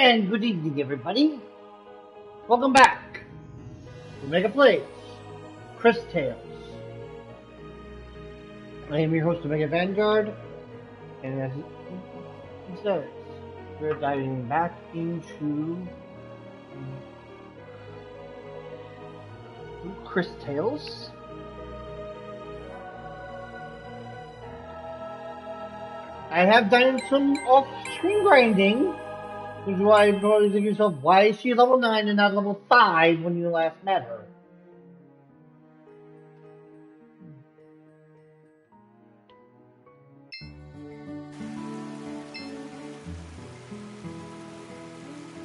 And good evening, everybody. Welcome back to Mega Plays, Cris Tales. I am your host, Omega Vanguard, and as it says, we're diving back into Cris Tales. I have done some off-screen grinding, which is why you probably think to yourself, why is she level 9 and not level 5 when you last met her?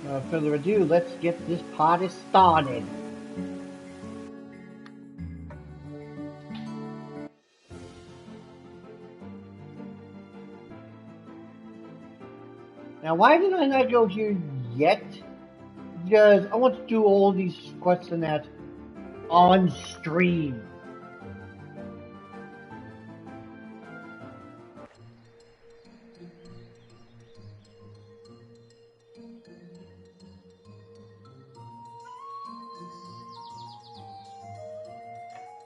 Without further ado, let's get this party started. Now, why did I not go here yet? Because I want to do all these quests and that on stream.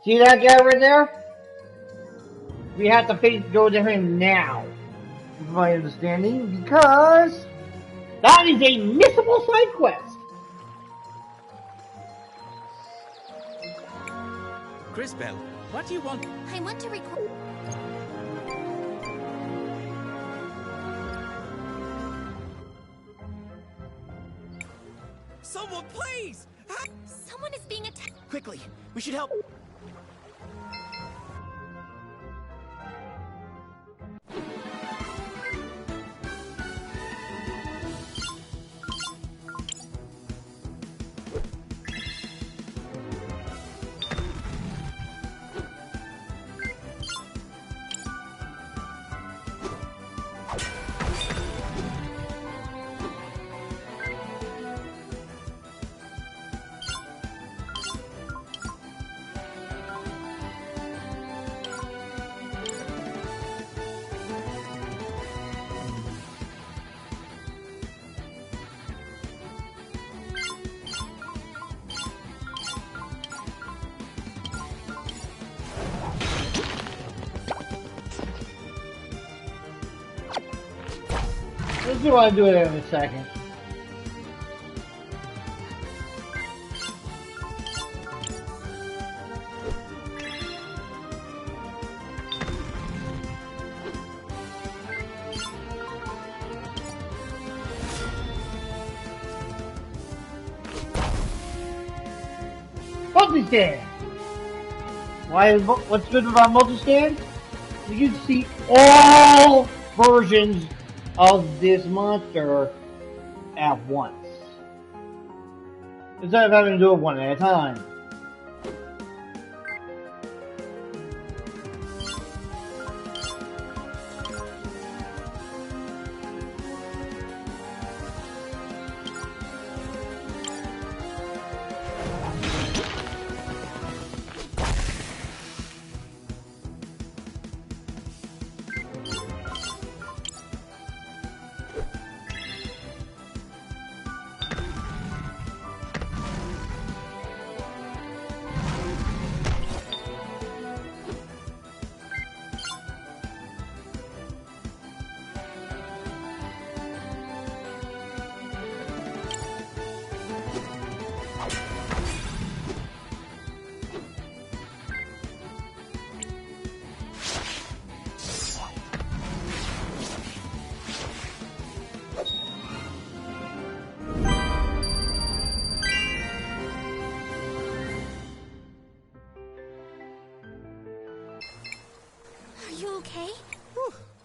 See that guy right there? We have to go to him now, from my understanding, because that is a missable side quest. Cris, what do you want? I want to record. Someone, please! Someone is being attacked. Quickly, we should help. Let's see what I do it in a second. Multi-stand! What's good about multi-stand? You can see all versions of this monster at once, instead of having to do it one at a time.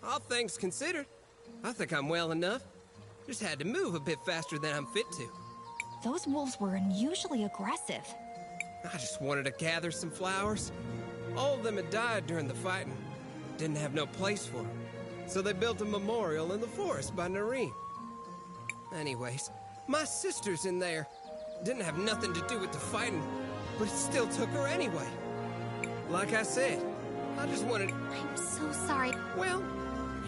All things considered, I think I'm well enough. Just had to move a bit faster than I'm fit to. Those wolves were unusually aggressive. I just wanted to gather some flowers. All of them had died during the fighting. Didn't have no place for them. So they built a memorial in the forest by Nareen. Anyways, my sister's in there. Didn't have nothing to do with the fighting, but it still took her anyway. Like I said, I just wanted... I'm so sorry. Well,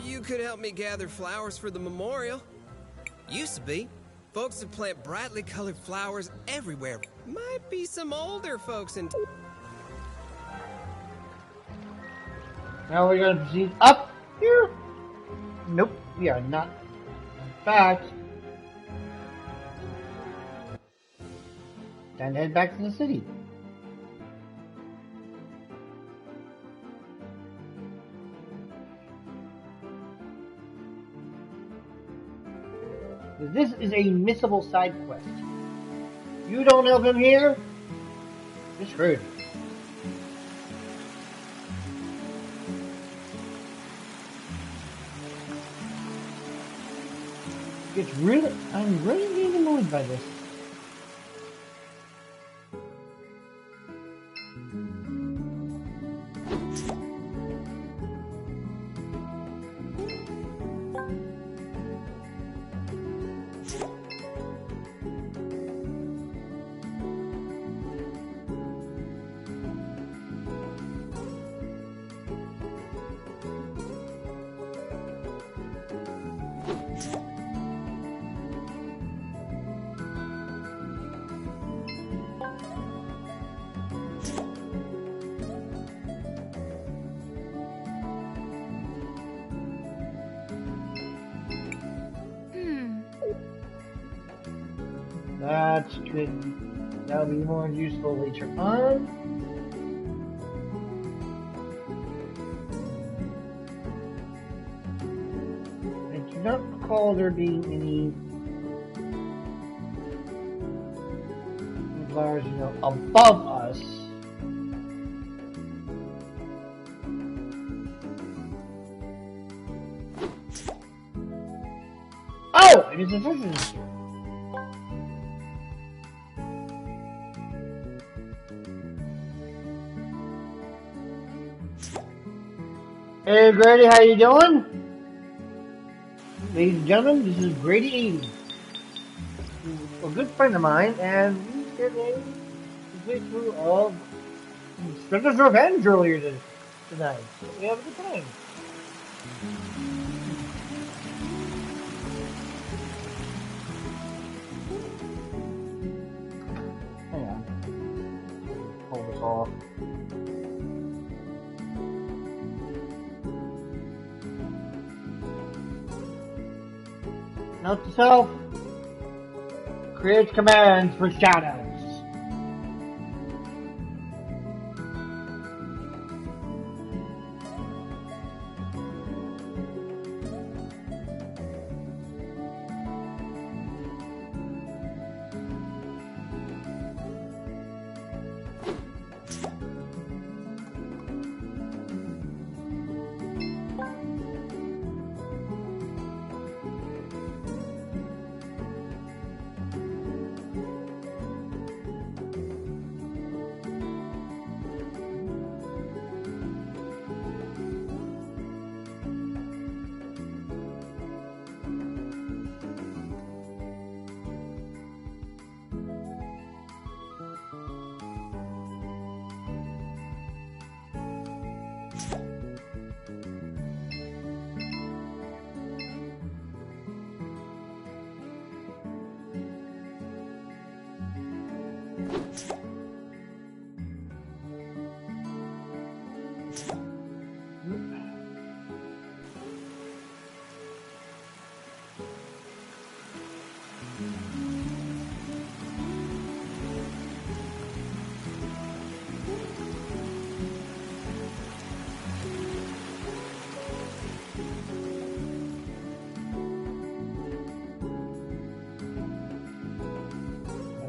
you could help me gather flowers for the memorial. Used to be. Folks that plant brightly colored flowers everywhere. Might be some older folks in... Now we're gonna proceed up here. Nope, we are not. In fact, time to head back to the city. This is a missable side quest. You don't help him here, you're screwed. I'm really getting annoyed by this. That's good. That'll be more useful later on. I do not recall there being any flowers, above us. Oh! It is a treasure here. Hey Grady, how you doing? Ladies and gentlemen, this is Grady 80. A good friend of mine, and we did a playthrough of Splinter's Revenge earlier tonight. So we have a good time. Hang on. Pull this off. Note to self, create commands for shoutouts.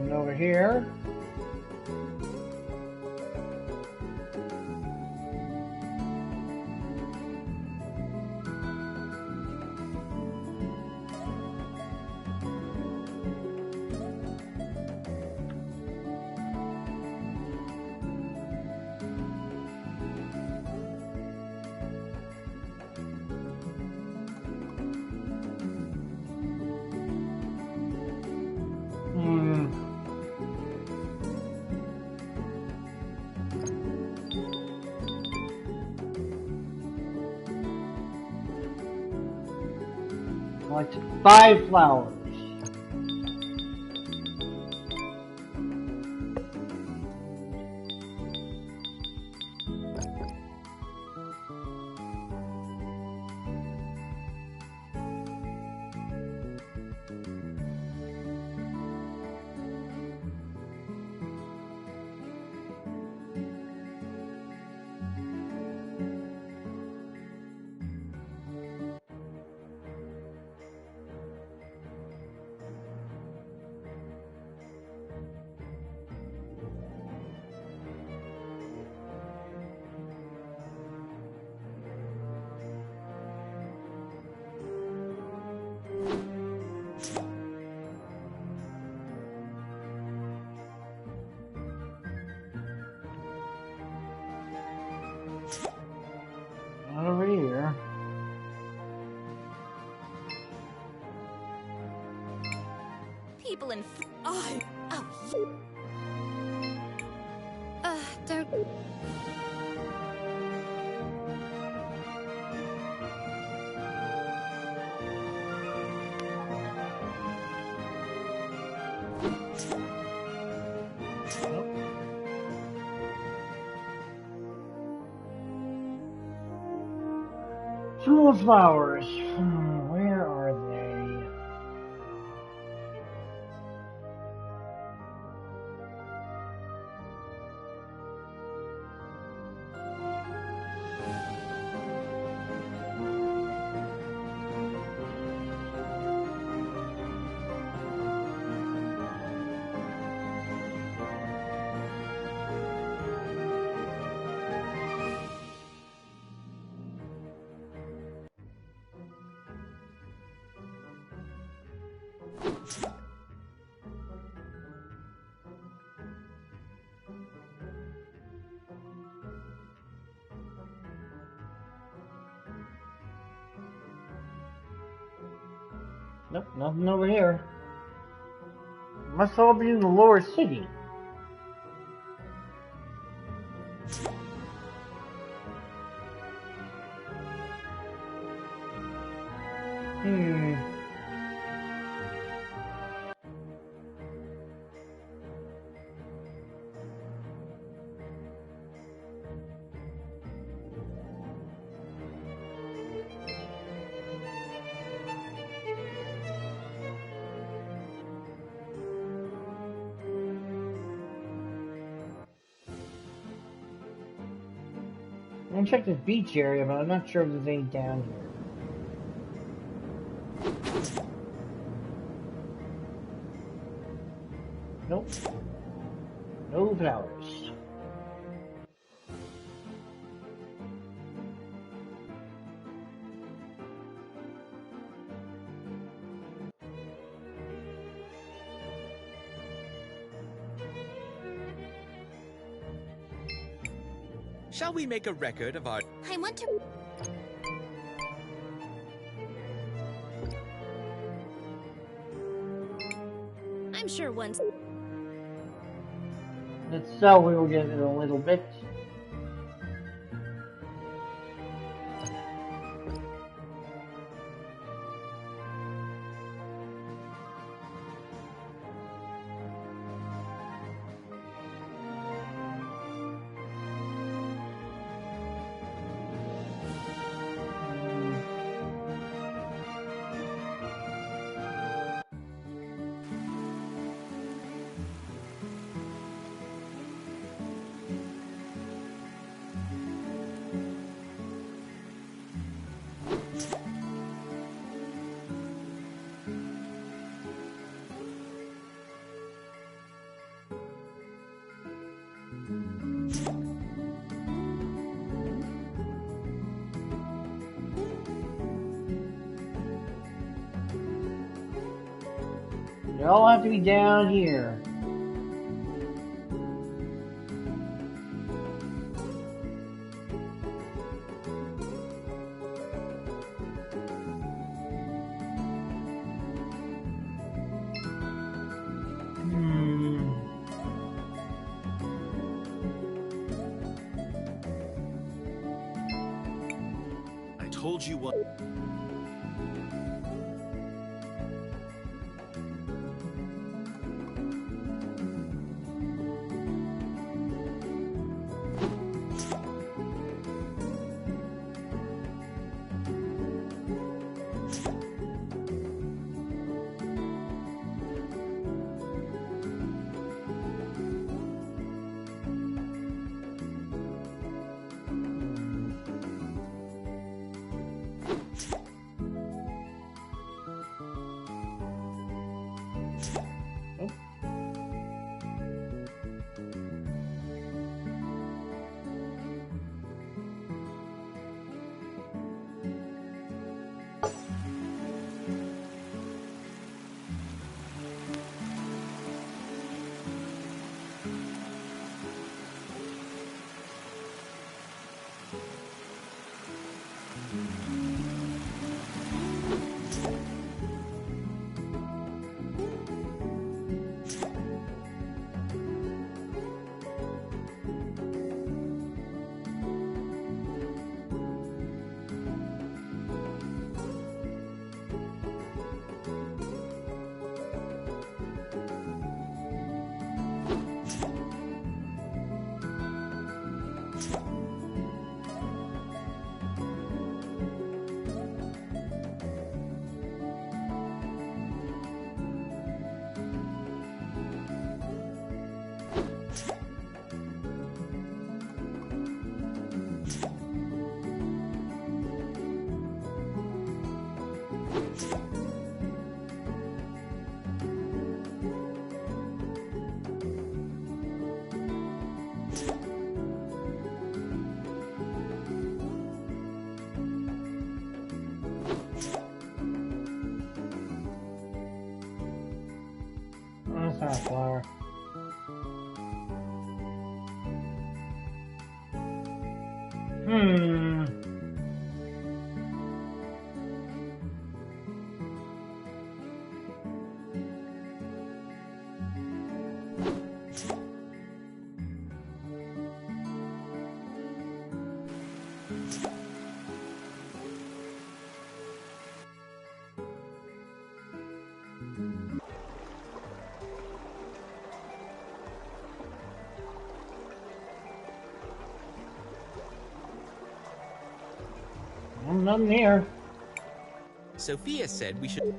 And over here. Like 5 flowers. royal and... Oh, don't... Jewel flowers. Where are they? Nope, nothing over here. Must all be in the lower city. I'm gonna check this beach area, but I'm not sure if there's any down here. Nope. No flowers. Shall we make a record of our... I want to... I'm sure once... Let's sell, we will get it in a little bit. They all have to be down here. I told you what... Hmm. Nothing here. Sophia said we should.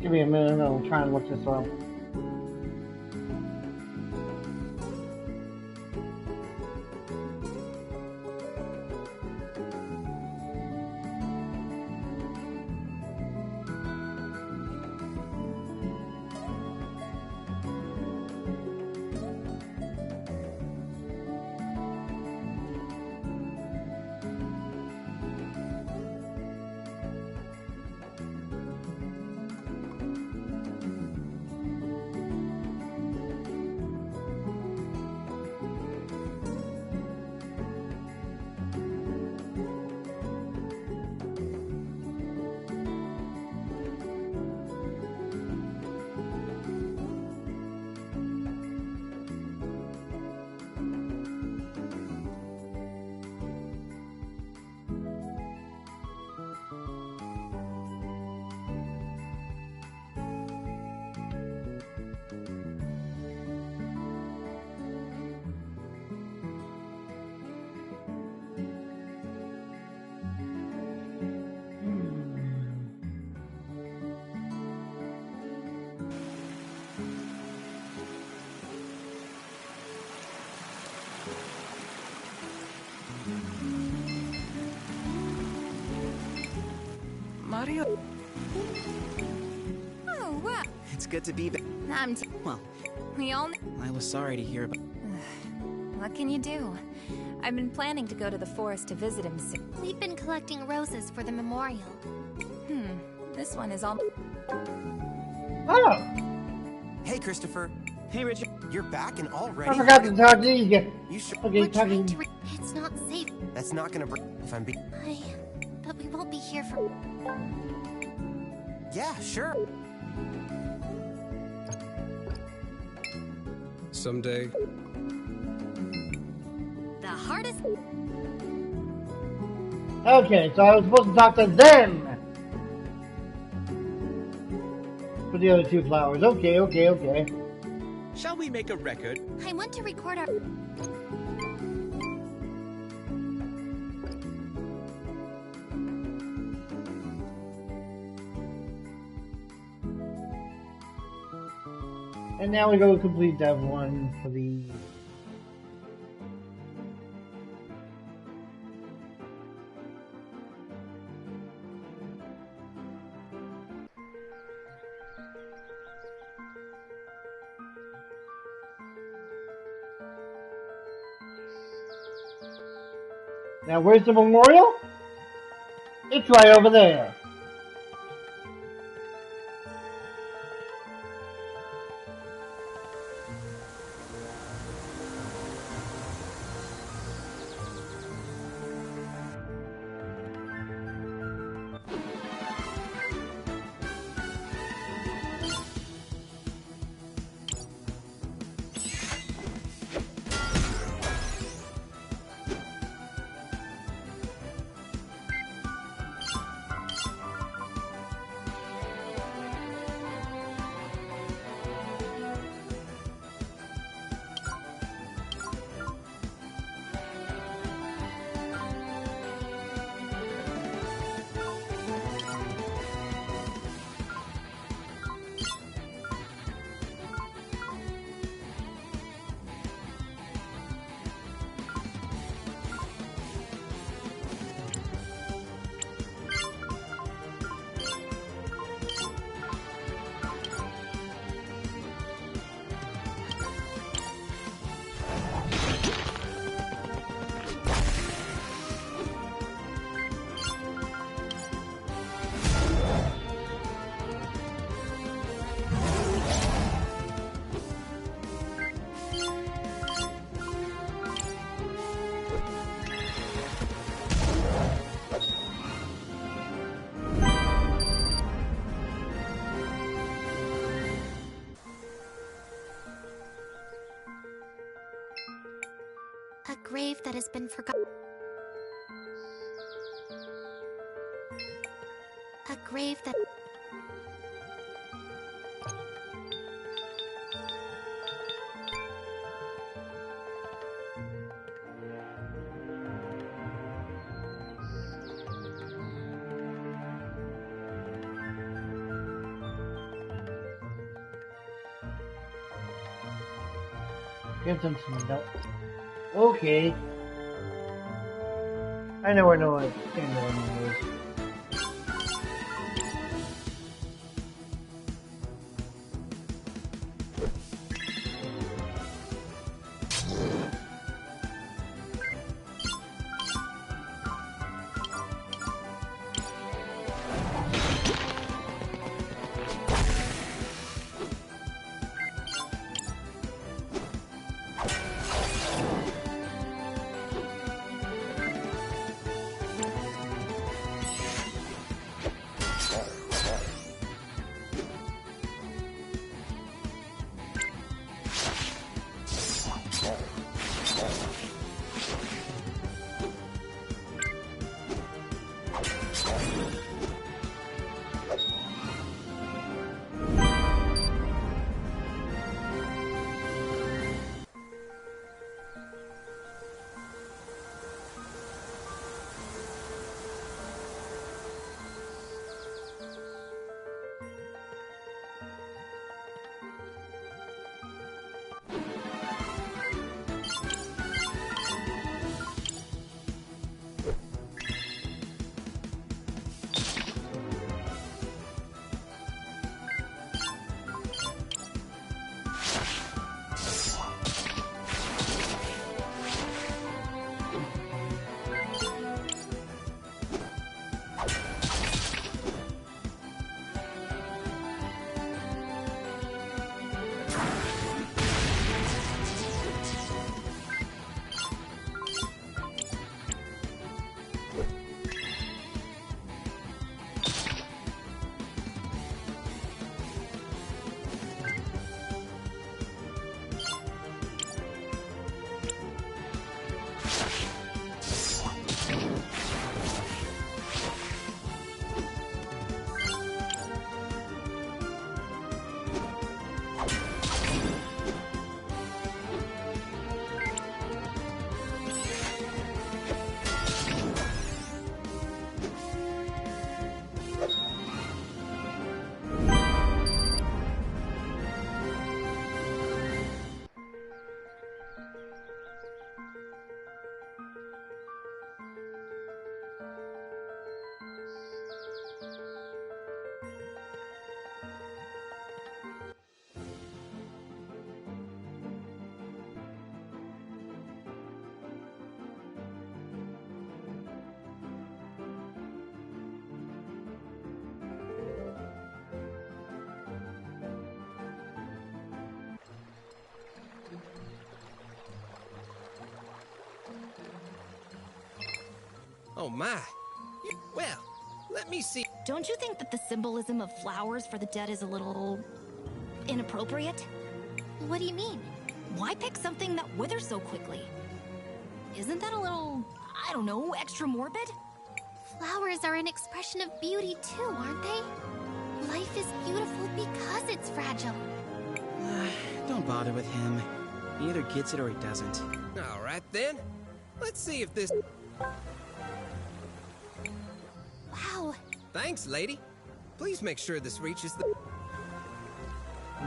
Give me a minute, I'll try and look this up. Mario? Oh, wow. It's good to be back. Well, We all... I was sorry to hear about... What can you do? I've been planning to go to the forest to visit him soon. We've been collecting roses for the memorial. This one is all... Oh! Hey, Christopher. Hey, Richard. You're back and already. I forgot to talk to you. You sure? Okay, talking. It's not safe. That's not gonna break if I'm being. But we won't be here for... Yeah, sure. Someday. The hardest... Okay, so I was supposed to talk to them for the other two flowers. Okay. Shall we make a record? I want to record our... And now we go complete that one for the... Now where's the memorial? It's right over there. A grave that has been forgotten. A grave that... Give them some milk. Okay. I know where no one is. Oh my. Well, let me see. Don't you think that the symbolism of flowers for the dead is a little inappropriate? What do you mean? Why pick something that withers so quickly? Isn't that a little, I don't know, extra morbid? Flowers are an expression of beauty too, aren't they? Life is beautiful because it's fragile. Don't bother with him. He either gets it or he doesn't. All right then. Let's see if this... Wow. Thanks, lady. Please make sure this reaches the...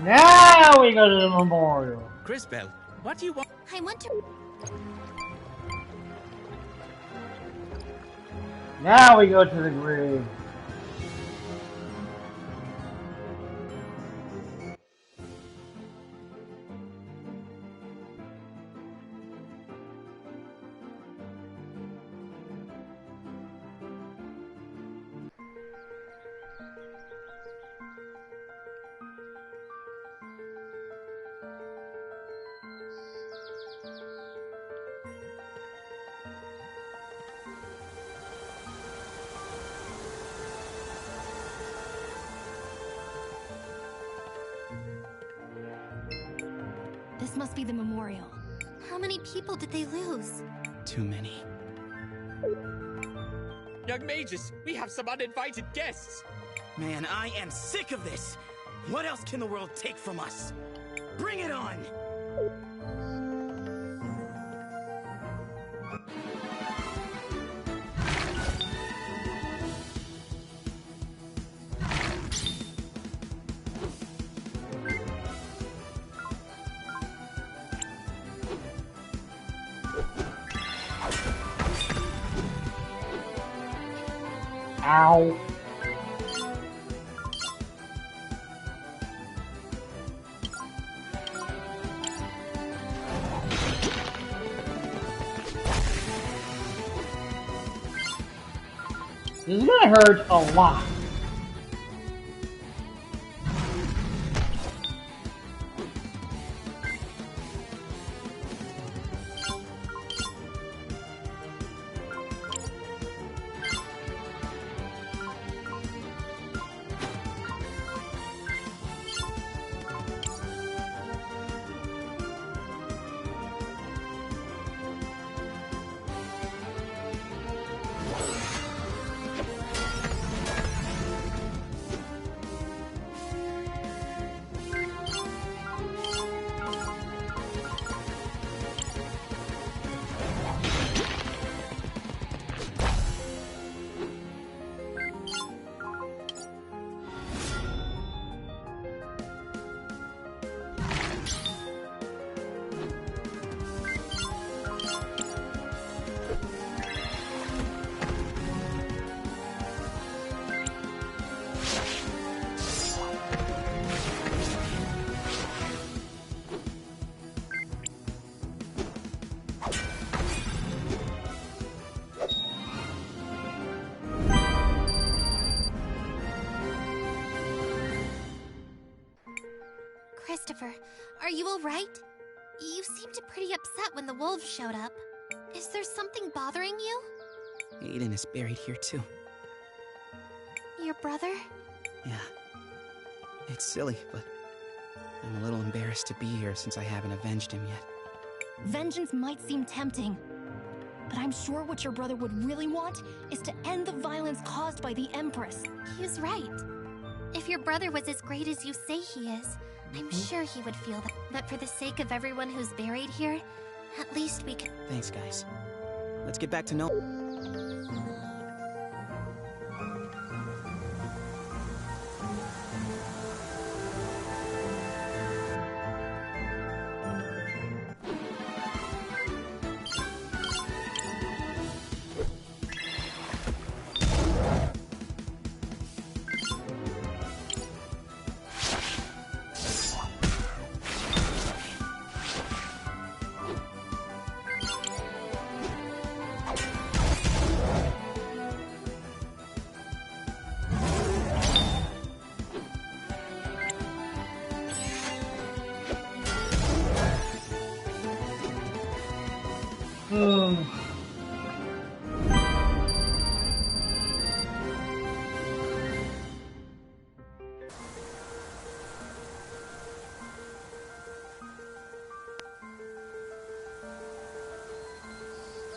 Now we go to the memorial. Crisbel, what do you want? I want to... Now we go to the grave. This must be the memorial. How many people did they lose? Too many. Young mages, we have some uninvited guests. Man, I am sick of this! What else can the world take from us? Bring it on! Ow. This is gonna hurt a lot. Christopher, are you alright? You seemed pretty upset when the wolves showed up. Is there something bothering you? Aiden is buried here too. Your brother? Yeah. It's silly, but I'm a little embarrassed to be here since I haven't avenged him yet. Vengeance might seem tempting, but I'm sure what your brother would really want is to end the violence caused by the Empress. He's right. If your brother was as great as you say he is, I'm sure he would feel that. But for the sake of everyone who's buried here, at least we can... Thanks, guys. Let's get back to know.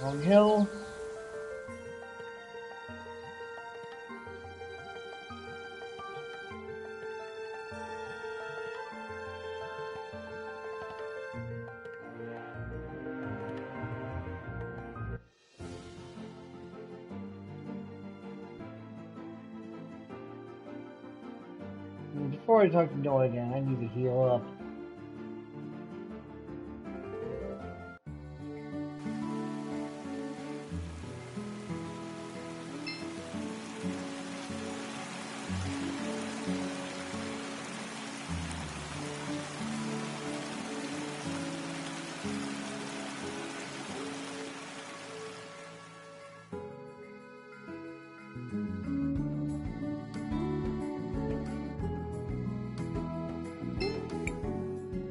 Long Hill. Before I talk to Noah again, I need to heal up.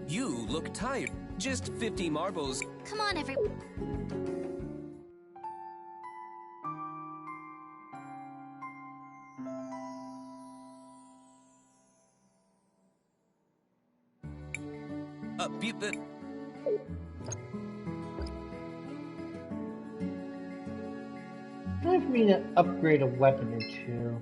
You look tired. Just 50 marbles. Come on, everyone. Beat the... Time for me to upgrade a weapon or two.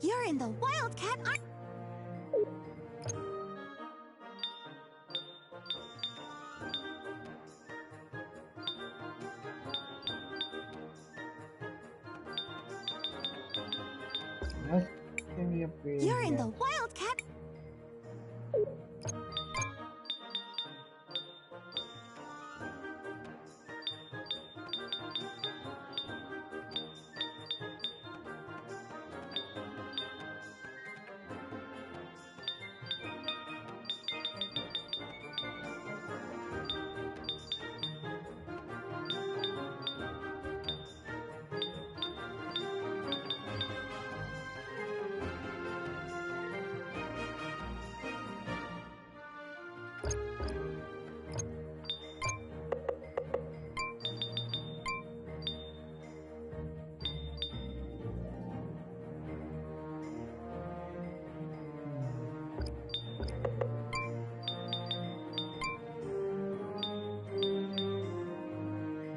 You're in the Wildcat Army. Let's get me upgraded. You're in again. the Wildcat.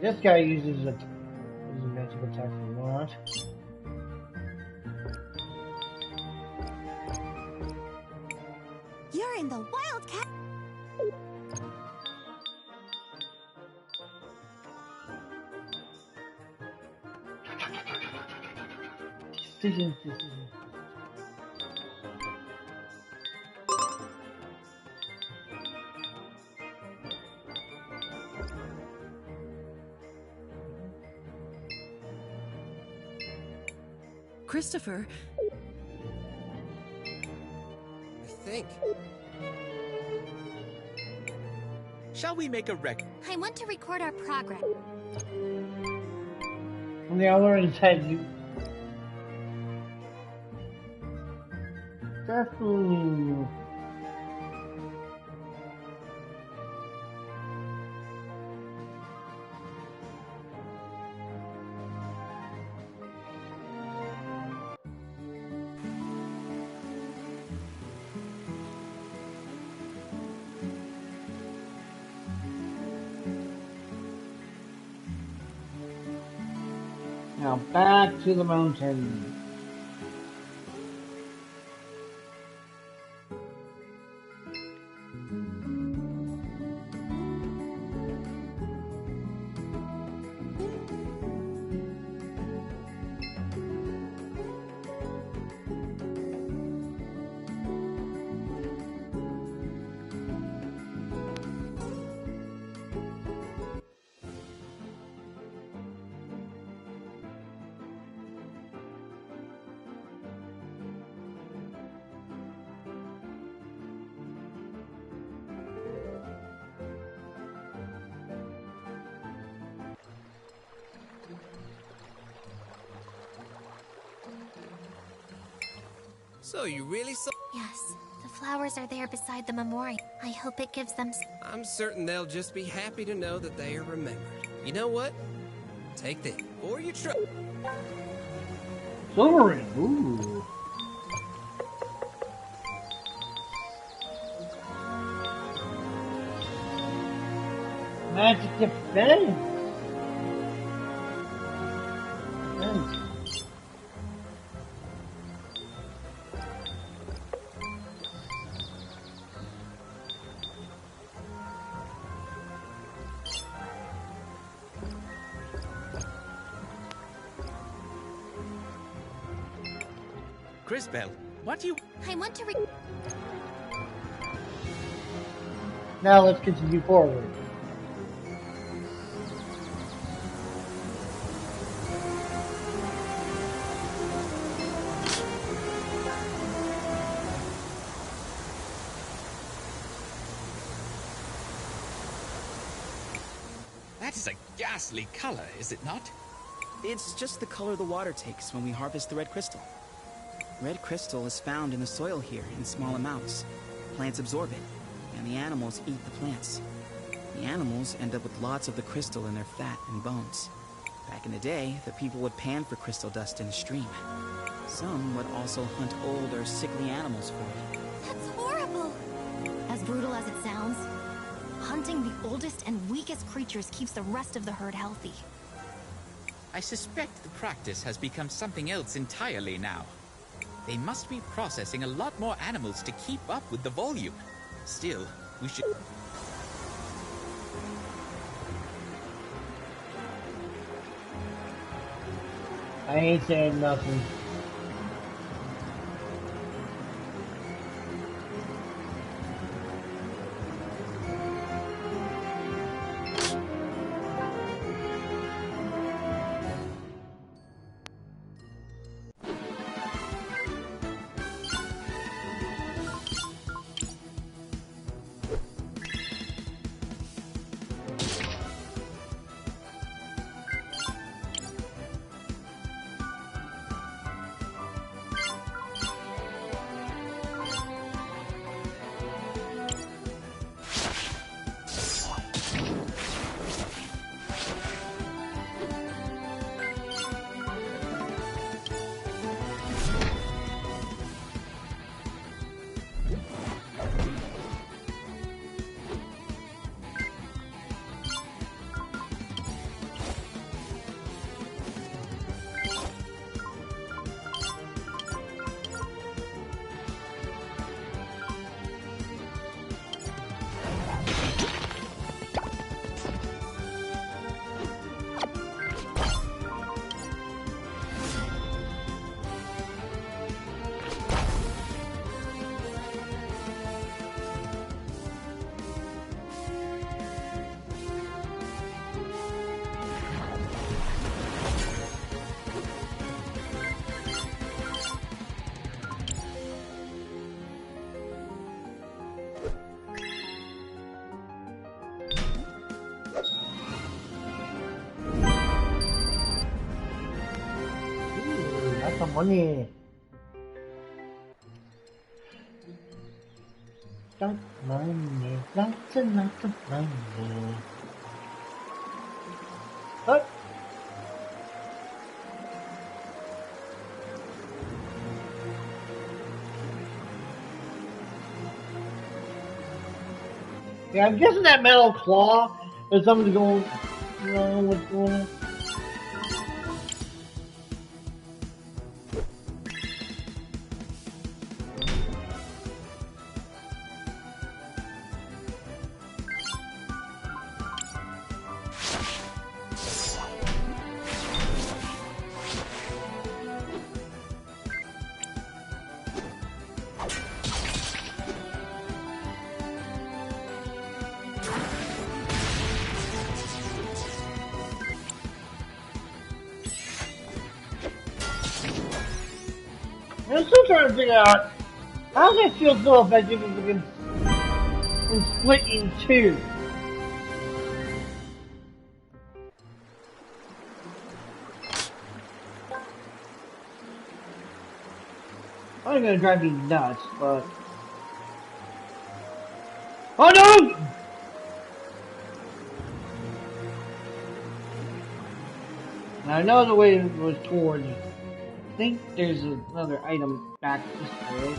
This guy uses a magic attack a lot. You're in the Wildcat. Decision. Christopher, I think. Shall we make a record? I want to record our progress. And the other inside you. Definitely. Now back to the mountain. So you really saw... Yes, the flowers are there beside the memorial. I hope it gives them... I'm certain they'll just be happy to know that they are remembered. You know what? Take this. Or you try... Silver ring. Ooh. Magic defense. Crisbell, what do you... I want to Now let's continue forward. That is a ghastly color, is it not? It's just the color the water takes when we harvest the red crystal. Red crystal is found in the soil here in small amounts. Plants absorb it, and the animals eat the plants. The animals end up with lots of the crystal in their fat and bones. Back in the day, the people would pan for crystal dust in a stream. Some would also hunt old or sickly animals for it. That's horrible! As brutal as it sounds, hunting the oldest and weakest creatures keeps the rest of the herd healthy. I suspect the practice has become something else entirely now. They must be processing a lot more animals to keep up with the volume. Still, we should... I ain't saying nothing. Some money. Lots of money, lots and lots of money. What? Yeah, I'm guessing that metal claw is something going wrong with going on. I'm still trying to figure out how does that feel so effective if it can split in two? I'm gonna drive me nuts, but... Oh no! I know the way it was towards. I think there's another item back this way.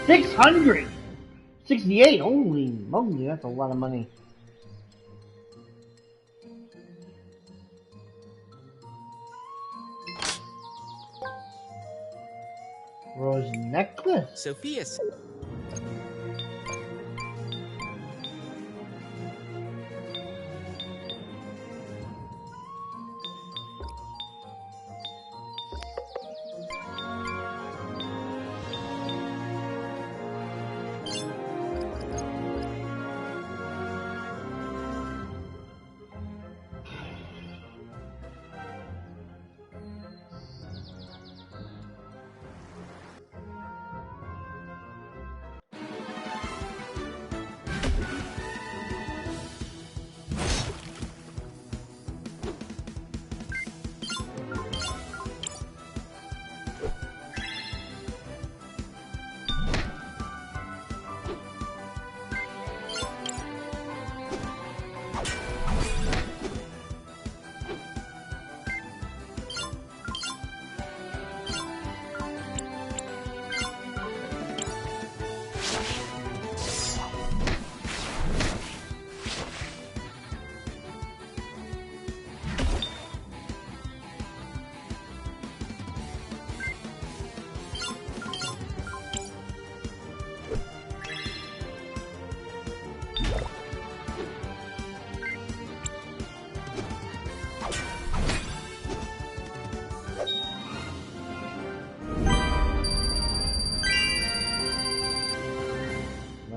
$668! Holy moly, that's a lot of money. Rose necklace? Sophia.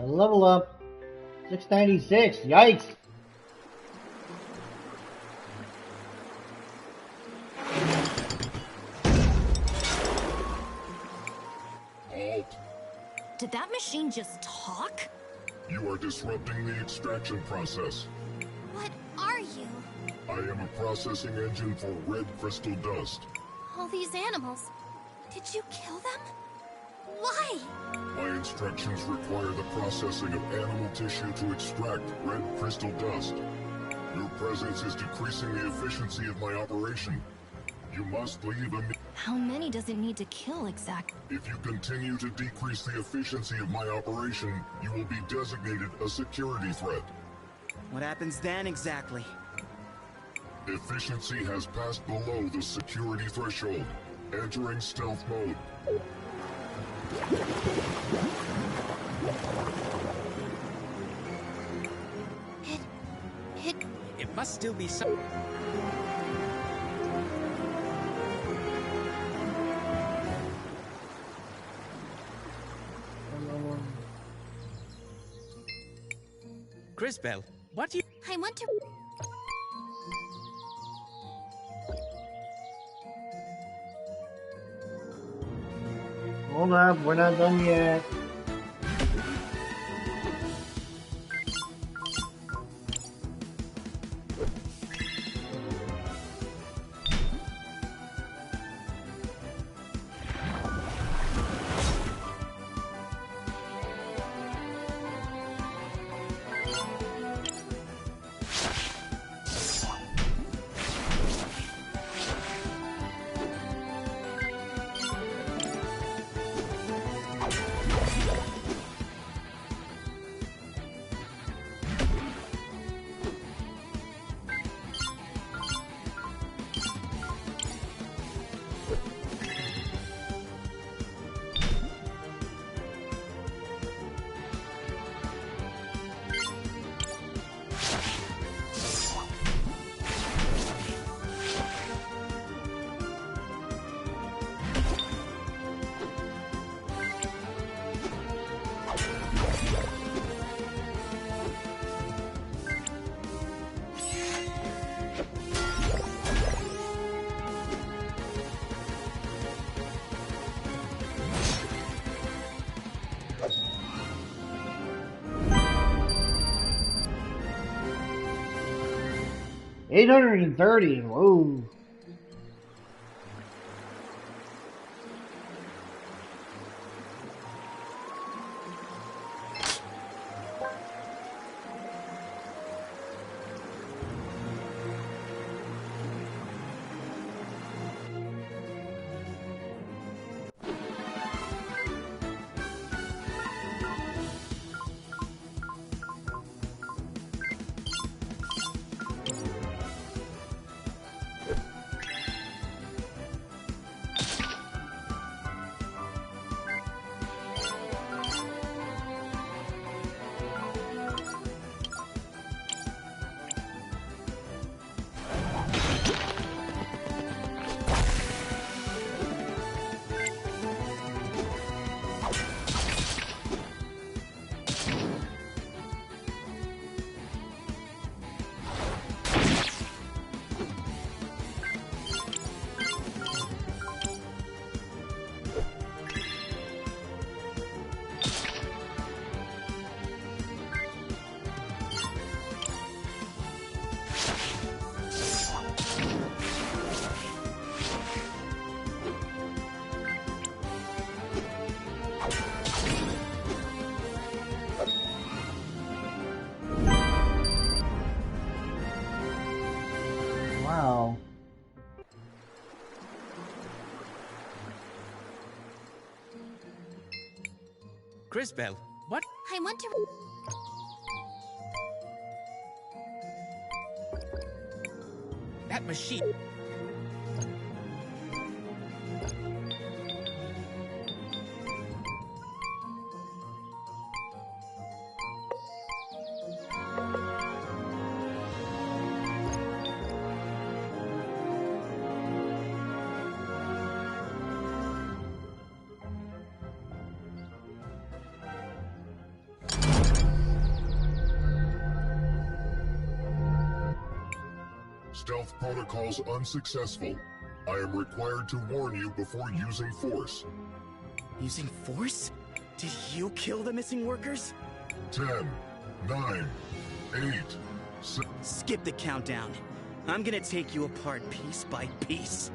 Level up. 696. Yikes. Halt. Did that machine just talk? You are disrupting the extraction process. What are you? I am a processing engine for red crystal dust. All these animals. Did you kill them? Why? My instructions require the processing of animal tissue to extract red crystal dust. Your presence is decreasing the efficiency of my operation. You must leave immediately. How many does it need to kill exactly? If you continue to decrease the efficiency of my operation, you will be designated a security threat. What happens then exactly? Efficiency has passed below the security threshold. Entering stealth mode. It must still be some. Crisbell, what do you... I want to... Hold up, we're not done yet. 830. Whoa. Wow. Crisbell, what? I want to... That machine... Stealth protocols unsuccessful. I am required to warn you before using force. Using force? Did you kill the missing workers? 10, 9, 8, 6... Skip the countdown. I'm gonna take you apart piece by piece.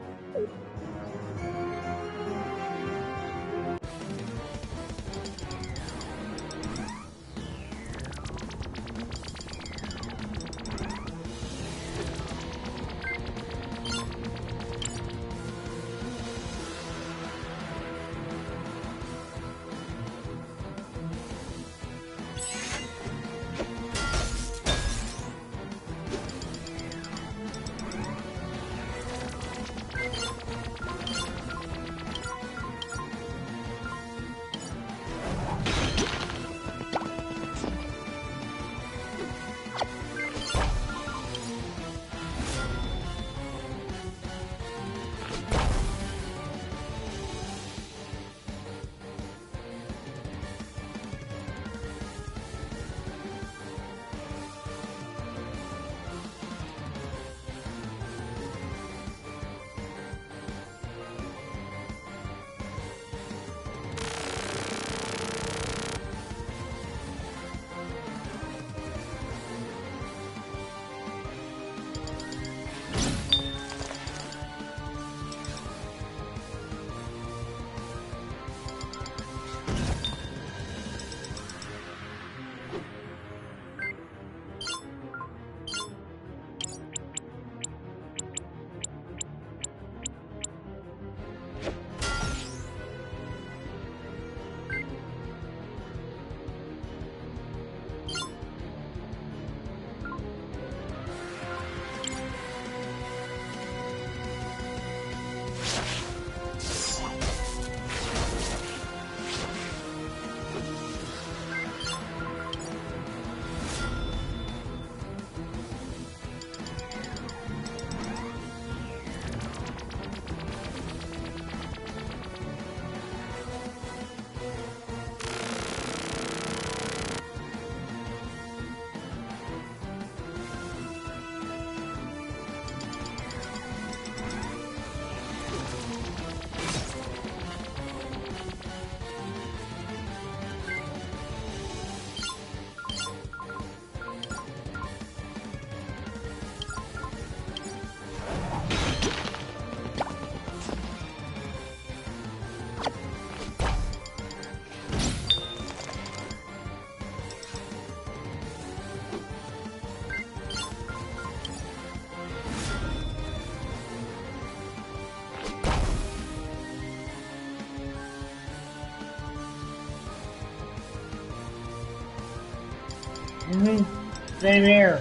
Same here.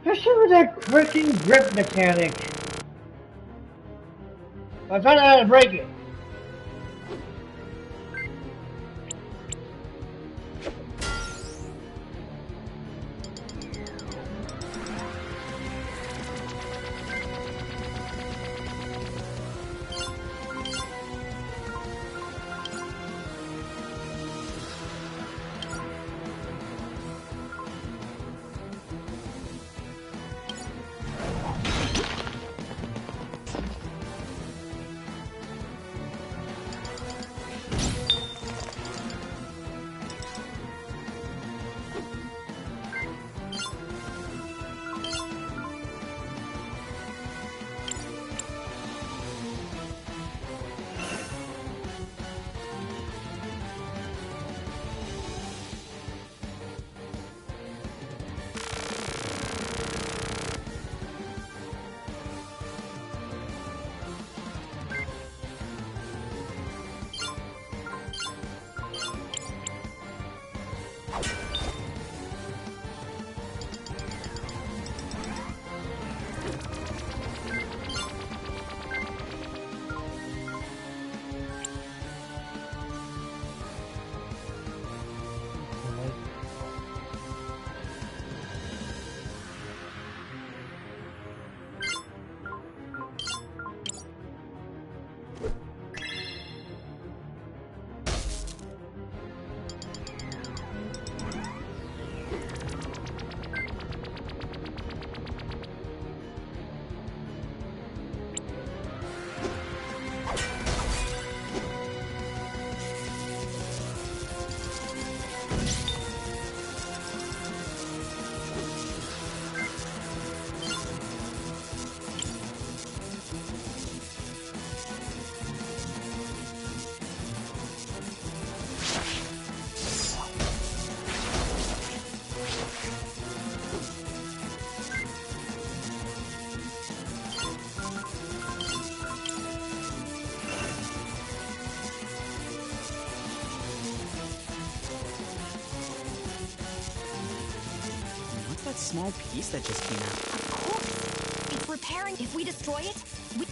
Especially with that freaking grip mechanic. I found out how to break it. What's that small piece that just came out? Of course. It's repairing. If we destroy it, we...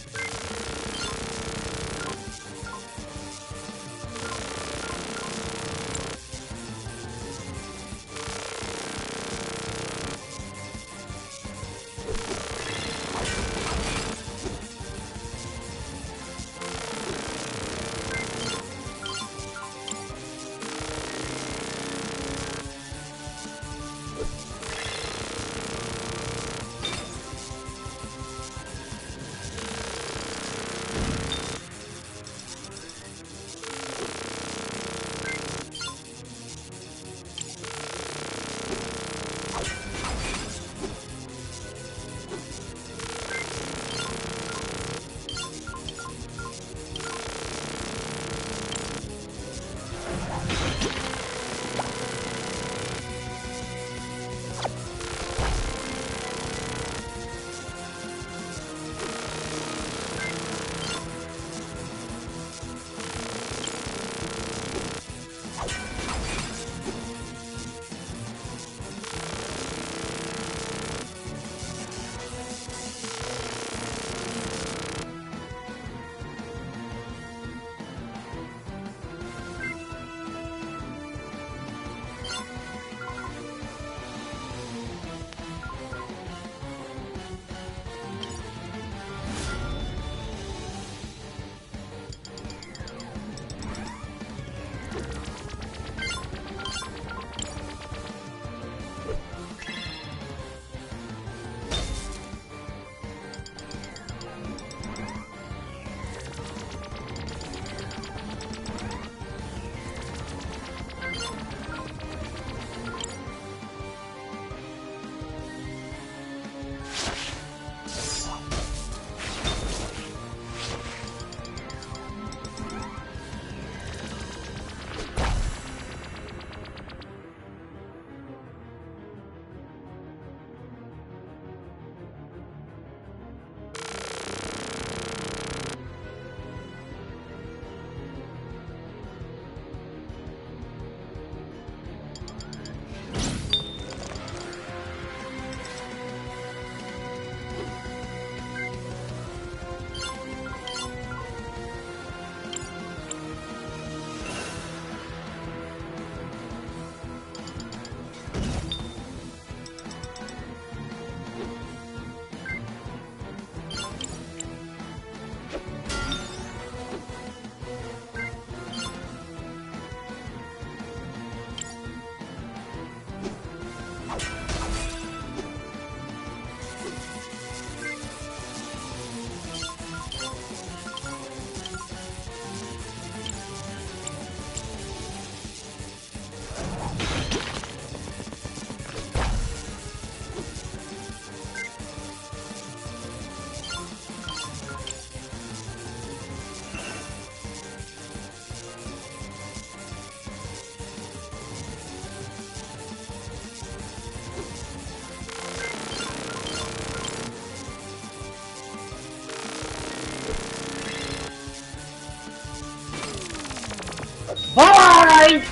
Bye!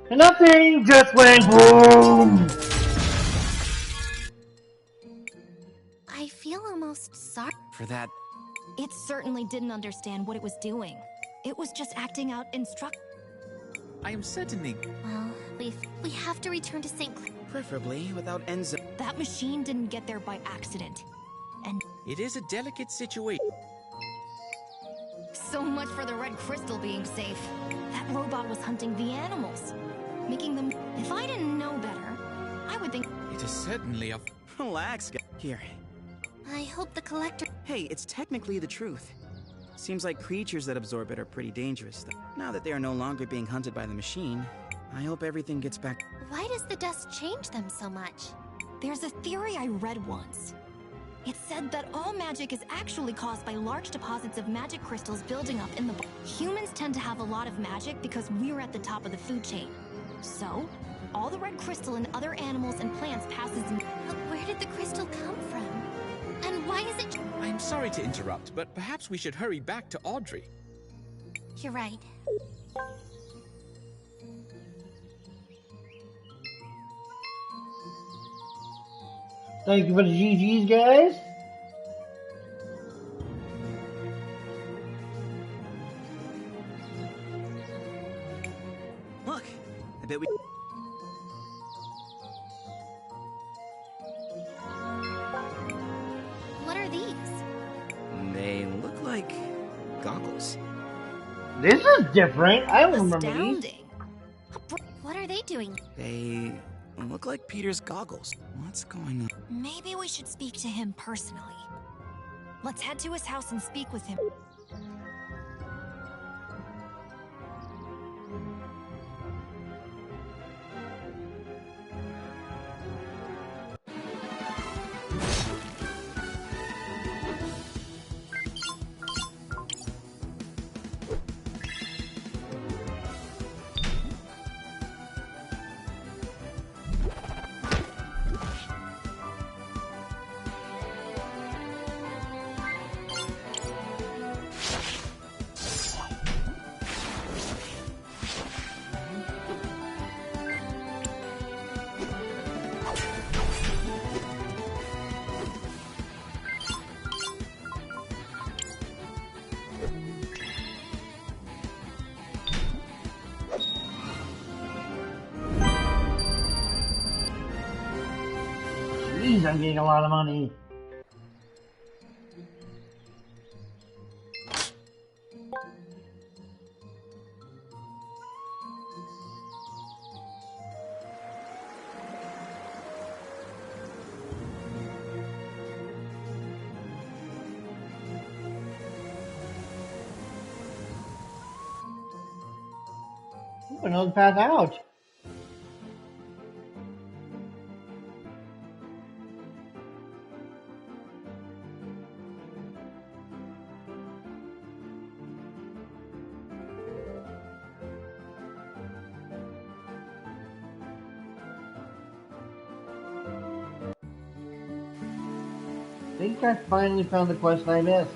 And nothing just went boom! I feel almost sorry. For that, It certainly didn't understand what it was doing. It was just acting out I am certainly... Well, we have to return to St. Clair. Preferably without Enzo. That machine didn't get there by accident. And It is a delicate situation. so much for the red crystal being safe. That robot was hunting the animals, making them... If I didn't know better, I would think... It is certainly a... Relax, guy. Here. I hope the collector... Hey, it's technically the truth. Seems like creatures that absorb it are pretty dangerous, though. Now that they are no longer being hunted by the machine, I hope everything gets back. Why does the dust change them so much? There's a theory I read once. It said that all magic is actually caused by large deposits of magic crystals building up in the... Humans tend to have a lot of magic because we're at the top of the food chain. So, all the red crystal in other animals and plants passes in... But where did the crystal come from? And why is it... I am sorry to interrupt, but perhaps we should hurry back to Audrey. You're right. Thank you for the GGs, guys. Look, I bet we... What are these? They look like goggles. This is different. I don't remember these. Astounding. What are they doing? They look like Peter's goggles. What's going on? Maybe we should speak to him personally. Let's head to his house and speak with him. Jeez, I'm getting a lot of money. Ooh, another path out. I think I finally found the quest I missed.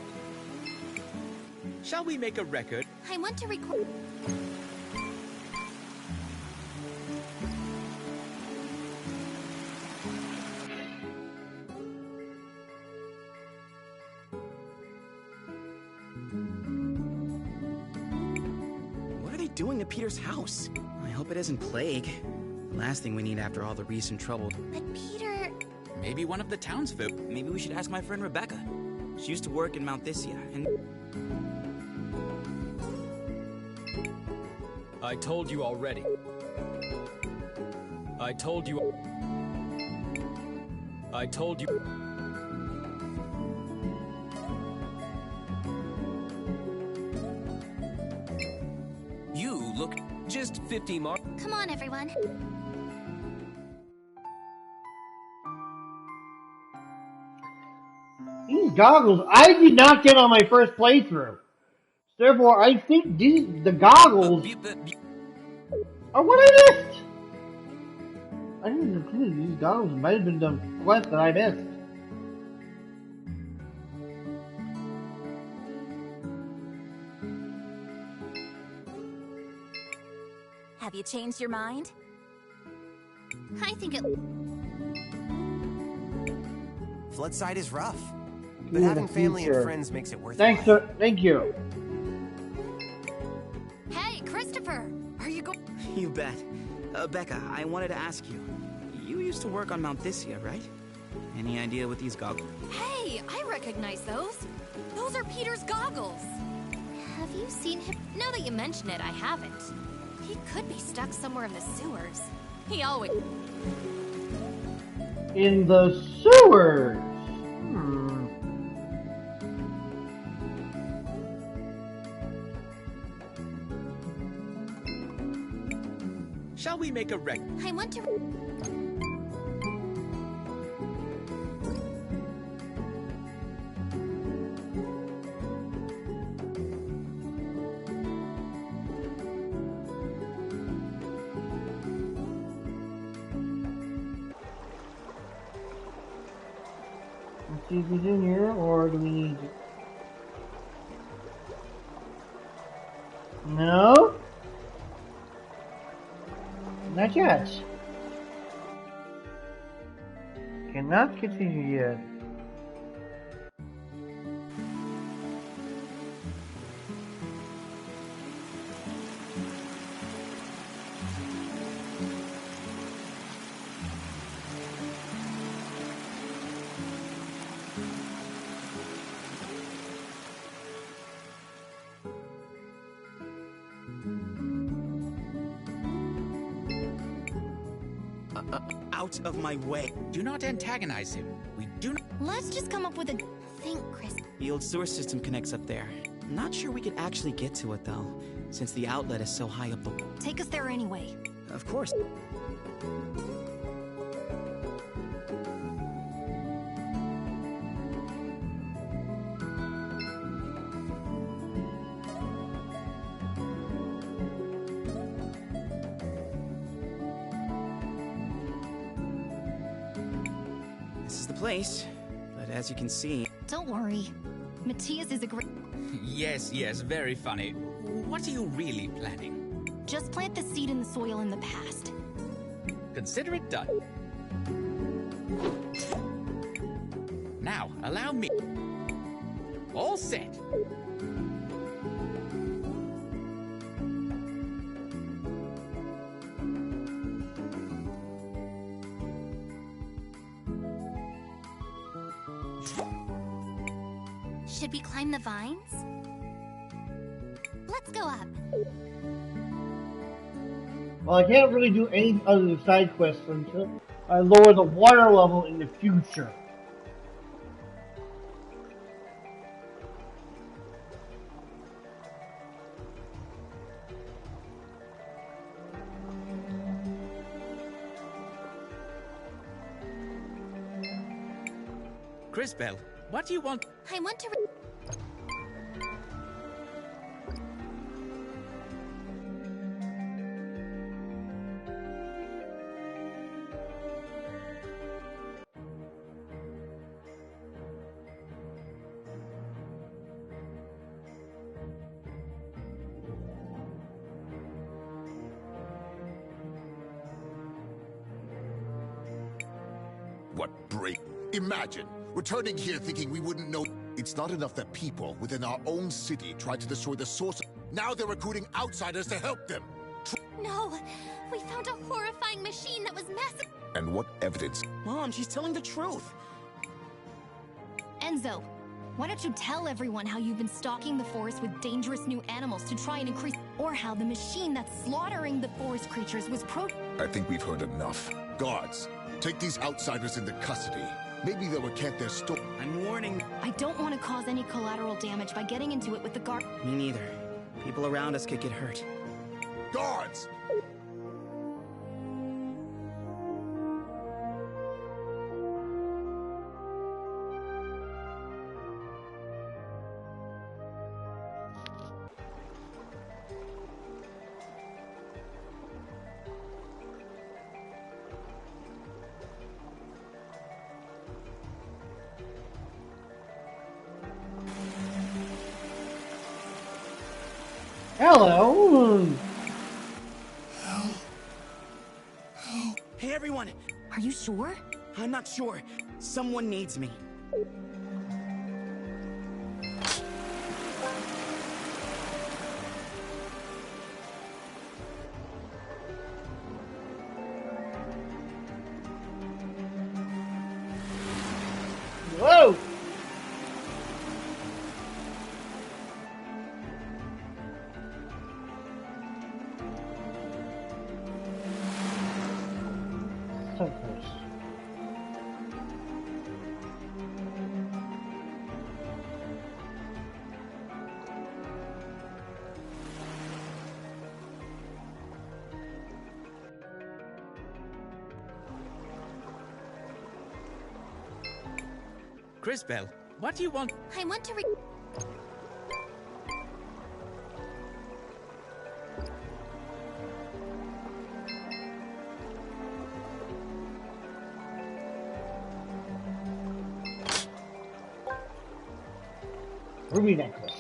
Shall we make a record? I want to record... What are they doing to Peter's house? I hope it isn't plague. The last thing we need after all the recent trouble. But Peter... Maybe one of the townsfolk. Maybe we should ask my friend Rebecca. She used to work in Mount Thisia, and... I told you already. I told you. You look just 50 mark. Come on, everyone. These goggles, I did not get on my first playthrough. Therefore, I think the goggles are what I missed. I didn't include these goggles. Might have been the quest that I missed. Have you changed your mind? I think it... Floodside is rough, See but you in having the family and future. friends makes it worth Thanks, it. sir. Thank you. Hey, Christopher! Are you going... You bet. Becca, I wanted to ask you. You used to work on Mount Thisia, right? Any idea what these goggles... Hey, I recognize those. Those are Peter's goggles. Have you seen him? Now that you mention it, I haven't. He could be stuck somewhere in the sewers. He always... In the sewers. Shall we make a wreck? I want to... Let's see if he's in here, or do we need... No? Not yet. Cannot continue yet. Out of my way. Do not antagonize him. We do not... Let's just come up with a... Think, Chris. The old sewer system connects up there. Not sure we could actually get to it, though, since the outlet is so high up the... Take us there anyway. Of course. This is the place, but as you can see... Don't worry. Matthias is a great... Yes, yes, very funny. What are you really planning? Just plant the seed in the soil in the past. Consider it done. Now, allow me. All set. Should we climb the vines? Let's go up. Well, I can't really do any other side quests until I lower the water level in the future. Crisbell, what do you want? I want to... What break? Imagine, returning here thinking we wouldn't know. It's not enough that people within our own city tried to destroy the source. Now they're recruiting outsiders to help them. No! We found a horrifying machine that was massive... And what evidence? Mom, she's telling the truth. Enzo, why don't you tell everyone how you've been stalking the forest with dangerous new animals to try and increase... Or how the machine that's slaughtering the forest creatures was I think we've heard enough. Guards, take these outsiders into custody. Maybe they'll recant their story. I'm warning... I don't want to cause any collateral damage by getting into it with the guard... Me neither. People around us could get hurt. Guards! Hello. Hey, everyone! Are you sure? I'm not sure. Someone needs me. Whoa. So close. Crisbell, what do you want? I want to Ruby necklace.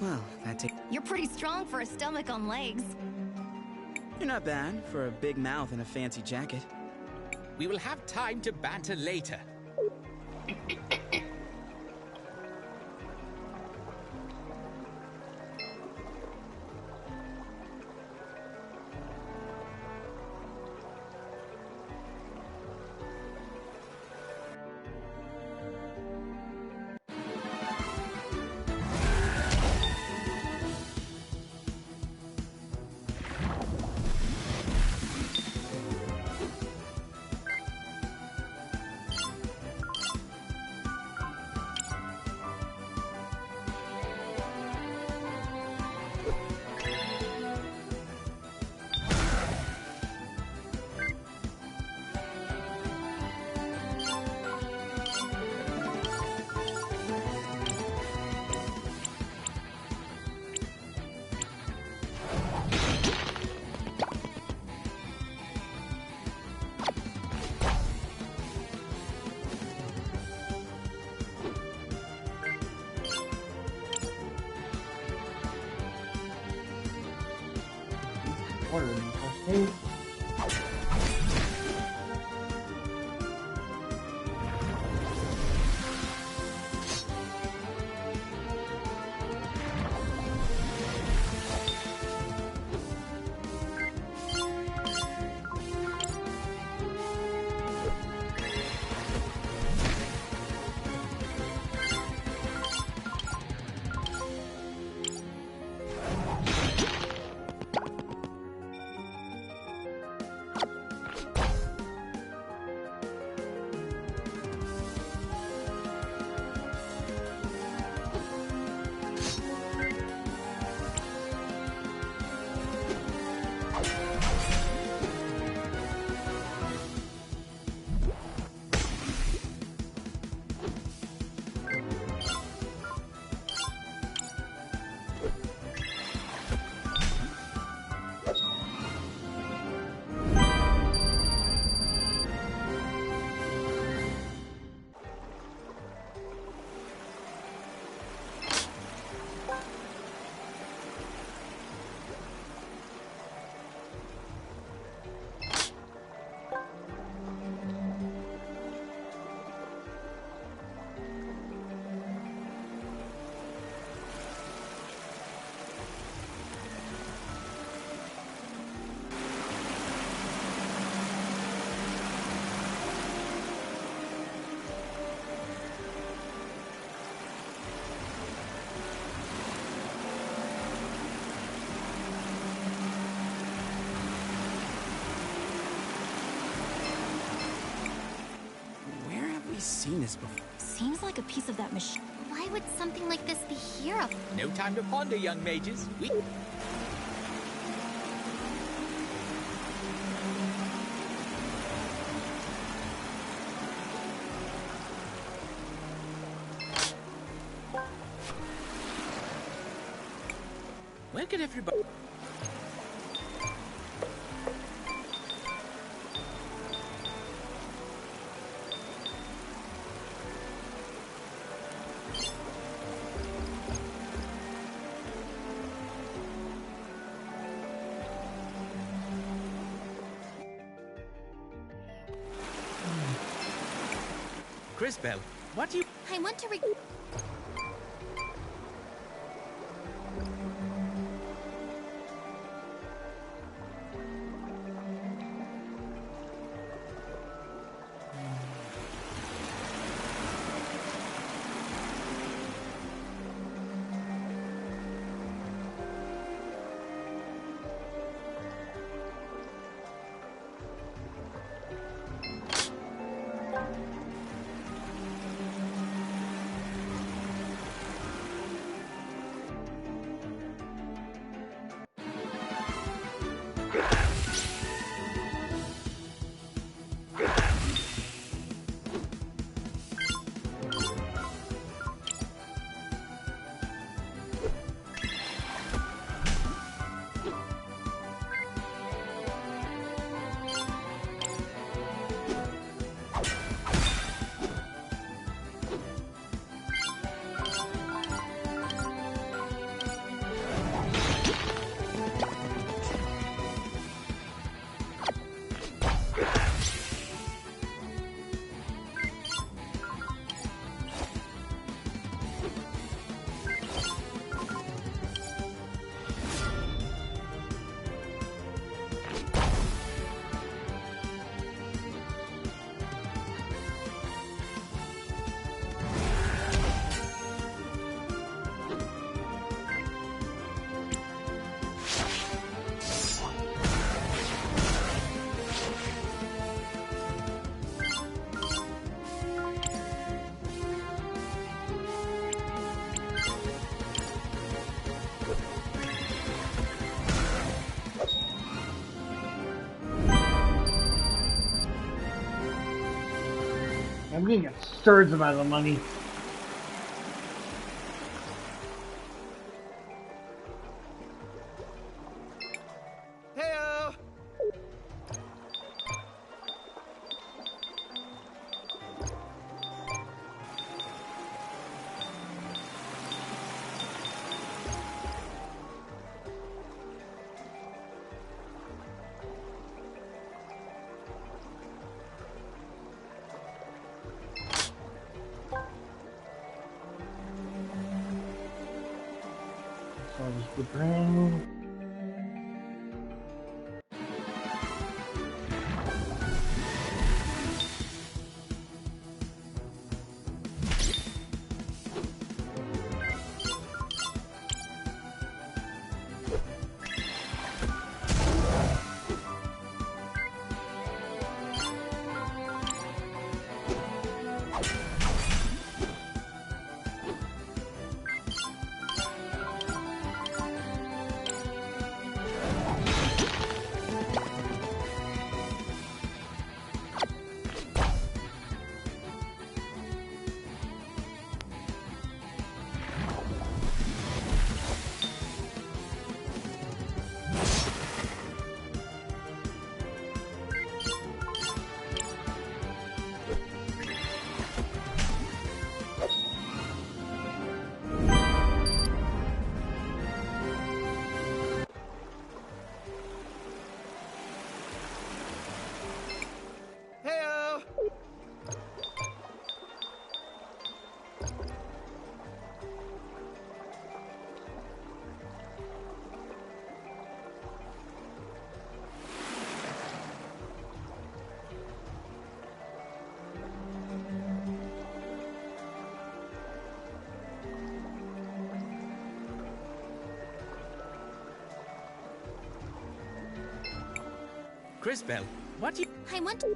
Well, that takes... You're pretty strong for a stomach on legs. You're not bad for a big mouth and a fancy jacket. We will have time to banter later. Order necklace. seen this before. Seems like a piece of that machine. Why would something like this be here? No time to ponder, young mages. Where could everybody... Cris, what do you... I want to I'm getting absurd amount of money. Heyo! So I'll just put that. Heyo! Cris, what do you... I want to...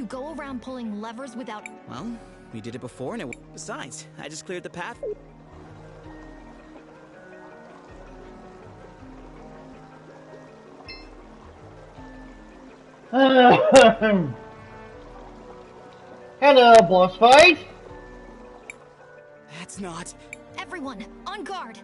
You go around pulling levers without... Well, we did it before and it... Besides, I just cleared the path. Hello, boss fight! That's not... Everyone, on guard!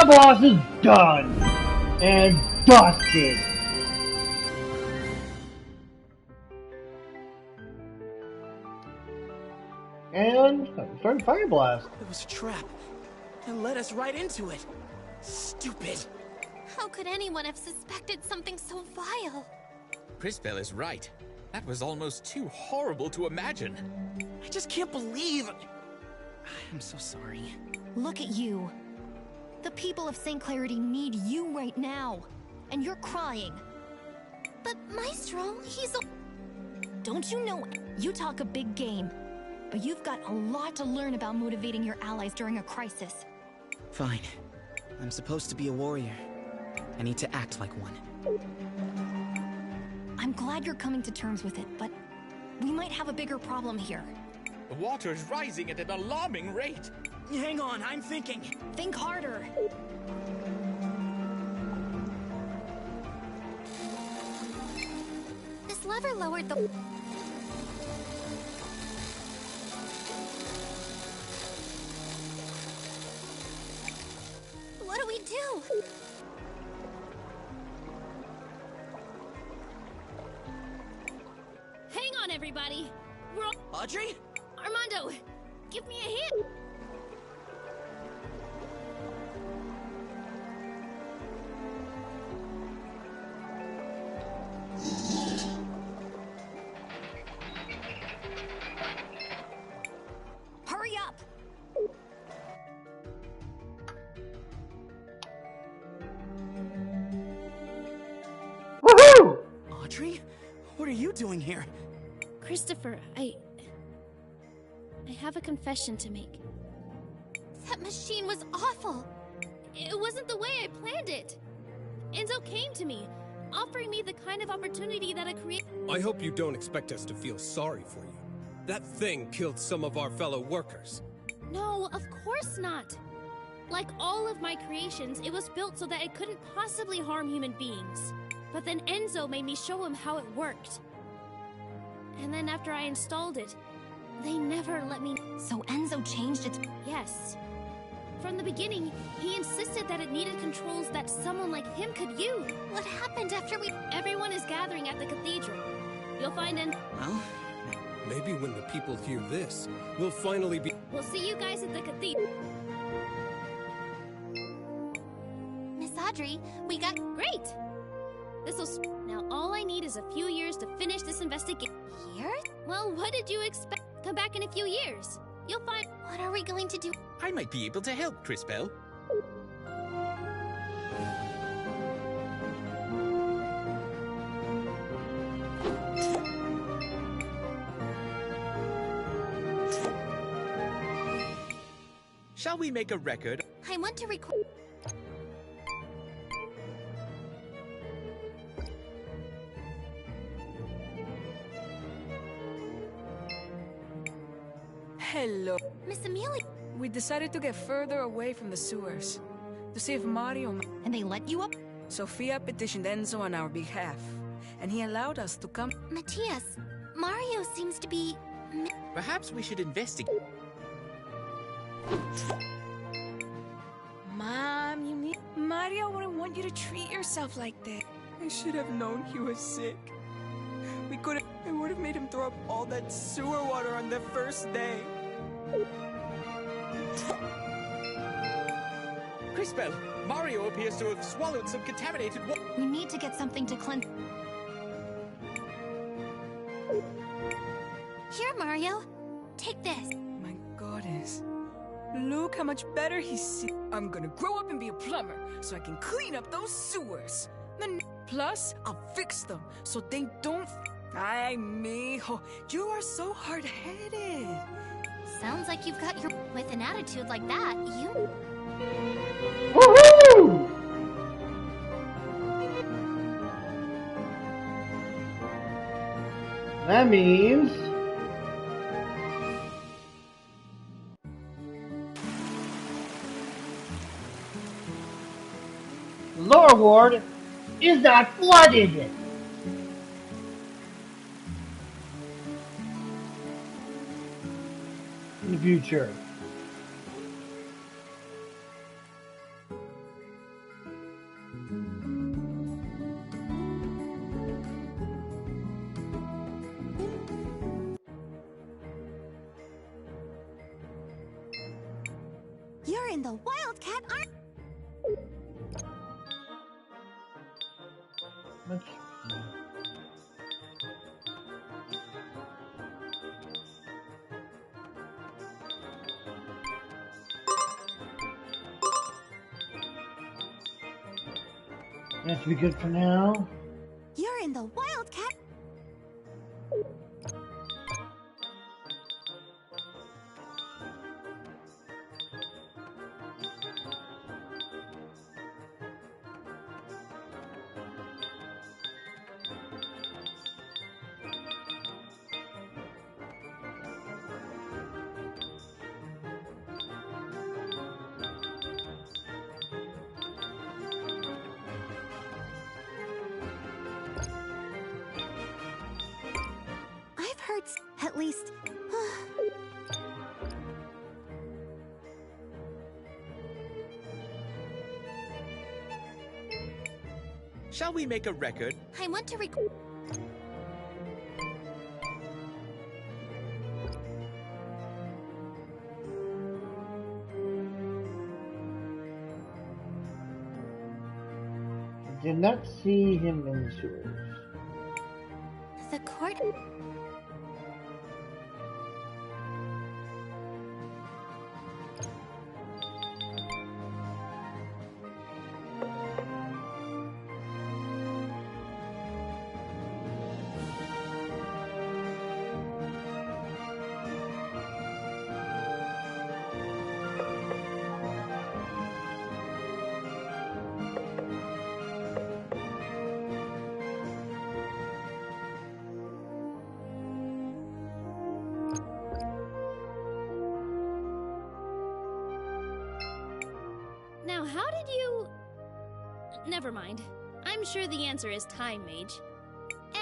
boss is done and dusted. And starting Fire Blast. It was a trap. It led us right into it. Stupid. How could anyone have suspected something so vile? Crisbell is right. That was almost too horrible to imagine. I just can't believe... I'm so sorry. Look at you. The people of St. Clarity need you right now. And you're crying. But Maestro, he's a... Don't you know, you talk a big game. But you've got a lot to learn about motivating your allies during a crisis. Fine. I'm supposed to be a warrior. I need to act like one. I'm glad you're coming to terms with it, but we might have a bigger problem here. The water is rising at an alarming rate. Hang on, I'm thinking. Think harder. This lever lowered the... What do we do? Hang on, everybody. We're all... Audrey? Armando, give me a hand. Hurry up! Woohoo! Audrey? What are you doing here? Christopher, I have a confession to make. That machine was awful! It wasn't the way I planned it. Enzo came to me, offering me the kind of opportunity that a I hope you don't expect us to feel sorry for you. That thing killed some of our fellow workers. No, of course not. Like all of my creations, it was built so that it couldn't possibly harm human beings. But then Enzo made me show him how it worked. And then after I installed it, they never let me... So Enzo changed its... Yes. From the beginning, he insisted that it needed controls that someone like him could use. What happened after we... Everyone is gathering at the cathedral. You'll find an... Well... Maybe when the people hear this, we'll finally be... We'll see you guys at the cathedral. Miss Audrey, we got... Great! This'll... Now all I need is a few years to finish this investigation. Years? Well, what did you expect? Come back in a few years. You'll find... What are we going to do? I might be able to help, Crisbell. Shall we make a record? I want to record... Hello. Miss Amelia... We decided to get further away from the sewers. To save Mario... And they let you up? Sophia petitioned Enzo on our behalf. And he allowed us to come... Matthias, Mario seems to be... Perhaps we should investigate. Mom, you need... Mario wouldn't want you to treat yourself like that. I should have known he was sick. We could have... I would have made him throw up all that sewer water on the first day. Crisbell, Mario appears to have swallowed some contaminated water. We need to get something to cleanse... Here, Mario. Take this. My goddess. Look how much better he's... I'm gonna grow up and be a plumber, so I can clean up those sewers. Plus, I'll fix them, so they don't... Ay, mijo, you are so hard-headed. Sounds like you've got your... With an attitude like that, you... Woohoo! That means... the lower ward is not flooded! In the future. You're in the Wildcat Army. That should be good for now. You're in the Wildcat. I've heard, at least. Shall we make a record? I want to record. Did not see him in the sewers. The court. Now, how did you... Never mind. I'm sure the answer is time, Mage.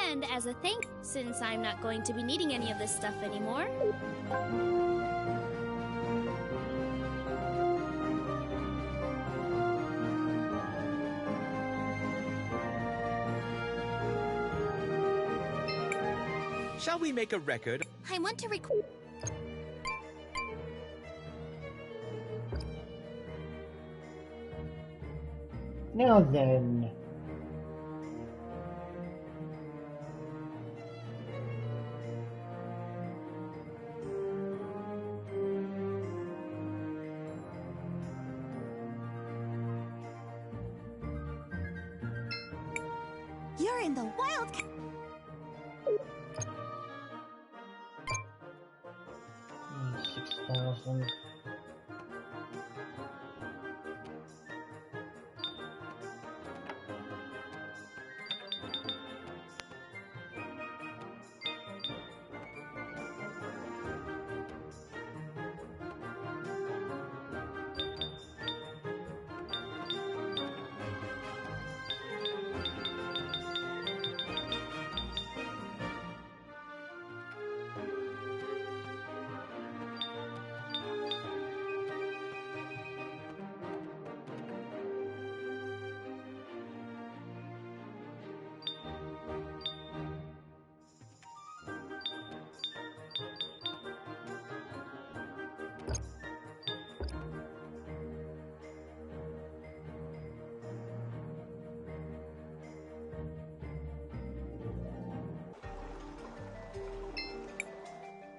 And as a thank, since I'm not going to be needing any of this stuff anymore... Shall we make a record? I want to record. Now then. You're in the Wildcat. 6,000.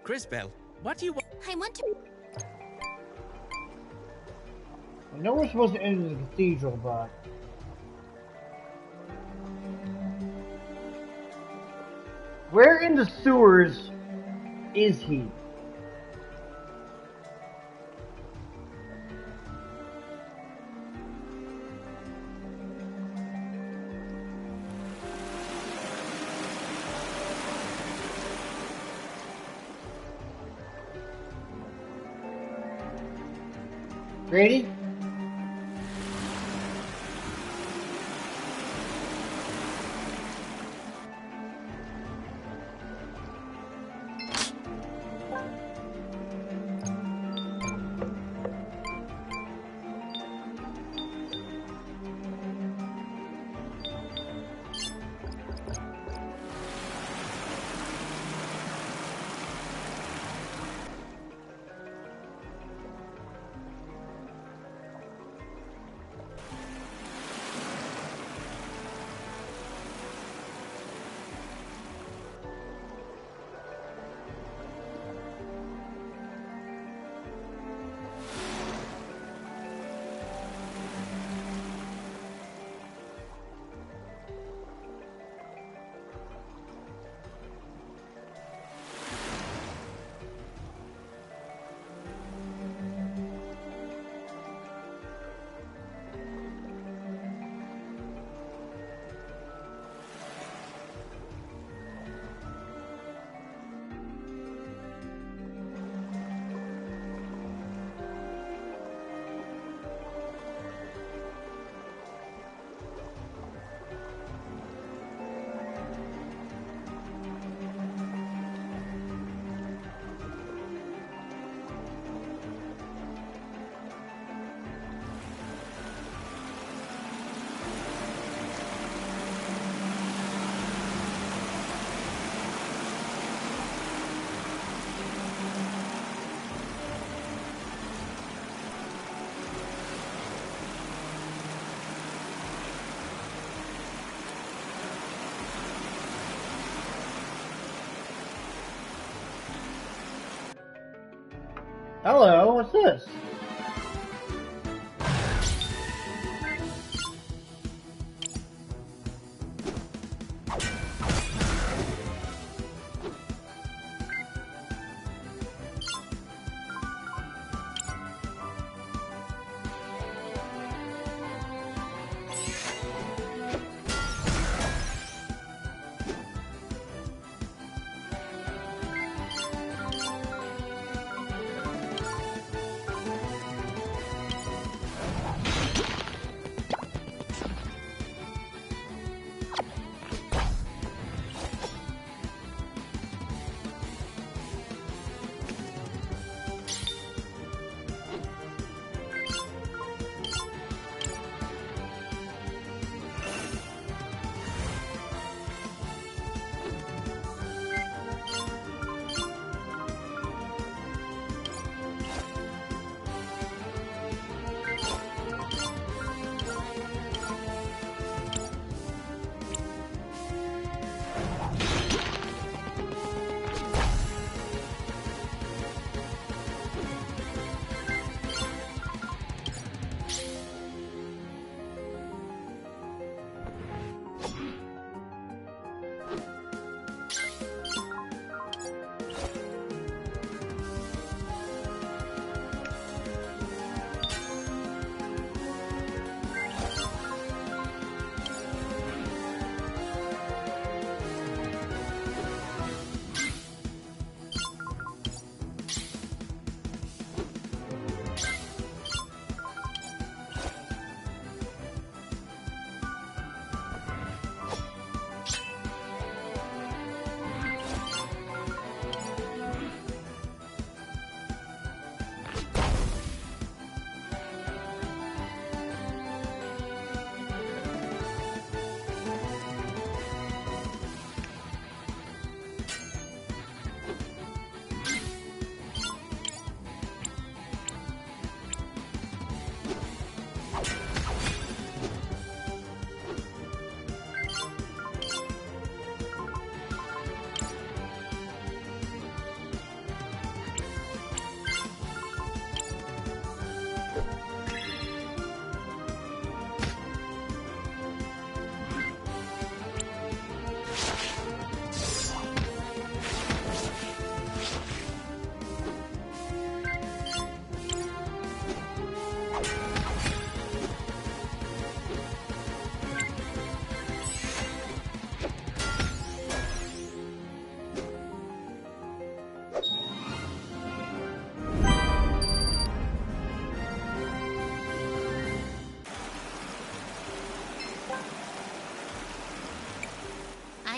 Crisbell, what do you want? I want to. I know we're supposed to enter the cathedral, but... where in the sewers is he? Grady? Hello, what's this?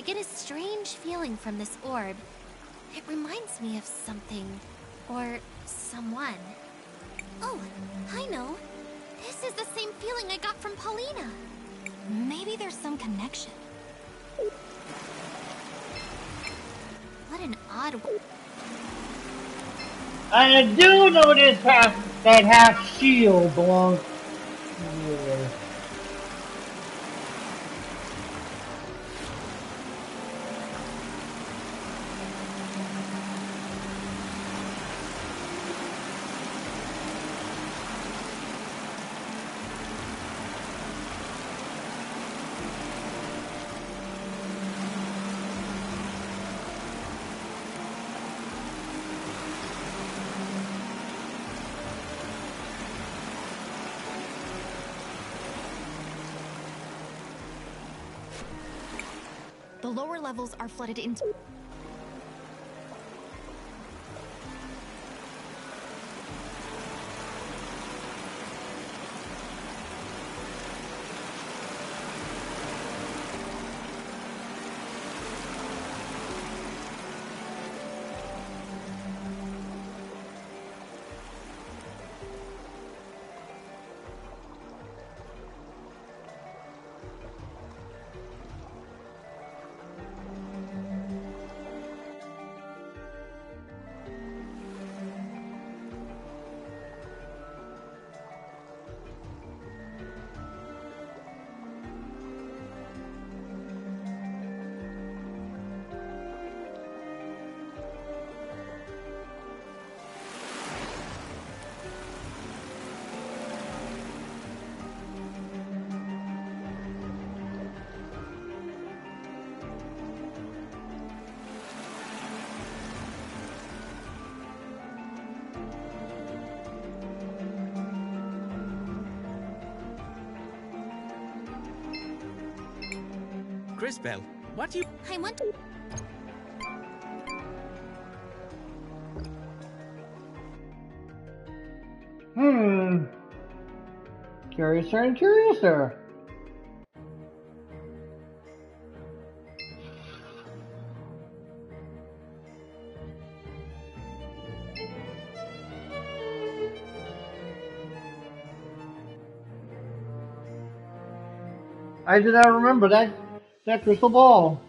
I get a strange feeling from this orb. It reminds me of something. Or someone. Oh, I know. This is the same feeling I got from Paulina. Maybe there's some connection. What an odd... I do know this half, that half shield belongs here. The lower levels are flooded into... Crisbell, what you... I want to... Curiouser and curiouser. I did not remember that crystal ball.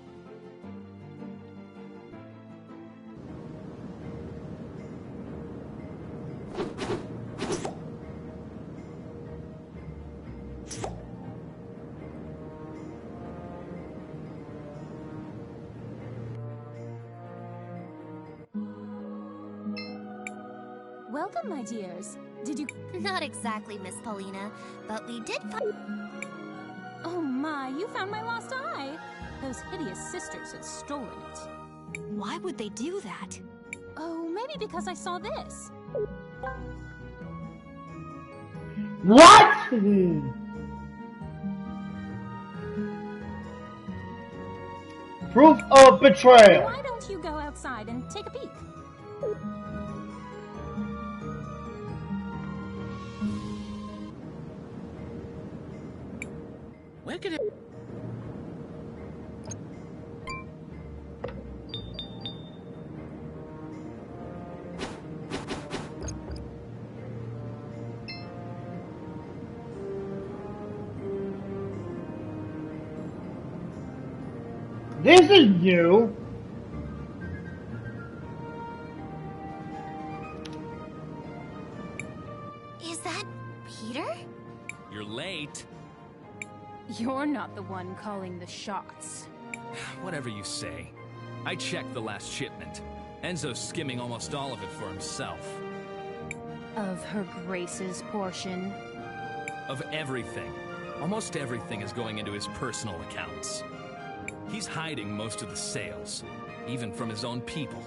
Welcome, my dears. Did you... Not exactly, Miss Paulina, but we did find... Oh my, you found my lost eye! Those hideous sisters had stolen it. Why would they do that? Oh, maybe because I saw this. What? Proof of betrayal. Why don't you go outside and take a peek? Where could it... This is new. Is that Peter? You're late. You're not the one calling the shots. Whatever you say. I checked the last shipment. Enzo's skimming almost all of it for himself. Of Her Grace's portion? Of everything. Almost everything is going into his personal accounts. He's hiding most of the sales, even from his own people.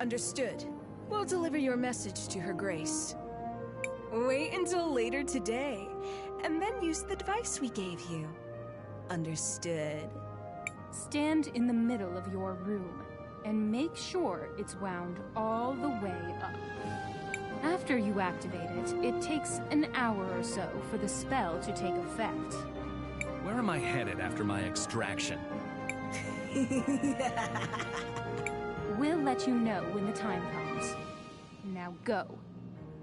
Understood. We'll deliver your message to Her Grace. Wait until later today, and then use the device we gave you. Understood. Stand in the middle of your room, and make sure it's wound all the way up. After you activate it, it takes an hour or so for the spell to take effect. Where am I headed after my extraction? We'll let you know when the time comes. Now go,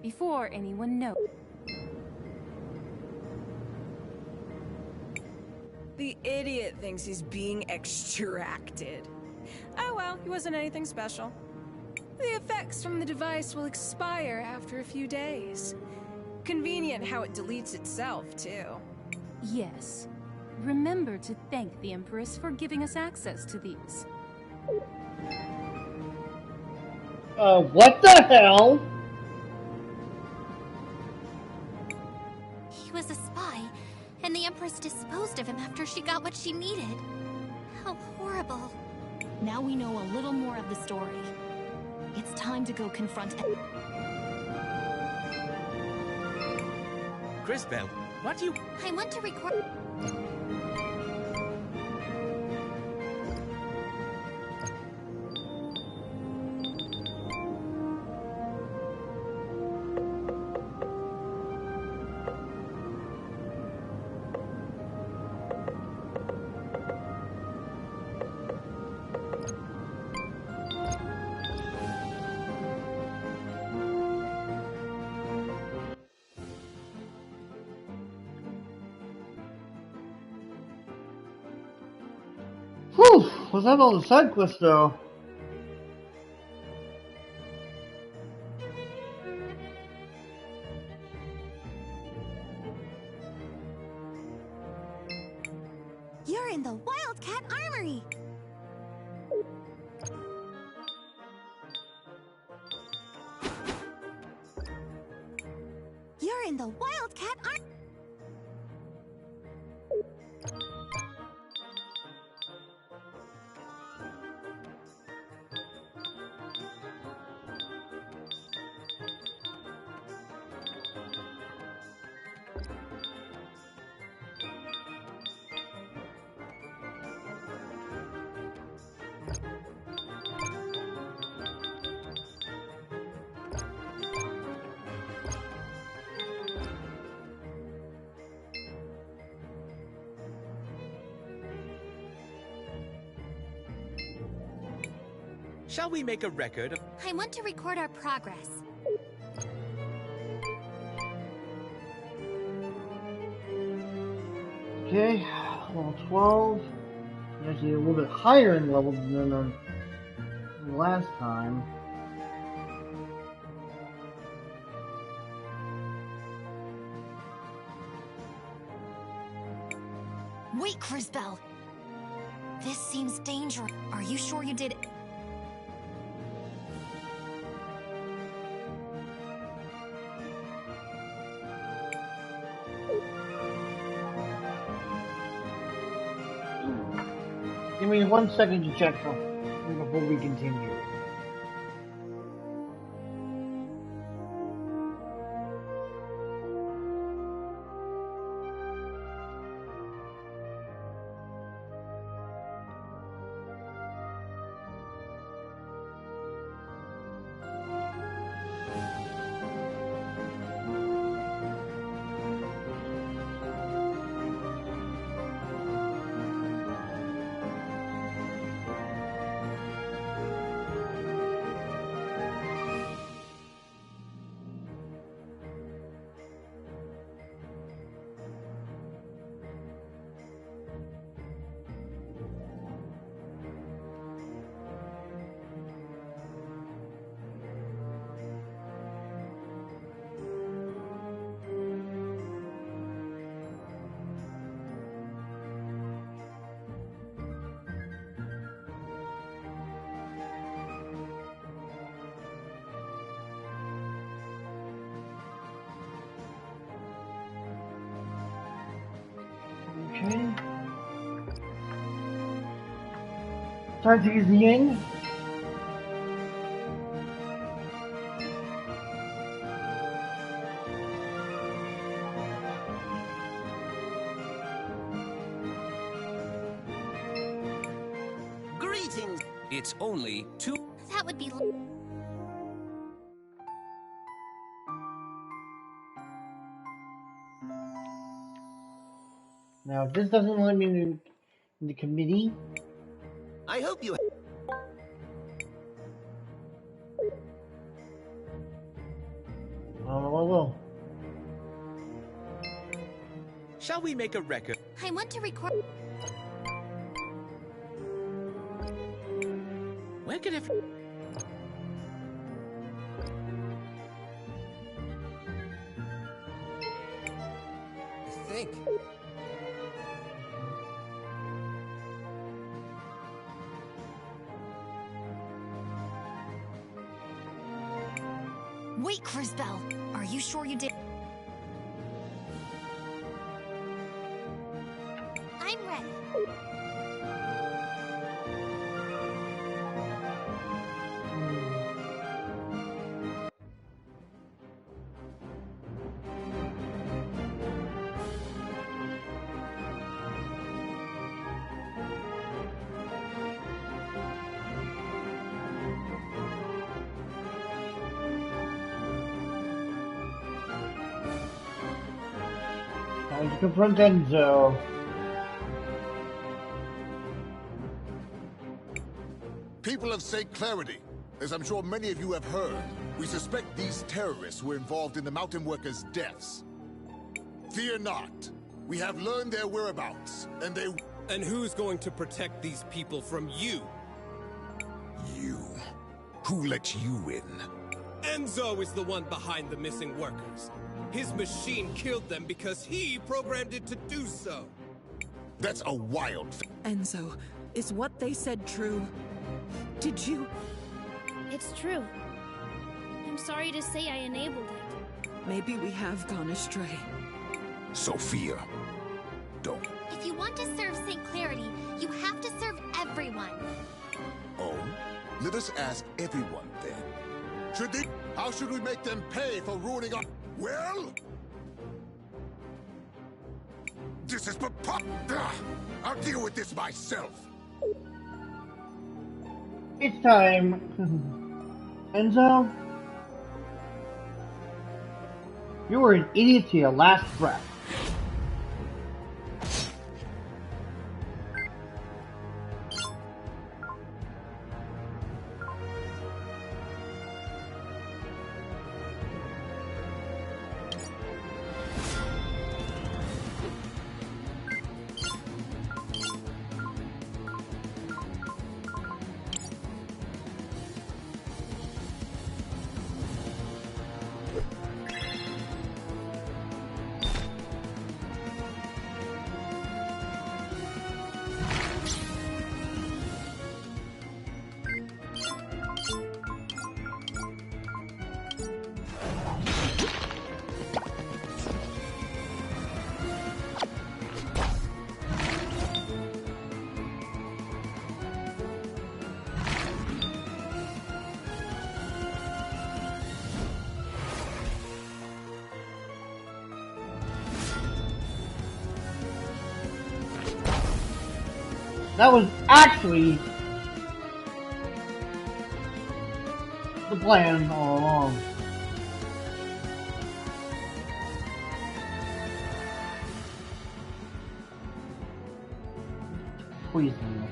before anyone knows. The idiot thinks he's being extracted. Oh well, he wasn't anything special. The effects from the device will expire after a few days. Convenient how it deletes itself, too. Yes. Remember to thank the Empress for giving us access to these. What the hell? He was a spy, and the Empress disposed of him after she got what she needed. How horrible. Now we know a little more of the story. It's time to go confront... Crisbell, what do you... I want to record... Whew, was that all the side quests though? You're in the Wildcat Armory! You're in the Wildcat Armory! Shall we make a record of... I want to record our progress. Okay, level 12. Actually, a little bit higher in level than last time. Wait, Crisbell! This seems dangerous. Are you sure you did... Give me 1 second to check before we continue. Okay. Time to use the yin. Greetings. It's only 2. That would be... Now, if this doesn't let me in the committee... I hope you... Oh, I will. Shall we make a record? I want to record... Where could it... I think. Wait, Crisbell! Are you sure you did... I'm ready. Time to confront Enzo. People of St. Clarity, as I'm sure many of you have heard, we suspect these terrorists were involved in the mountain workers' deaths. Fear not. We have learned their whereabouts, and they... And who's going to protect these people from you? You? Who let you in? Enzo is the one behind the missing workers. His machine killed them because he programmed it to do so. That's a wild thing. Enzo, is what they said true? Did you? It's true. I'm sorry to say I enabled it. Maybe we have gone astray. Sophia, don't. If you want to serve St. Clarity, you have to serve everyone. Oh? Let us ask everyone then. Should they? How should we make them pay for ruining our... Well? This is I'll deal with this myself. It's time. Enzo? You were an idiot to your last breath. That was actually the plan all along. Please no.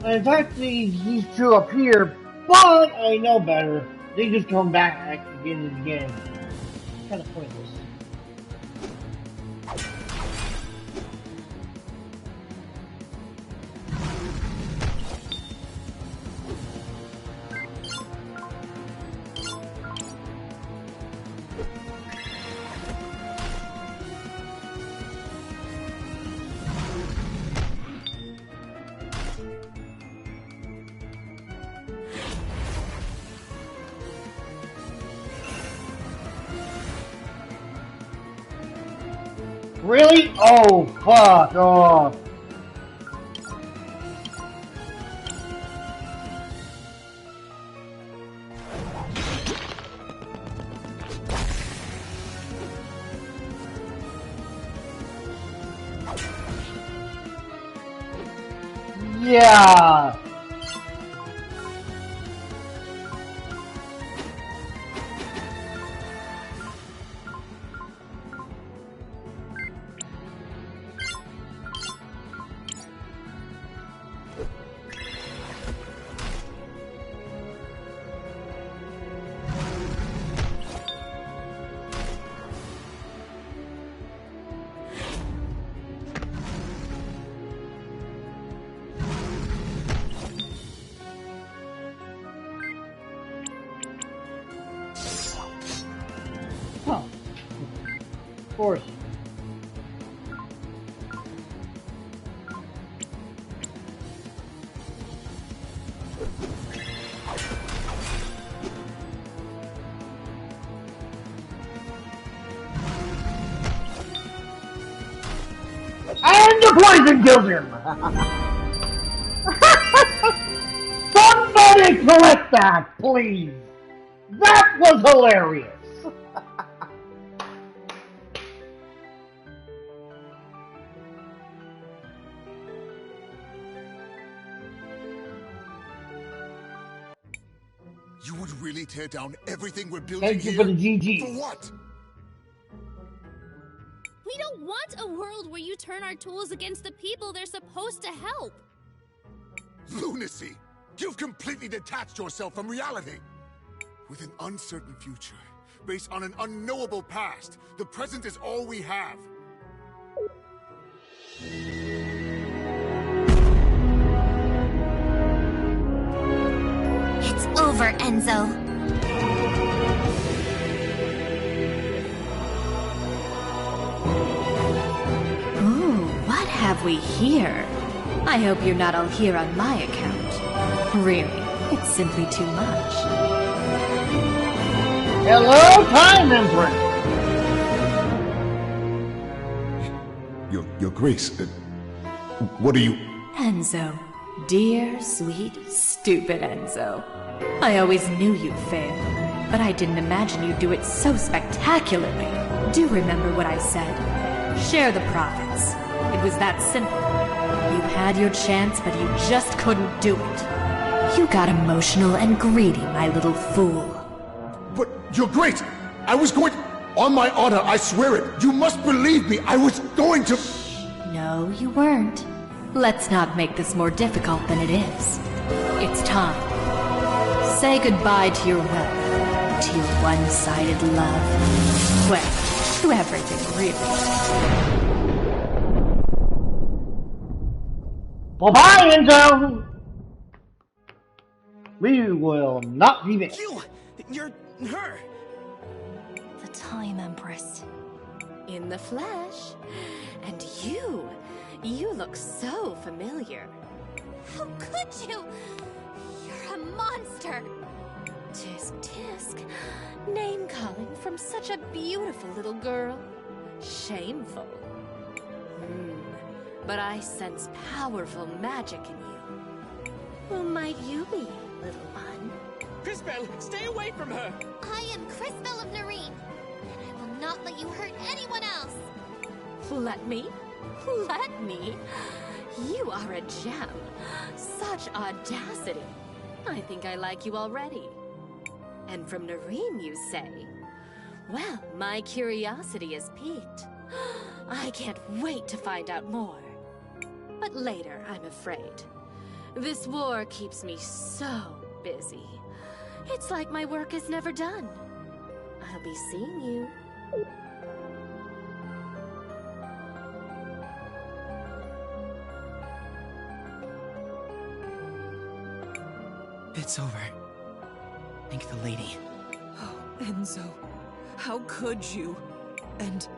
And it's actually these two up here, but I know better. They just come back again and again. Kind of pointless. Really? Oh, fuck off. Yeah. course. And the poison killed him! Somebody correct that, please! That was hilarious! You would really tear down everything we're building Thank you here? for the GG. For what? We don't want a world where you turn our tools against the people they're supposed to help. Lunacy! You've completely detached yourself from reality! With an uncertain future, based on an unknowable past, the present is all we have. It's over, Enzo. Ooh, what have we here? I hope you're not all here on my account. Really, it's simply too much. Hello, Time Empress! Your Grace, what are you... Enzo. Dear, sweet, stupid Enzo. I always knew you'd fail, but I didn't imagine you'd do it so spectacularly. Do remember what I said. Share the profits. It was that simple. You had your chance, but you just couldn't do it. You got emotional and greedy, my little fool. But, Your Grace, I was going... On my honor, I swear it. You must believe me. I was going to... No, you weren't. Let's not make this more difficult than it is. It's time. Say goodbye to your wealth, to your one-sided love. Well, to everything, really. Bye-bye, Enzo! We will not be missed. You're her! The Time Empress. In the flesh. And you look so familiar. How could you? You're a monster. Tisk tisk. Name calling from such a beautiful little girl. Shameful. But I sense powerful magic in you. Who might you be, little one? Crisbell, stay away from her! I am Crisbell of Nareen, and I will not let you hurt anyone else. Let me? Let me? You are a gem. Such audacity. I think I like you already. And from Nareen, you say? Well, my curiosity is piqued. I can't wait to find out more. But later, I'm afraid. This war keeps me so busy. It's like my work is never done. I'll be seeing you. It's over. Thank the lady. Oh, Enzo. How could you? And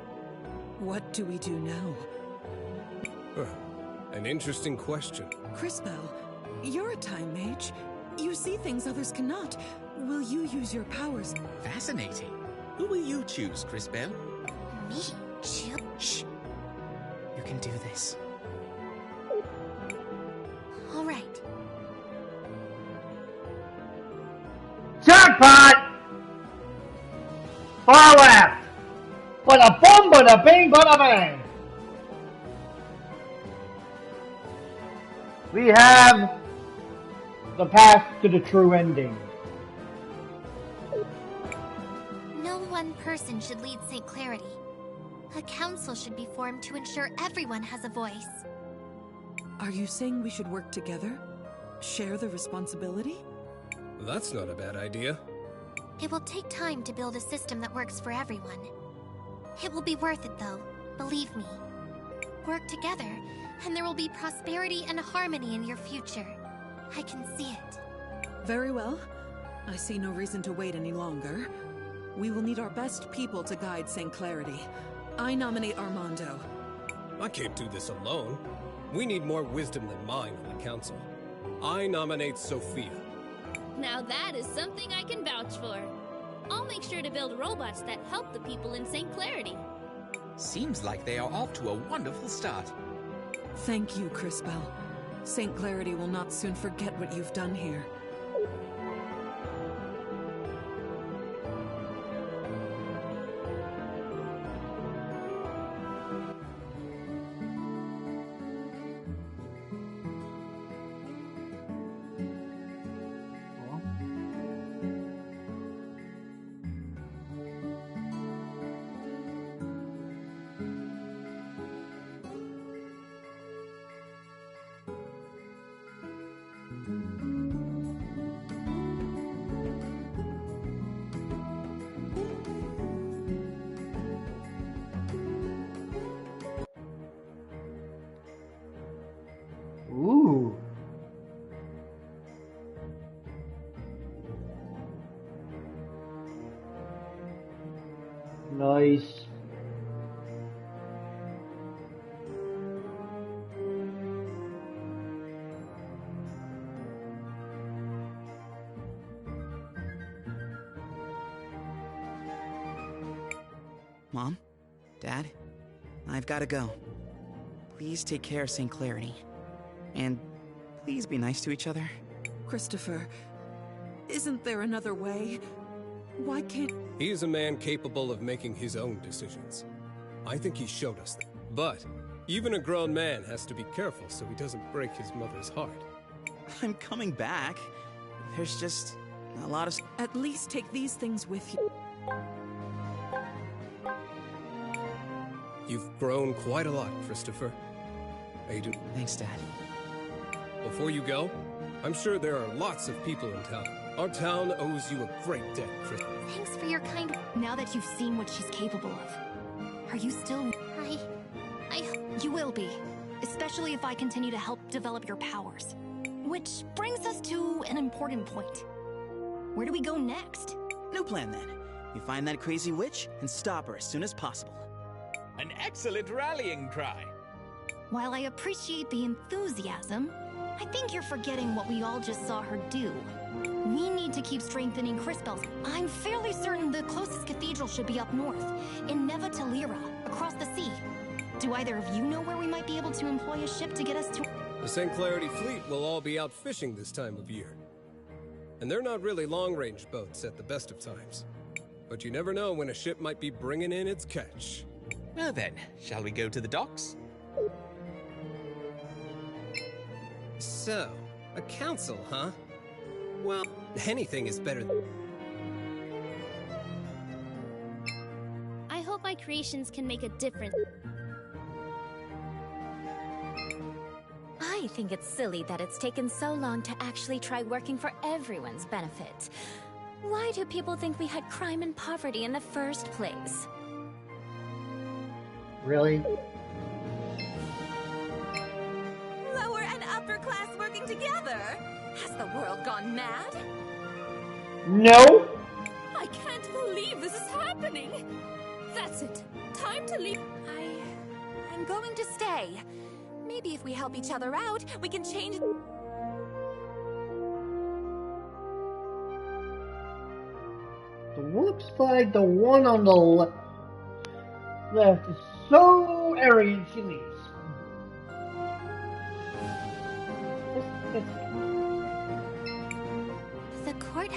what do we do now? An interesting question. Crisbell, you're a time mage. You see things others cannot. Will you use your powers? Fascinating. Who will you choose, Crisbell? Me? Shh. You can do this. All right. Jackpot! Far left! Bada boom, bada bing, bada bang! We have the path to the true ending. No one person should lead St. Clarity. A council should be formed to ensure everyone has a voice. Are you saying we should work together? Share the responsibility? That's not a bad idea. It will take time to build a system that works for everyone. It will be worth it, though. Believe me. Work together, and there will be prosperity and harmony in your future. I can see it. Very well. I see no reason to wait any longer. We will need our best people to guide St. Clarity. I nominate Armando. I can't do this alone. We need more wisdom than mine on the council. I nominate Sophia. Now that is something I can vouch for. I'll make sure to build robots that help the people in St. Clarity. Seems like they are off to a wonderful start. Thank you, Crisbell. St. Clarity will not soon forget what you've done here. Ooh. Nice. Mom? Dad? I've gotta go. Please take care of St. Clarity. And please be nice to each other. Christopher, isn't there another way? Why can't... He is a man capable of making his own decisions. I think he showed us that. But even a grown man has to be careful so he doesn't break his mother's heart. I'm coming back. There's just a lot of... At least take these things with you. You've grown quite a lot, Christopher. Aiden. Thanks, Dad. Before you go, I'm sure there are lots of people in town. Our town owes you a great debt, Christopher. Thanks for your kind... Now that you've seen what she's capable of, are you still... You will be. Especially if I continue to help develop your powers. Which brings us to an important point. Where do we go next? New plan, then. We find that crazy witch and stop her as soon as possible. An excellent rallying cry. While I appreciate the enthusiasm, I think you're forgetting what we all just saw her do. We need to keep strengthening Crisbell's. I'm fairly certain the closest cathedral should be up north, in Neva Talira, across the sea. Do either of you know where we might be able to employ a ship to get us to... The St. Clarity fleet will all be out fishing this time of year. And they're not really long-range boats at the best of times. But you never know when a ship might be bringing in its catch. Well then, shall we go to the docks? So, a council, huh? Well, anything is better than... I hope my creations can make a difference. I think it's silly that it's taken so long to actually try working for everyone's benefit. Why do people think we had crime and poverty in the first place? Really? Lower and upper class working together? Has the world gone mad? No! I can't believe this is happening! That's it. Time to leave. I'm going to stay. Maybe if we help each other out, we can change... Looks like the one on the left is so arrogant she leaves. The court...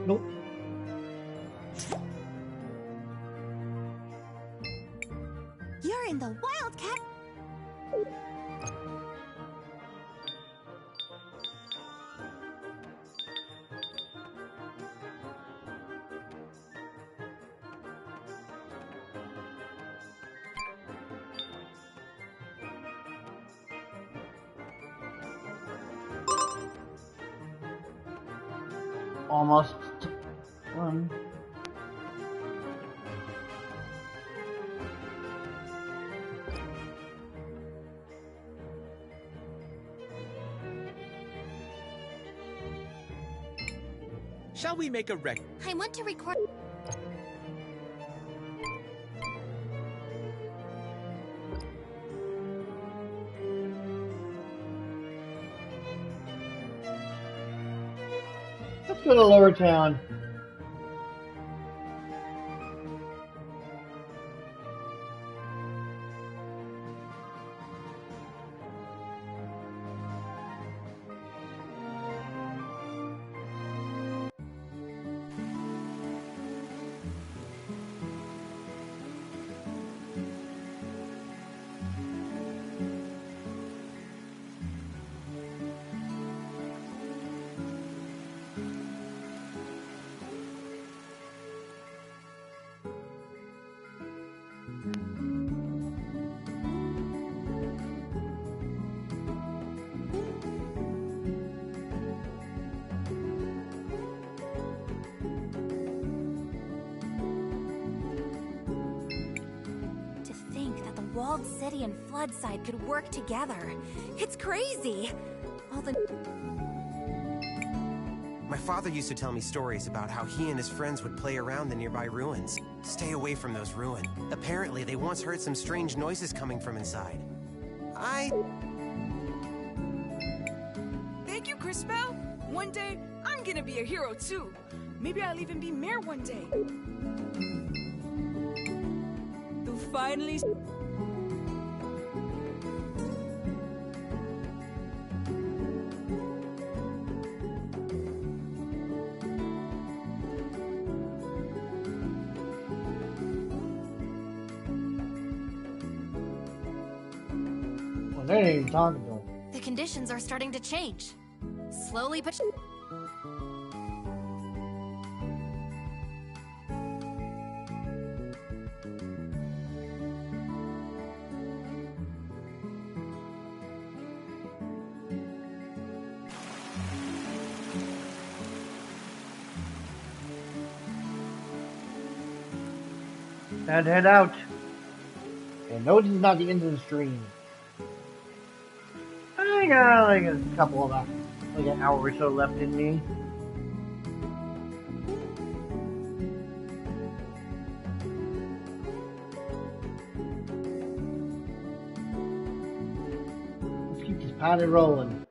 Nope. You're in the Wildcat... Almost one. Shall we make a record? I want to record. Let's go to Lower Town. Walled City and Floodside could work together. It's crazy. All the... My father used to tell me stories about how he and his friends would play around the nearby ruins. Stay away from those ruins. Apparently, they once heard some strange noises coming from inside. Thank you, Cris. One day, I'm gonna be a hero too. Maybe I'll even be mayor one day. To finally... They ain't even talking to him. The conditions are starting to change. Slowly but... Time to head out. And no, this is not the end of the stream. I got like a couple of like an hour or so left in me. Let's keep this party rolling.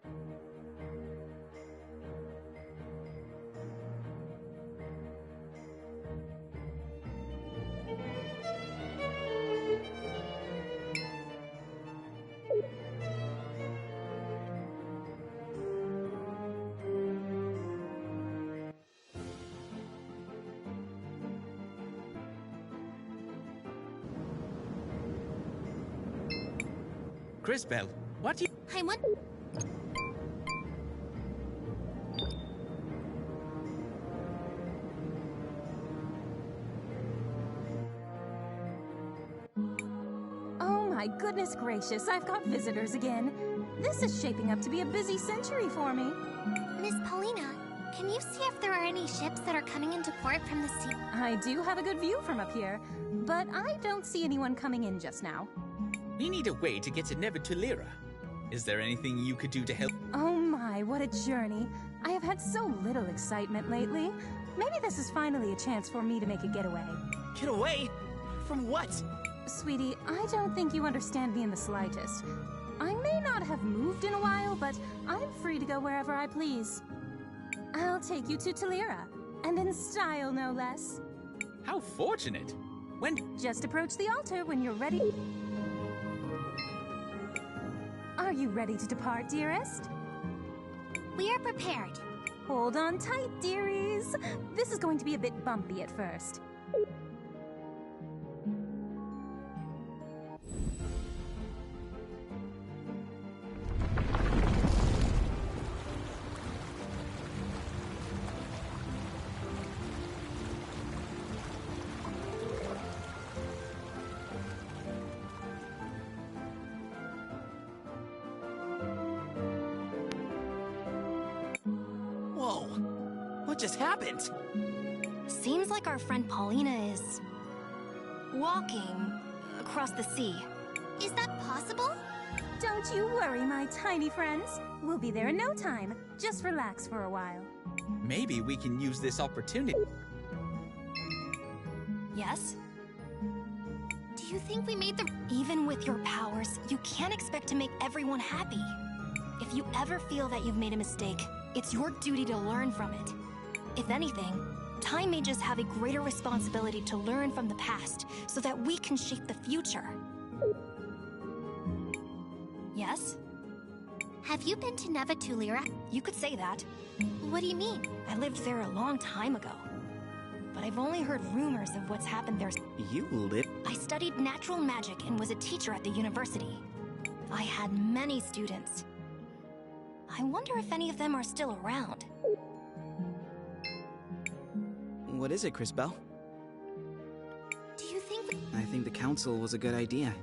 Cris, what do you... I want... Oh my goodness gracious, I've got visitors again. This is shaping up to be a busy century for me. Miss Paulina, can you see if there are any ships that are coming into port from the sea? I do have a good view from up here, but I don't see anyone coming in just now. We need a way to get to Nevertulira. Is there anything you could do to help? Oh my, what a journey. I have had so little excitement lately. Maybe this is finally a chance for me to make a getaway. Get away? From what? Sweetie, I don't think you understand me in the slightest. I may not have moved in a while, but I'm free to go wherever I please. I'll take you to Tulira, and in style no less. How fortunate. When? Just approach the altar when you're ready. Are you ready to depart, dearest? We are prepared. Hold on tight, dearies. This is going to be a bit bumpy at first. just happened? Seems like our friend Paulina is... walking across the sea. Is that possible? Don't you worry, my tiny friends. We'll be there in no time. Just relax for a while. Maybe we can use this opportunity. Yes? Do you think we made the... Even with your powers, you can't expect to make everyone happy. If you ever feel that you've made a mistake, it's your duty to learn from it. If anything, time mages have a greater responsibility to learn from the past so that we can shape the future. Yes? Have you been to Nevatulira? You could say that. What do you mean? I lived there a long time ago. But I've only heard rumors of what's happened there. You lived? I studied natural magic and was a teacher at the university. I had many students. I wonder if any of them are still around. What is it, Crisbell? Do you think... I think the council was a good idea.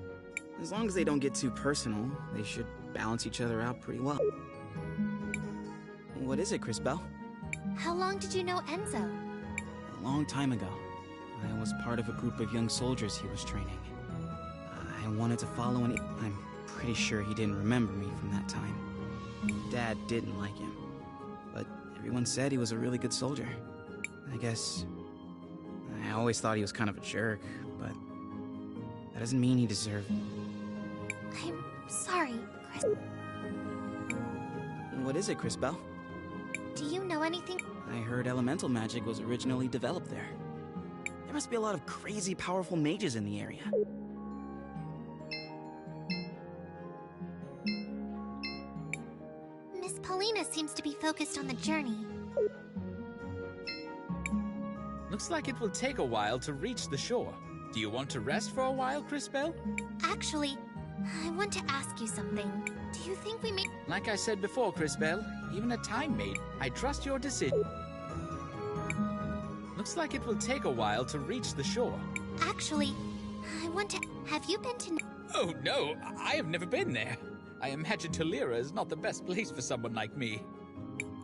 As long as they don't get too personal, they should balance each other out pretty well. What is it, Crisbell? How long did you know Enzo? A long time ago. I was part of a group of young soldiers he was training. I wanted to follow and I'm pretty sure he didn't remember me from that time. Dad didn't like him, but everyone said he was a really good soldier. I guess I always thought he was kind of a jerk, but that doesn't mean he deserved... I'm sorry, Cris. What is it, Crisbell? Do you know anything? I heard elemental magic was originally developed there. There must be a lot of crazy powerful mages in the area. Miss Paulina seems to be focused on the journey. Looks like it will take a while to reach the shore. Do you want to rest for a while, Crisbell? Actually, I want to ask you something. Do you think we may... Like I said before, Crisbell, even a time mate, I trust your decision. Looks like it will take a while to reach the shore. Actually, I want to... Have you been to... Oh no, I have never been there. I imagine Tulira is not the best place for someone like me.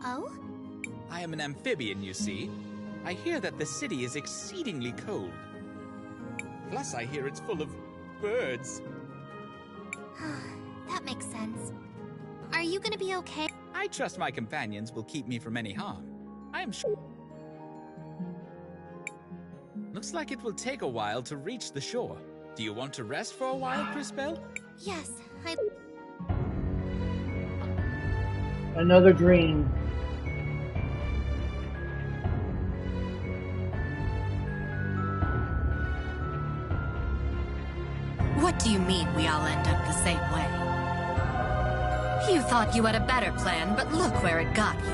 Oh? I am an amphibian, you see. I hear that the city is exceedingly cold. Plus, I hear it's full of birds. That makes sense. Are you gonna be okay? I trust my companions will keep me from any harm. I am sure. Looks like it will take a while to reach the shore. Do you want to rest for a while, Crisbell? Yes, I... Another dream. What do you mean we all end up the same way? You thought you had a better plan, but look where it got you.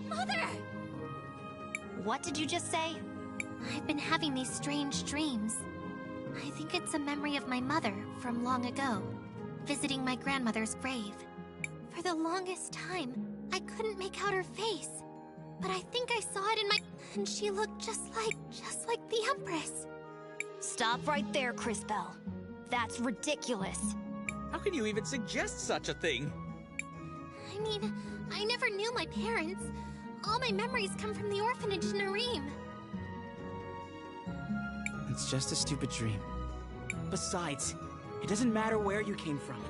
Mother! What did you just say? I've been having these strange dreams. I think it's a memory of my mother from long ago, visiting my grandmother's grave. For the longest time, I couldn't make out her face. But I think I saw it in my... And she looked just like the Empress. Stop right there, Crisbell. That's ridiculous. How can you even suggest such a thing? I mean, I never knew my parents. All my memories come from the orphanage in Nareem. It's just a stupid dream. Besides, it doesn't matter where you came from.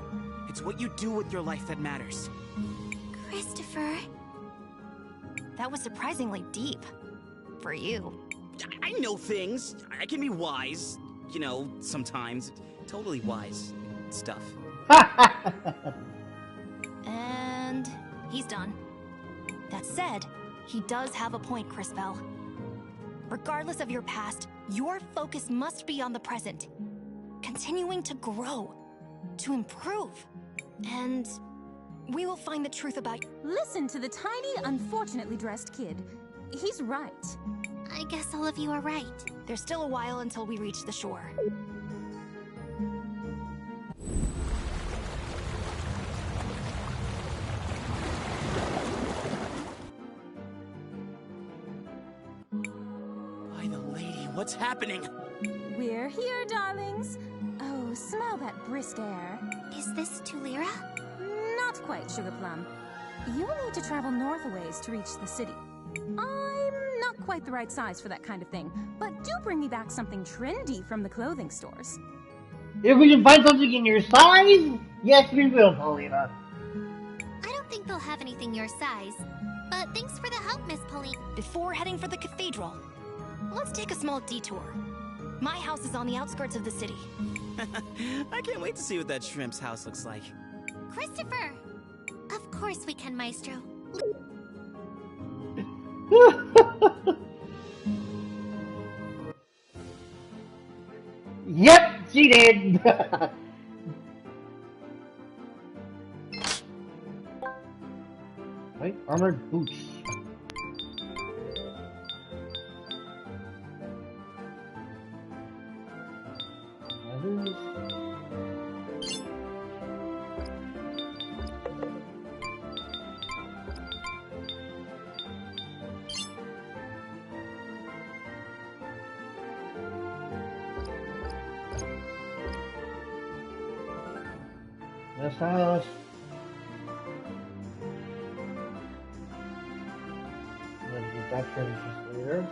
It's what you do with your life that matters. Christopher... That was surprisingly deep. For you. I know things. I can be wise. You know, sometimes. Totally wise. Stuff. And... he's done. That said, he does have a point, Crisbell. Regardless of your past, your focus must be on the present. Continuing to grow. To improve. And... we will find the truth about... Listen to the tiny, unfortunately dressed kid. He's right. I guess all of you are right. There's still a while until we reach the shore. By the lady, what's happening? we're here, darlings. Oh, smell that brisk air. Is this Tulira? Not quite, Sugar Plum. You'll need to travel north a ways to reach the city. I'm not quite the right size for that kind of thing, but do bring me back something trendy from the clothing stores. If we can find something in your size, yes, we will, Paulina. I don't think they'll have anything your size. But thanks for the help, Miss Pauline. Before heading for the cathedral, let's take a small detour. My house is on the outskirts of the city. I can't wait to see what that shrimp's house looks like. Christopher! Of course we can, Maestro. Yep, she did. Right, armored boots. This house. Let's get that finished later.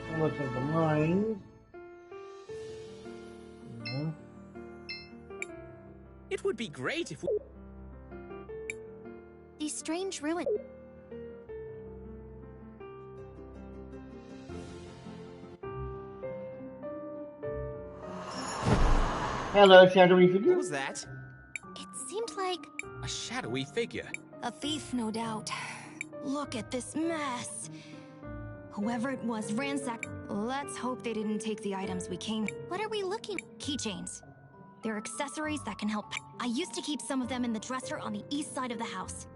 That looks like the mines. Yeah. It would be great if we... These strange ruins. Hello, shadowy figure. What was that? It seemed like... a shadowy figure. A thief, no doubt. Look at this mess. Whoever it was ransacked. Let's hope they didn't take the items we came. What are we looking? Keychains. They're accessories that can help. I used to keep some of them in the dresser on the east side of the house.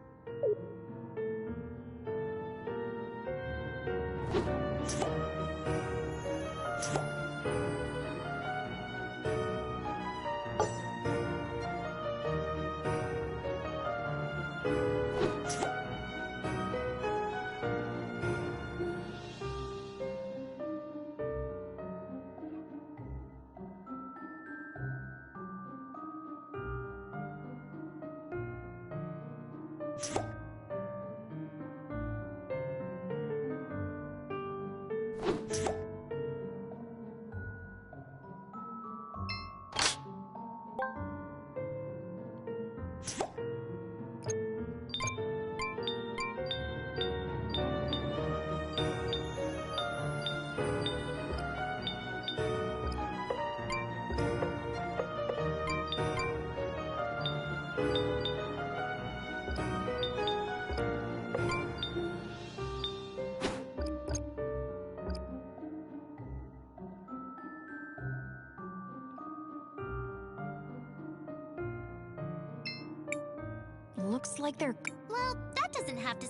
Looks like they're... Well, that doesn't have to...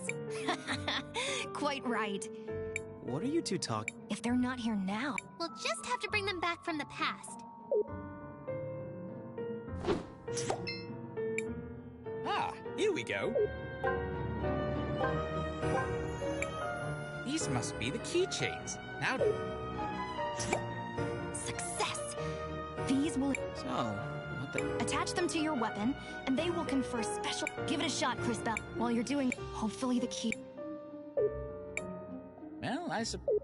Quite right. What are you two talking? If they're not here now... We'll just have to bring them back from the past. Ah, here we go. These must be the keychains. Now... Success! These will... So, what the... Attach them to your weapon, and they will confer special... Give it a shot, Cris. While you're doing... Hopefully the key... Well, I suppose...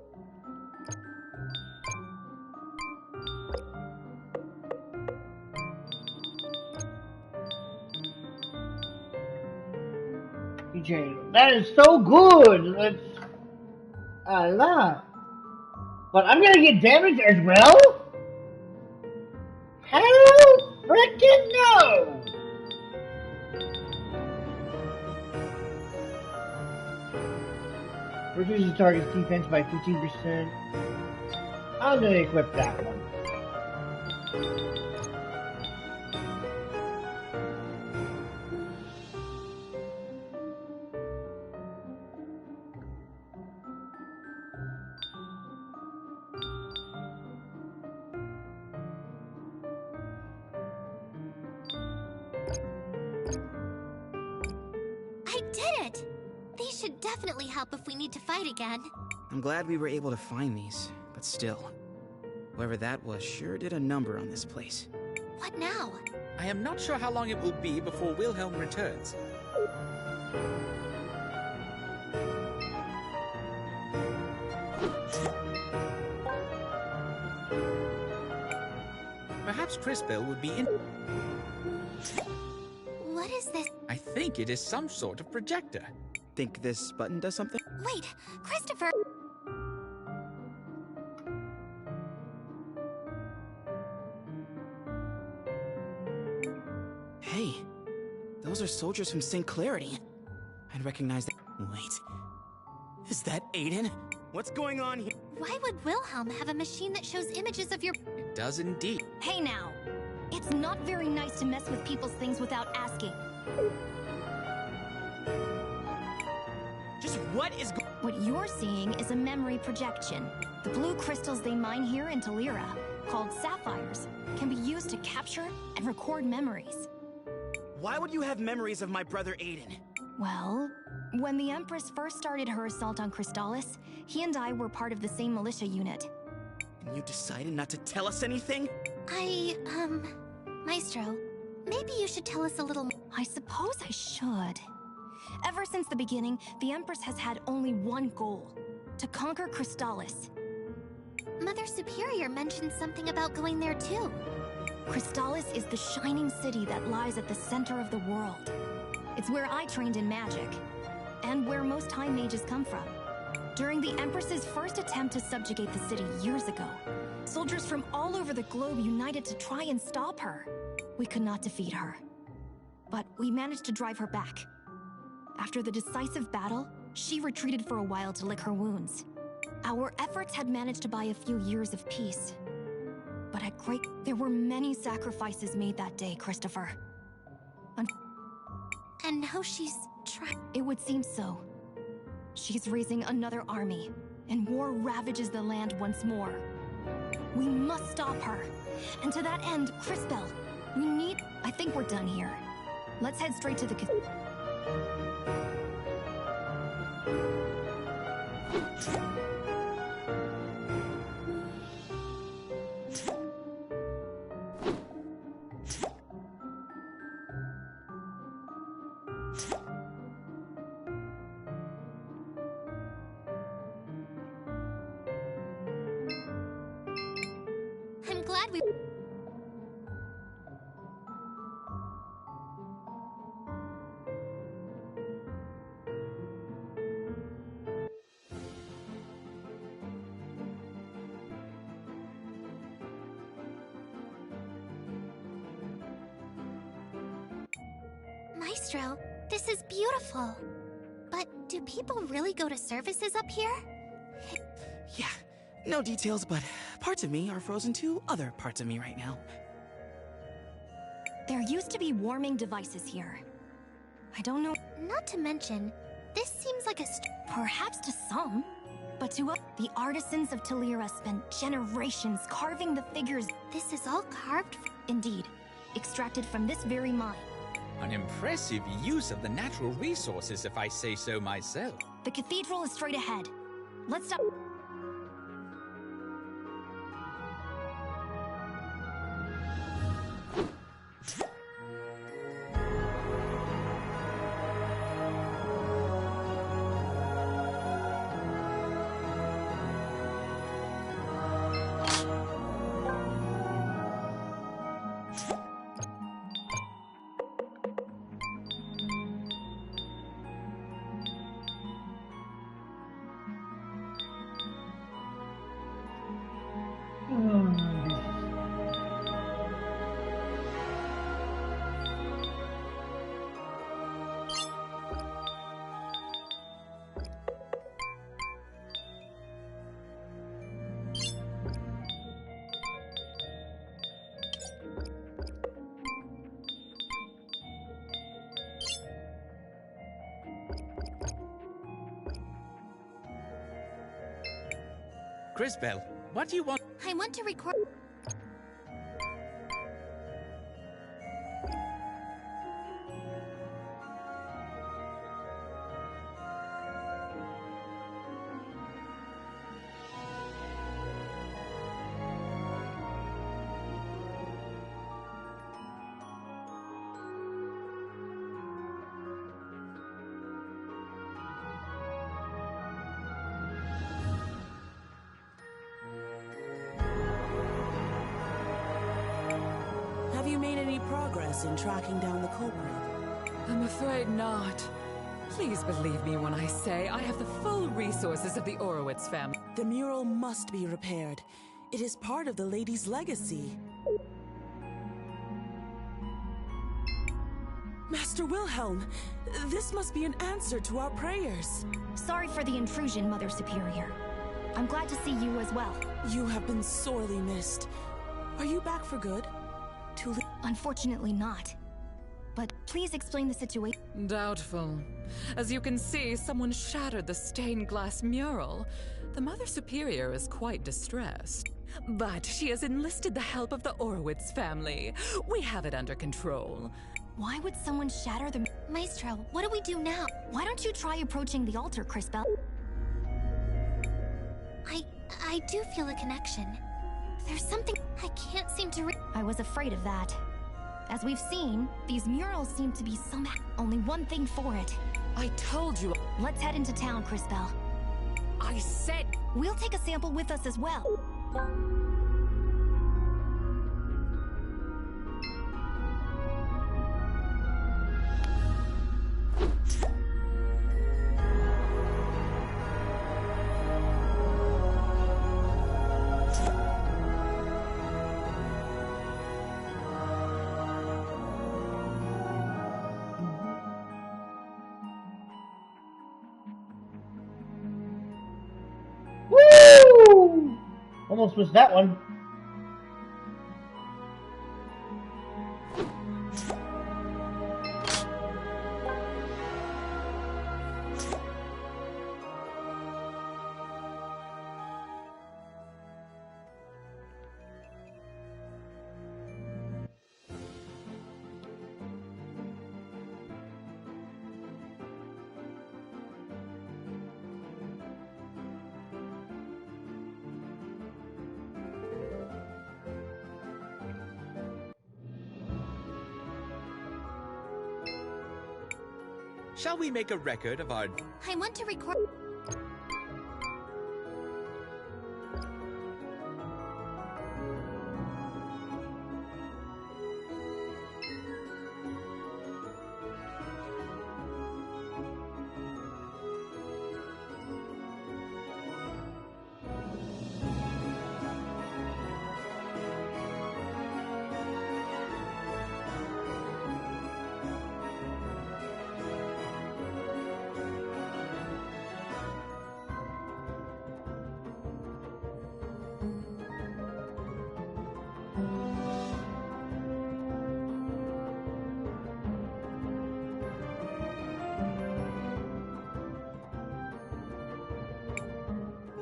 PJ, that is so good. That's a lot. But I'm gonna get damaged as well? Hell frickin' no! Reduces the target's defense by 15%. I'm gonna equip that one. Definitely help if we need to fight again. I'm glad we were able to find these, But still, whoever that was sure did a number on this place. What now? I am not sure how long it will be before Wilhelm returns. Perhaps Crisbell would be in... What is this? I think it is some sort of projector. Think this button does something? Wait, Christopher! Hey, those are soldiers from St. Clarity. I'd recognize that. Wait, is that Aiden? What's going on here? Why would Wilhelm have a machine that shows images of your... It does indeed. Hey now! It's not very nice to mess with people's things without asking. Just what is What you're seeing is a memory projection. The blue crystals they mine here in Talira, called sapphires, can be used to capture and record memories. Why would you have memories of my brother Aiden? Well, when the Empress first started her assault on Crystallis, he and I were part of the same militia unit. And you decided not to tell us anything? Maestro, maybe you should tell us a little more. I suppose I should. Ever since the beginning, the Empress has had only one goal: to conquer Crystallis. Mother Superior mentioned something about going there too. Crystallis is the shining city that lies at the center of the world. It's where I trained in magic, and where most high mages come from. During the Empress's first attempt to subjugate the city years ago, soldiers from all over the globe united to try and stop her. We could not defeat her, but we managed to drive her back. After the decisive battle, she retreated for a while to lick her wounds. Our efforts had managed to buy a few years of peace. But at great... There were many sacrifices made that day, Christopher. And now she's trying... It would seem so. She's raising another army, and war ravages the land once more. We must stop her. And to that end, Crisbell, we need... I think we're done here. Let's head straight to the cathedral. I'm glad we... Maestro, this is beautiful. But do people really go to services up here? Yeah, no details, but parts of me are frozen to other parts of me right now. There used to be warming devices here. I don't know... Not to mention, this seems like a... Perhaps to some, but to us, the artisans of Talira spent generations carving the figures. This is all carved... Indeed, extracted from this very mine. An impressive use of the natural resources, if I say so myself. The cathedral is straight ahead. Let's stop... Crisbell, what do you want? I want to record... Have you made any progress in tracking down the culprit? I'm afraid not. Please believe me when I say I have the full resources of the Orowitz family. The mural must be repaired. It is part of the lady's legacy. Master Wilhelm, this must be an answer to our prayers. Sorry for the intrusion, Mother Superior. I'm glad to see you as well. You have been sorely missed. Are you back for good? Unfortunately not. But please explain the situation. Doubtful. As you can see, someone shattered the stained glass mural. The Mother Superior is quite distressed. But she has enlisted the help of the Orowitz family. We have it under control. Why would someone shatter the... Maestro, what do we do now? Why don't you try approaching the altar, Crisbel? I do feel a connection. There's something I can't seem to I was afraid of that. As we've seen, these murals seem to be somehow only one thing for it. I told you. Let's head into town, Crisbel. I said... We'll take a sample with us as well. Woo! Almost missed that one. Shall we make a record of our... I want to record...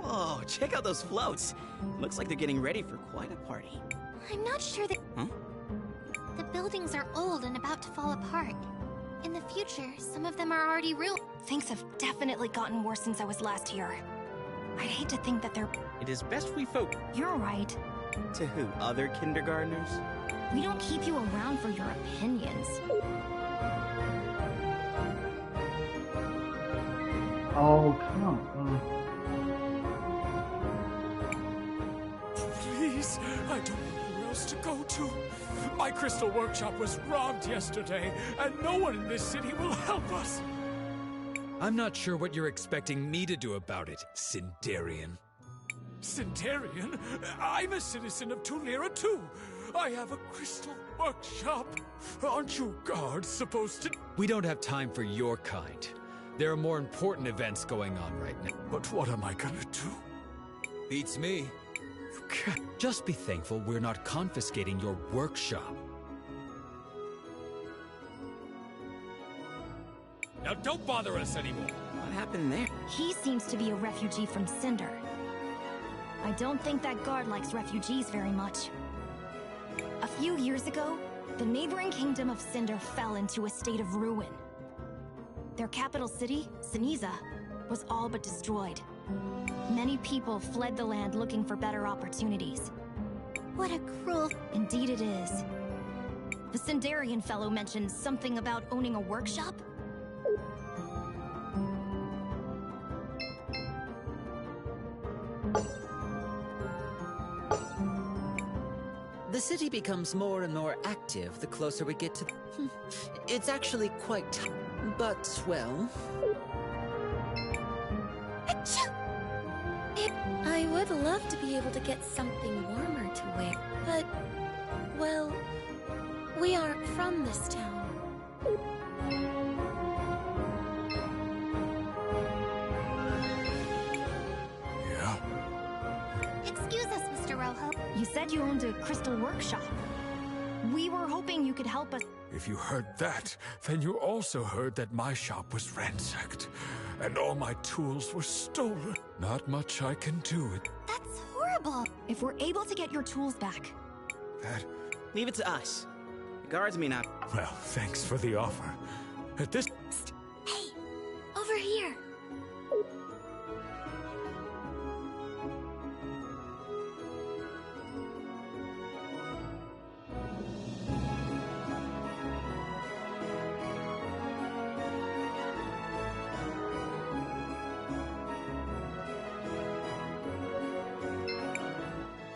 Whoa, check out those floats. Looks like they're getting ready for quite a party. I'm not sure that... Huh? The buildings are old and about to fall apart. In the future, some of them are already ruined. Things have definitely gotten worse since I was last here. I'd hate to think that they're... It is best we focus. You're right. To who? Other kindergartners? We don't keep you around for your opinions. Oh, come on. Please, I don't know where else to go to. My crystal workshop was robbed yesterday, and no one in this city will help us. I'm not sure what you're expecting me to do about it, Sindarian. Sindarian? I'm a citizen of Tulira too. I have a crystal workshop. Aren't you guards supposed to... We don't have time for your kind. There are more important events going on right now. But what am I gonna do? Beats me. Just be thankful we're not confiscating your workshop. Now don't bother us anymore. What happened there? He seems to be a refugee from Cinder. I don't think that guard likes refugees very much. A few years ago, the neighboring kingdom of Cinder fell into a state of ruin. Their capital city, Siniza, was all but destroyed. Many people fled the land looking for better opportunities. What a cruel... Indeed it is. The Sindarian fellow mentioned something about owning a workshop? The city becomes more and more active the closer we get to It's actually quite but, well... I would love to be able to get something warmer to wear, but, well, we aren't from this town. Yeah? Excuse us, Mr. Rojo. You said you owned a crystal workshop. We were hoping you could help us. If you heard that, then you also heard that my shop was ransacked, and all my tools were stolen. Not much I can do. That's horrible. If we're able to get your tools back. Leave it to us. The guards may not... Well, thanks for the offer. At this... Hey, over here.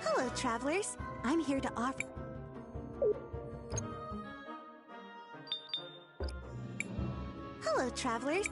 Hello, travelers. I'm here to offer... Hello, travelers.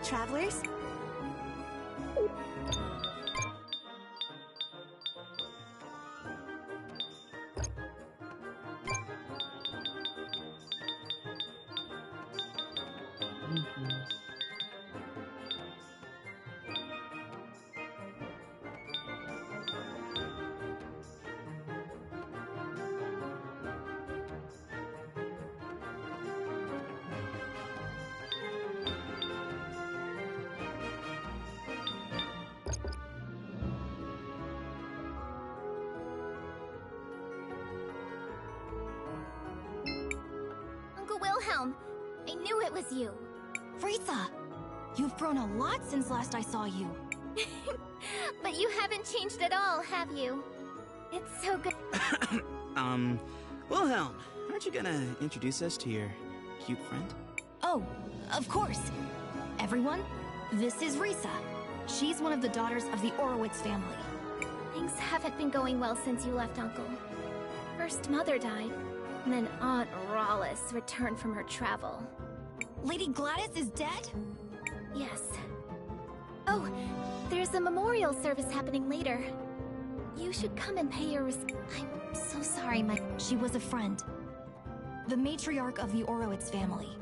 Travelers? Wilhelm, I knew it was you. Frieza, you've grown a lot since last I saw you. But you haven't changed at all, have you? It's so good. Wilhelm, aren't you gonna introduce us to your cute friend? Oh, of course. Everyone, this is Risa. She's one of the daughters of the Orowitz family. Things haven't been going well since you left, Uncle. First, Mother died, Then Aunt Rawless returned from her travel. Lady Gladys is dead? Yes. Oh, there's a memorial service happening later. You should come and pay your I'm so sorry, She was a friend. The matriarch of the Orowitz family.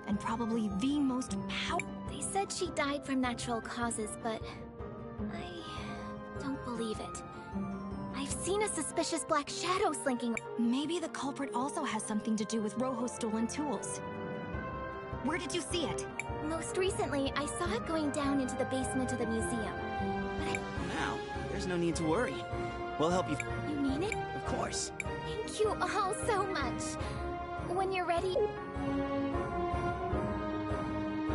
And probably the most They said she died from natural causes, but I don't believe it. I've seen a suspicious black shadow slinking. Maybe the culprit also has something to do with Rojo's stolen tools. Where did you see it? Most recently, I saw it going down into the basement of the museum. Now, there's no need to worry. We'll help you. You mean it? Of course. Thank you all so much. When you're ready...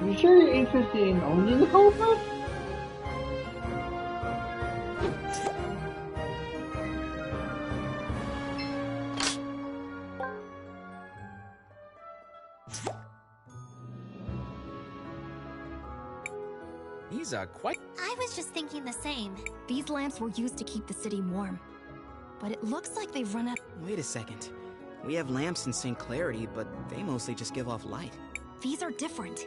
You sure you're interested in owning the culprit? These are quite... I was just thinking the same. These lamps were used to keep the city warm. But it looks like they've run out. Wait a second. We have lamps in St. Clarity, but they mostly just give off light. These are different.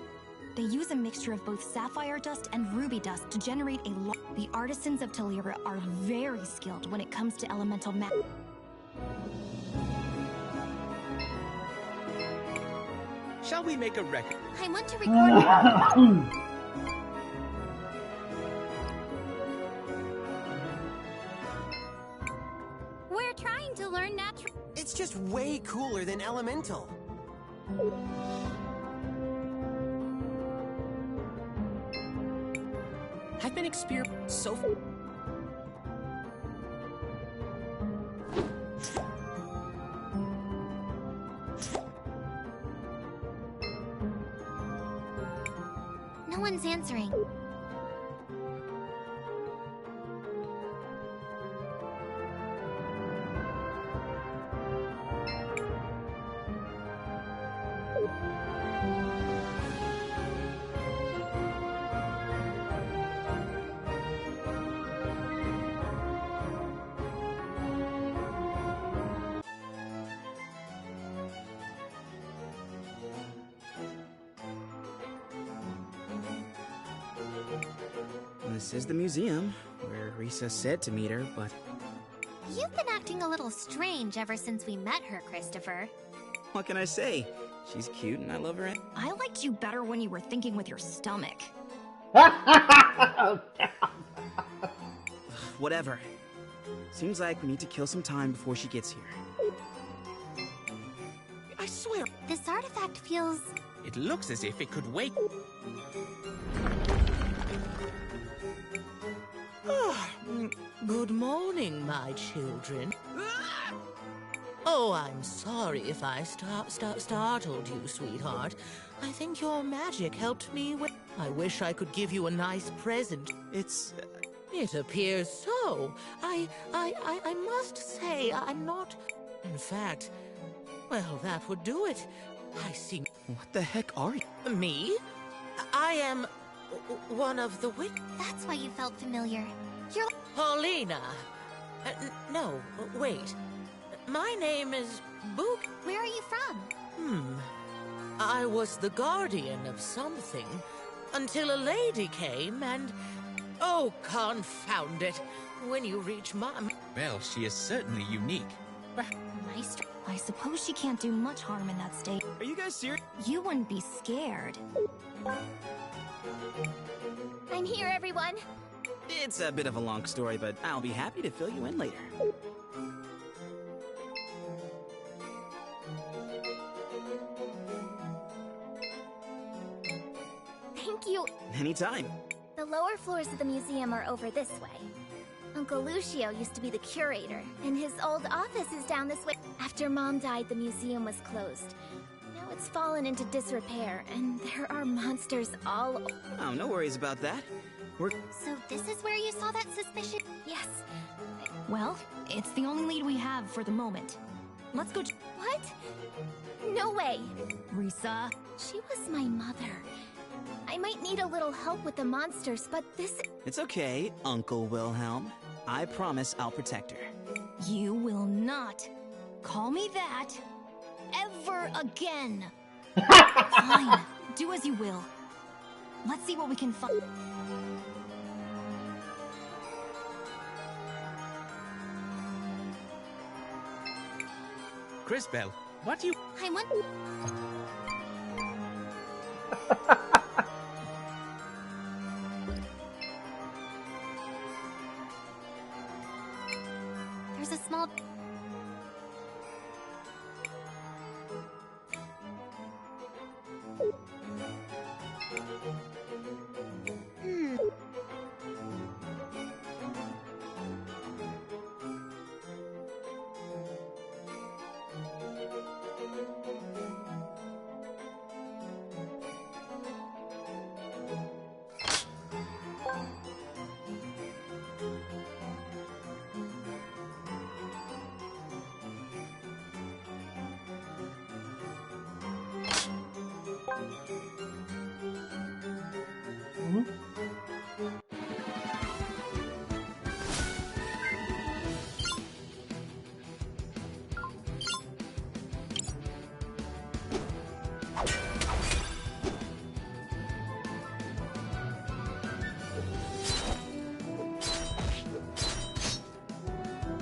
They use a mixture of both sapphire dust and ruby dust to generate a The artisans of Talira are very skilled when it comes to elemental magic. Shall we make a record? I want to record... We're trying to learn natural... It's just way cooler than elemental. I've been experiencing so far. No one's answering. This is the museum, where Risa said to meet her, but... You've been acting a little strange ever since we met her, Christopher. What can I say? She's cute and I love her. I liked you better when you were thinking with your stomach. Whatever. Seems like we need to kill some time before she gets here. I swear... This artifact feels... It looks as if it could wake... Good morning, my children. Oh, I'm sorry if I startled you, sweetheart. I think your magic helped me with... I wish I could give you a nice present. It's... It appears so. I must say, I'm not... In fact, well, that would do it. I see... What the heck are you? Me? I am... one of the wit... That's why you felt familiar. You're... Paulina. No, wait. My name is Book. Where are you from? I was the guardian of something until a lady came and... Oh, confound it. When you reach Mom... Well, she is certainly unique. Maestro. I suppose she can't do much harm in that state. Are you guys serious? You wouldn't be scared. I'm here, everyone. It's a bit of a long story, but I'll be happy to fill you in later. Thank you. Anytime. The lower floors of the museum are over this way. Uncle Lucio used to be the curator, and his old office is down this way. After Mom died, the museum was closed. Now it's fallen into disrepair, and there are monsters all... Oh, no worries about that. So this is where you saw that suspicion? Yes. Well, it's the only lead we have for the moment. Let's go... What? No way. Risa. She was my mother. I might need a little help with the monsters, but this... It's okay, Uncle Wilhelm. I promise I'll protect her. You will not call me that. ever again. Fine. Do as you will. Let's see what we can find. Crisbell, what do you... I want... There's a small...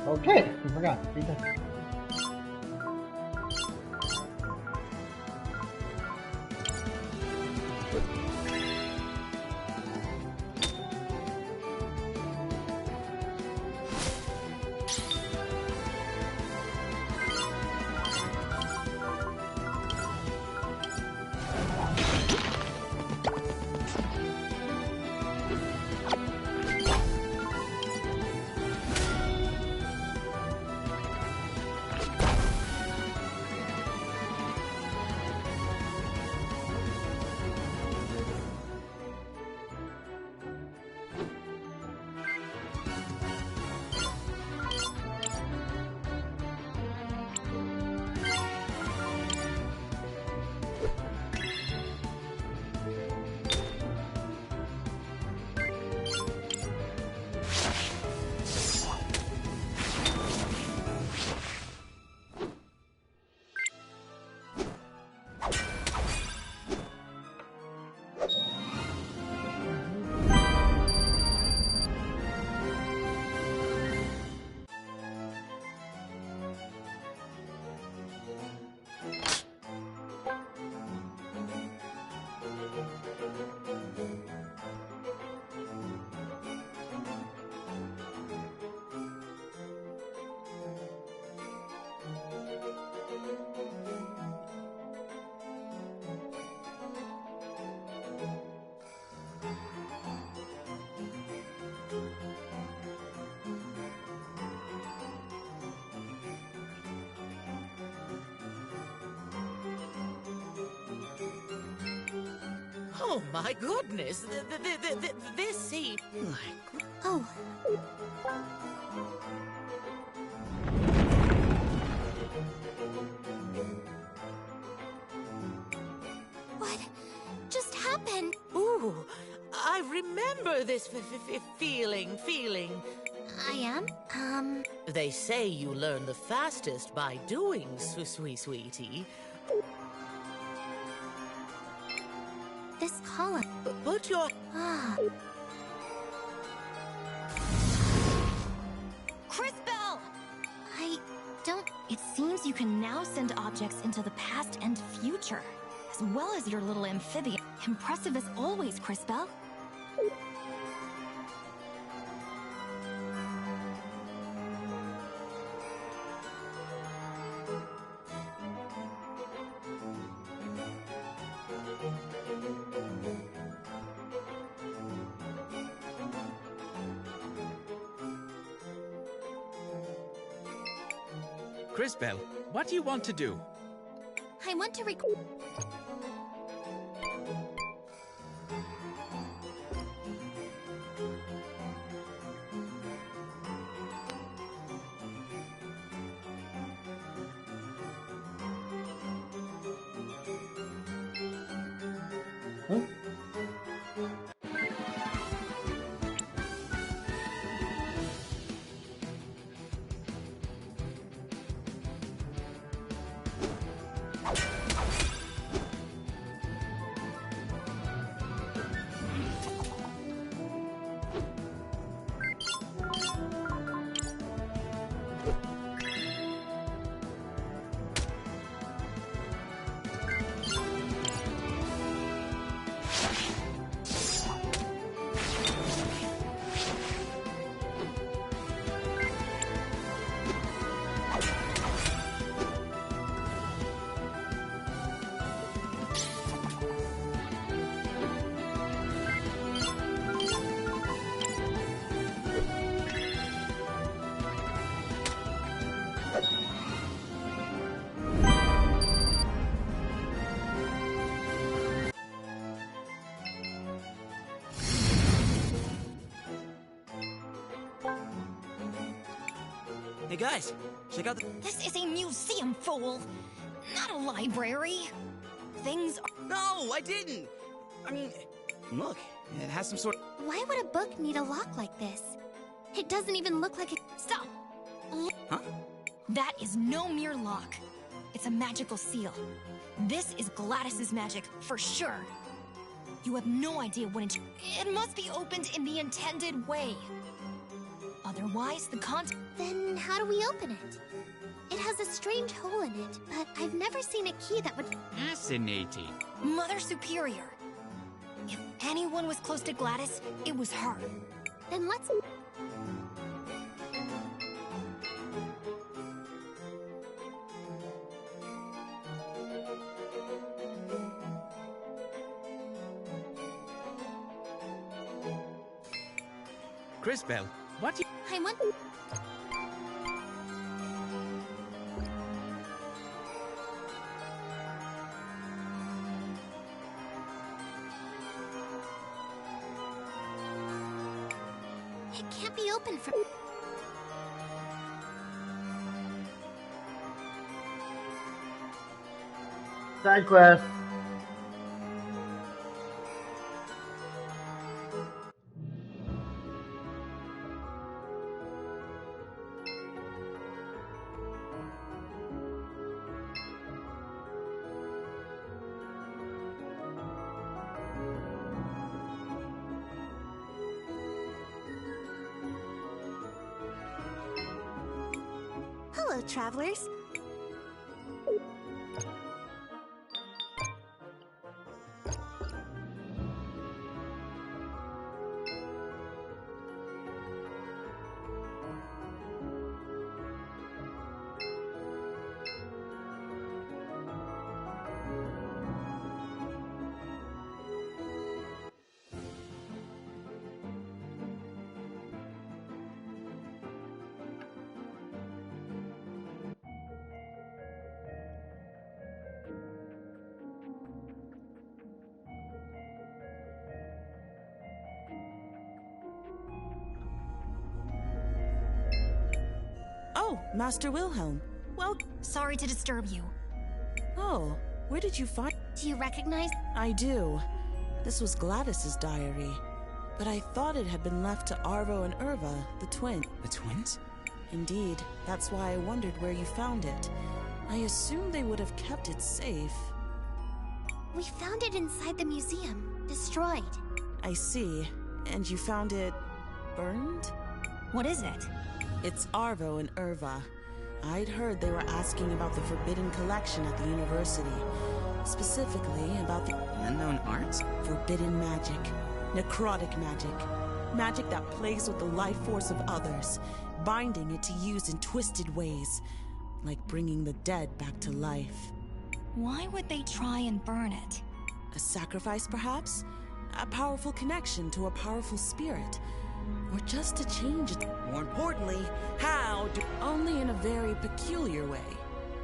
Okay, I forgot. Be done. Oh my goodness! This seems... Oh. What just happened? Ooh, I remember this feeling. I am? They say you learn the fastest by doing, sweetie. This column. Put your... Ah. Crisbell! I don't... It seems you can now send objects into the past and future, as well as your little amphibian. Impressive as always, Crisbell. Crisbell, what do you want to do? I want to Hey guys, check out the... This is a museum, fool! Not a library! Things are... No, I didn't! I mean, look, it has some sort of... Why would a book need a lock like this? It doesn't even look like a... Stop! Huh? That is no mere lock. It's a magical seal. This is Gladys's magic, for sure. You have no idea what it must be opened in the intended way. Otherwise, the Then how do we open it? It has a strange hole in it, but I've never seen a key that would... Fascinating. Mother Superior. If anyone was close to Gladys, it was her. Then let's... Crisbell, what you... I want... It can't be open from... Side quest. Hello, travelers. Oh, Master Wilhelm. Well, sorry to disturb you. Oh, where did you find... Do you recognize... I do. This was Gladys's diary. But I thought it had been left to Arvo and Irva, the twin. The twins? Indeed. That's why I wondered where you found it. I assumed they would have kept it safe. We found it inside the museum, destroyed. I see. And you found it... burned? What is it? It's Arvo and Irva. I'd heard they were asking about the forbidden collection at the university. Specifically about the unknown arts? Forbidden magic. Necrotic magic. Magic that plays with the life force of others, binding it to use in twisted ways, like bringing the dead back to life. Why would they try and burn it? A sacrifice, perhaps? A powerful connection to a powerful spirit? Or just to change it? More importantly, how do... Only in a very peculiar way.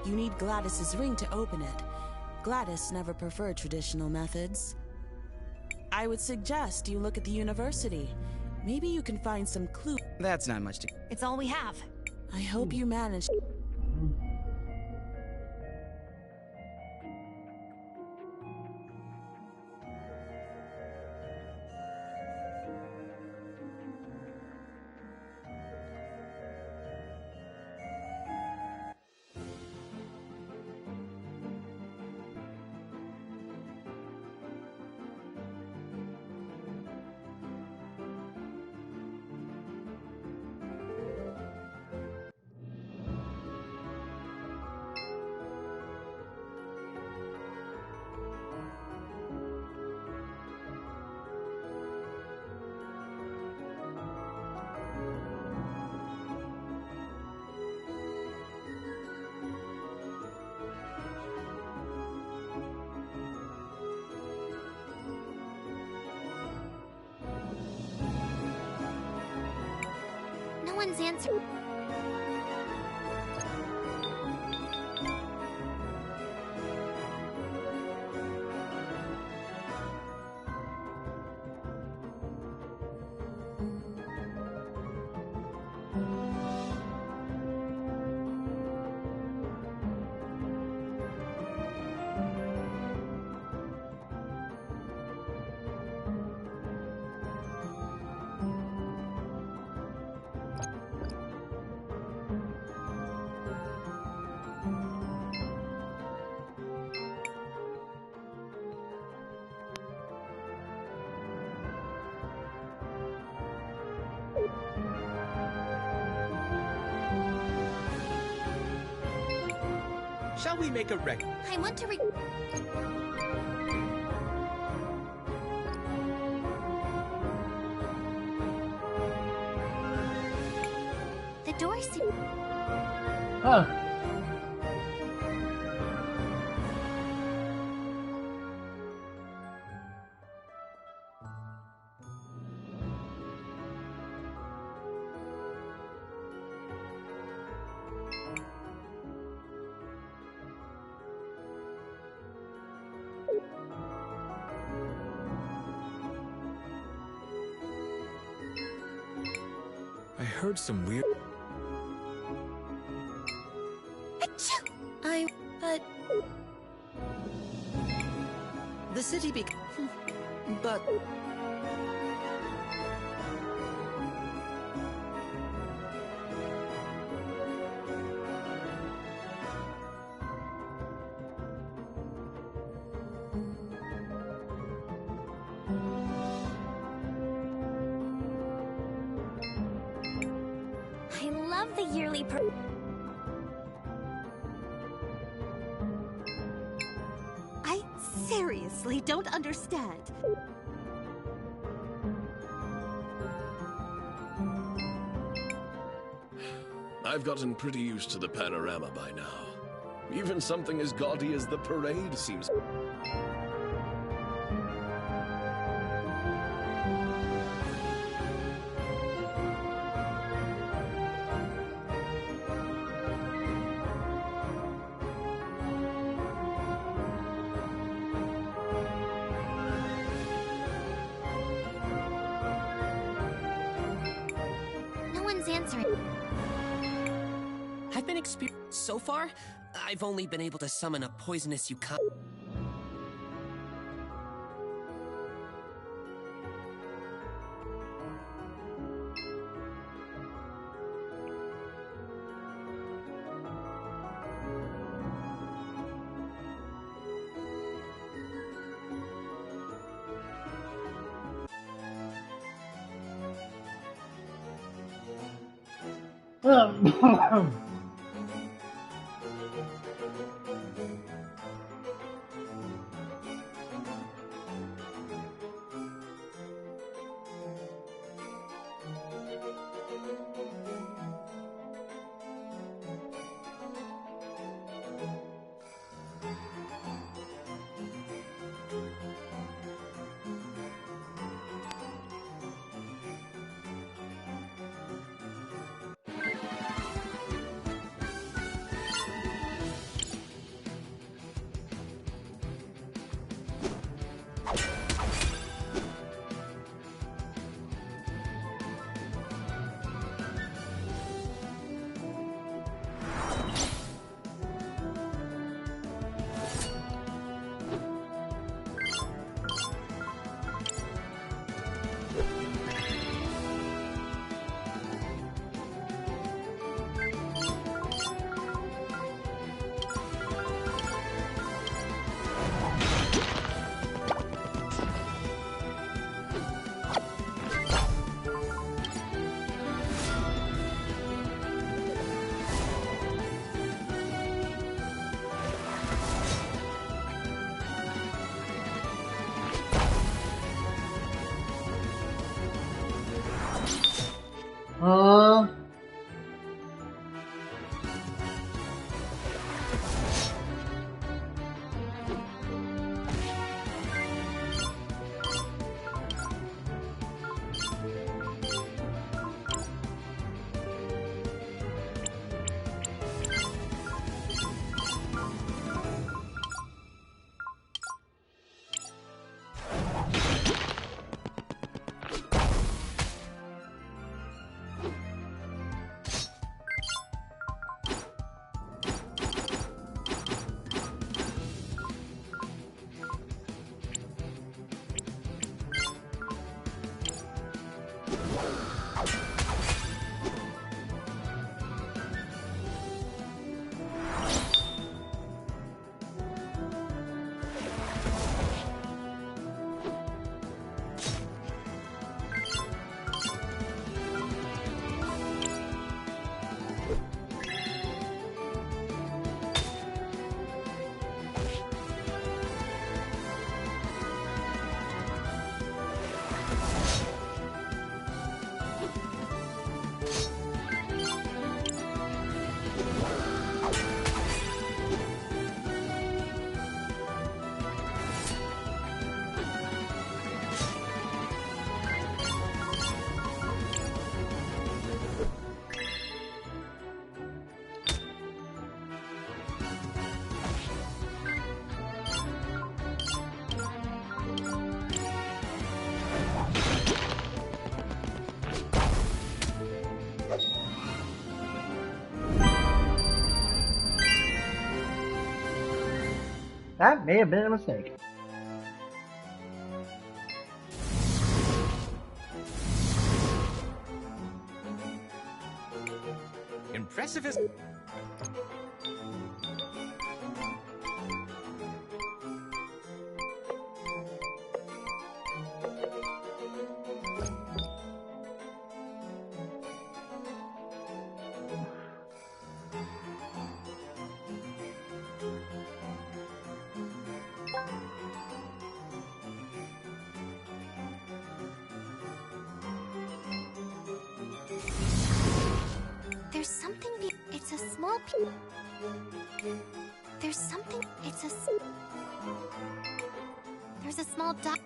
You need Gladys's ring to open it. Gladys never preferred traditional methods. I would suggest you look at the university. Maybe you can find some clue. That's not much to... It's all we have. I hope you manage... No one's answering. Shall we make a record? I want to The door seems... Huh. I heard some weird... But... The city but... I love the yearly I seriously don't understand. I've gotten pretty used to the panorama by now. Even something as gaudy as the parade seems... No one's answering. I've been so far, I've only been able to summon a poisonous Yukon. That may have been a mistake. Impressive as... There's something it's a small There's something there's a small dot.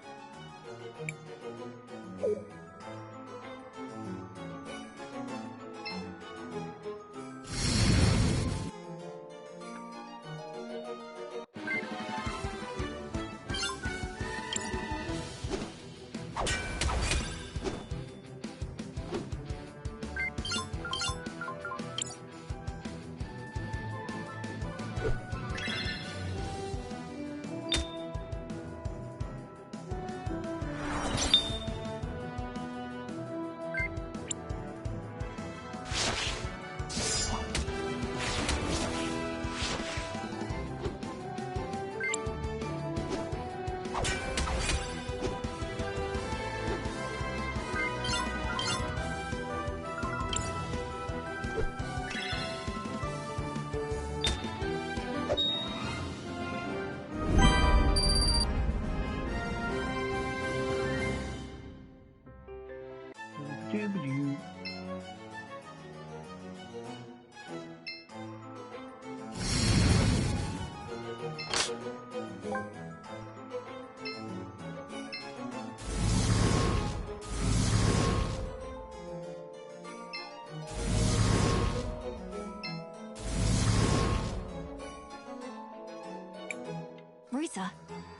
Marisa,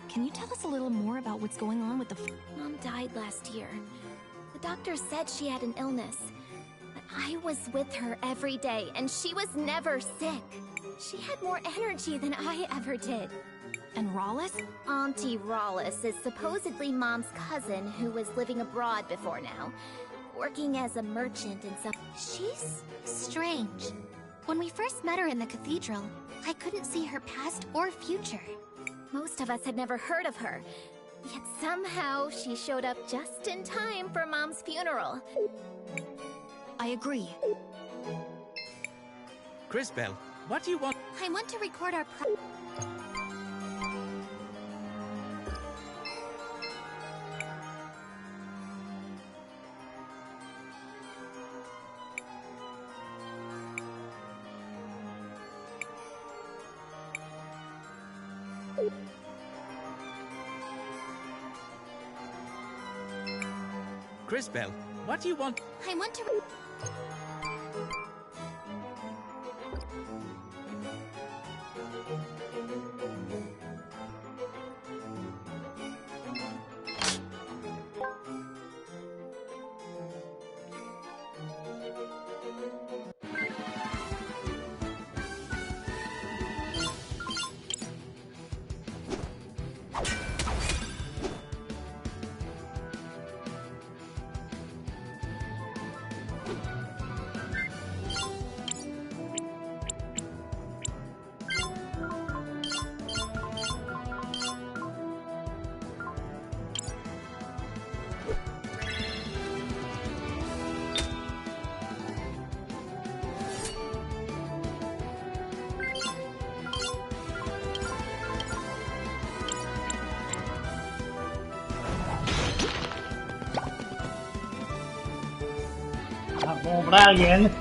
can you tell us a little more about what's going on with the Mom died last year. The doctor said she had an illness. But I was with her every day, and she was never sick. She had more energy than I ever did. And Rollis? Auntie Rollis is supposedly Mom's cousin who was living abroad before now, working as a merchant and stuff. She's strange. When we first met her in the cathedral, I couldn't see her past or future. Most of us had never heard of her, yet somehow she showed up just in time for Mom's funeral. I agree. Crisbell, what do you want? I want to record our Crisbell, what do you want? I want to Not going for that again.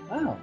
Oh.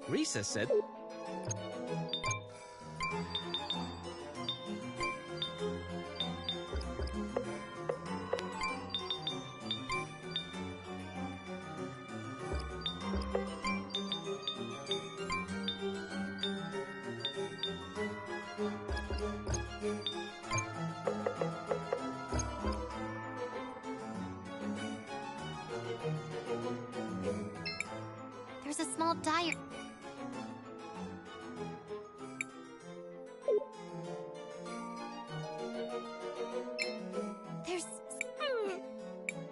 Risa said... There's a small diary. There's...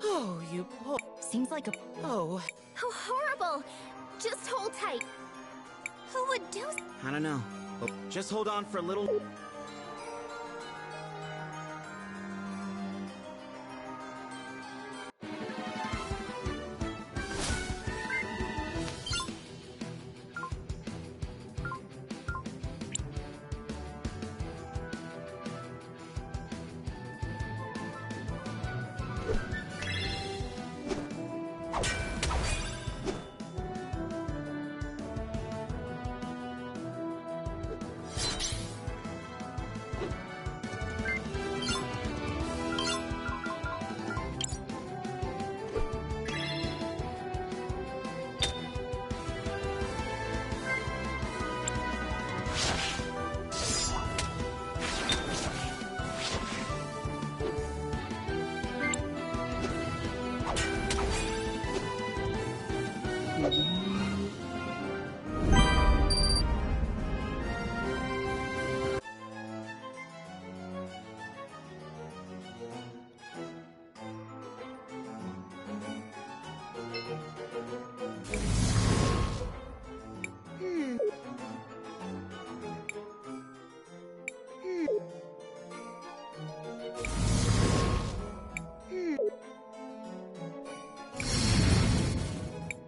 Oh, you poor... Seems like a... Oh. How horrible! Just hold tight. Who would do... I don't know, but just hold on for a little...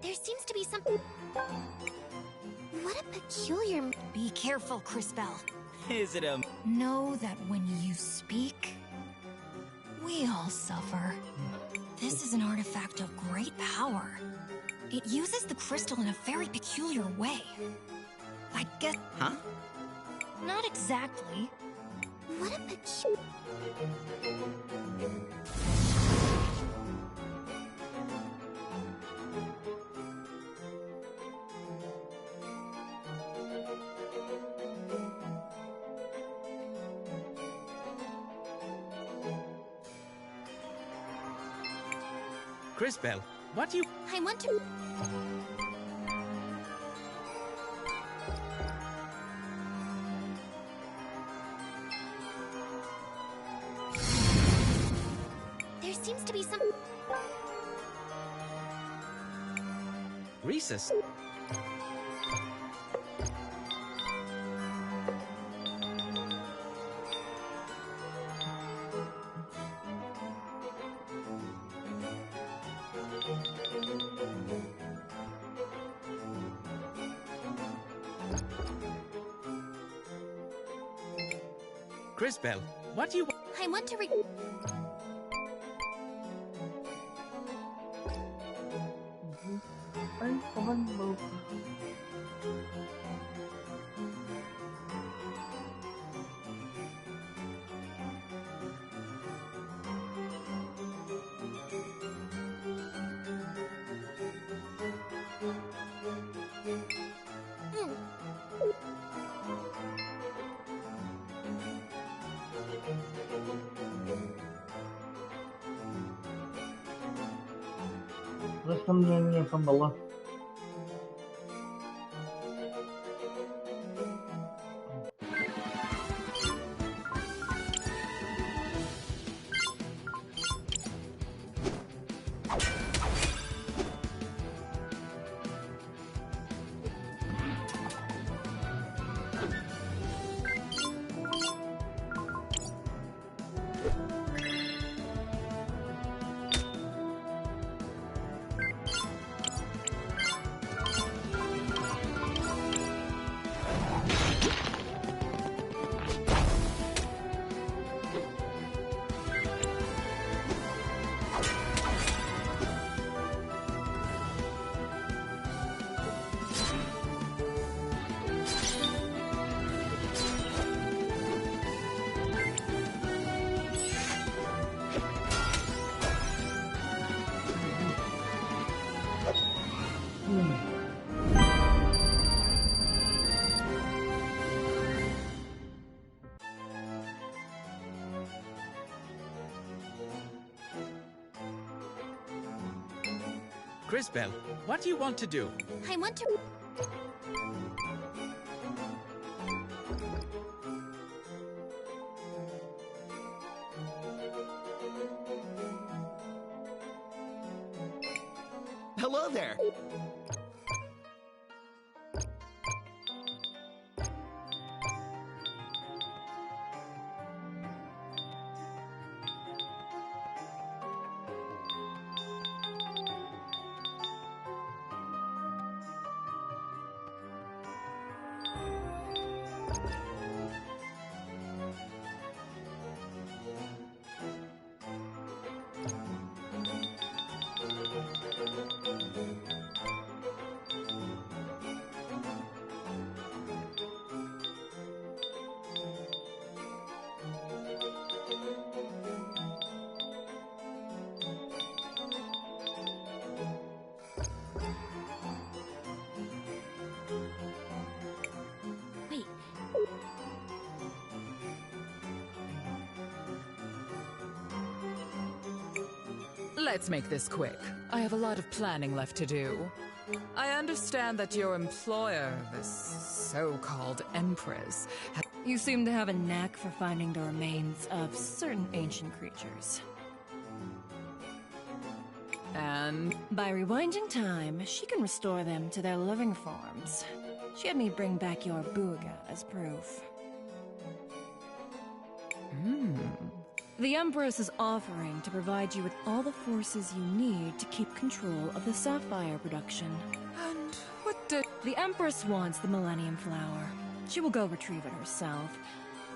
There seems to be something... What a peculiar... Be careful, Crisbell. Is it a... Know that when you speak, we all suffer. This is an artifact of great power. It uses the crystal in a very peculiar way. I guess... Huh? Not exactly. What a peculiar... Crisbell, what do you... I want to... There seems to be some... Risa... Crisbell, what do you... I want to Let's come in from the left. Crisbell, what do you want to do? I want to... Hello there. Let's make this quick. I have a lot of planning left to do. I understand that your employer, this so-called Empress, You seem to have a knack for finding the remains of certain ancient creatures. And? By rewinding time, she can restore them to their living forms. She had me bring back your Buga as proof. The Empress is offering to provide you with all the forces you need to keep control of the sapphire production. And what did... The Empress wants the Millennium Flower. She will go retrieve it herself,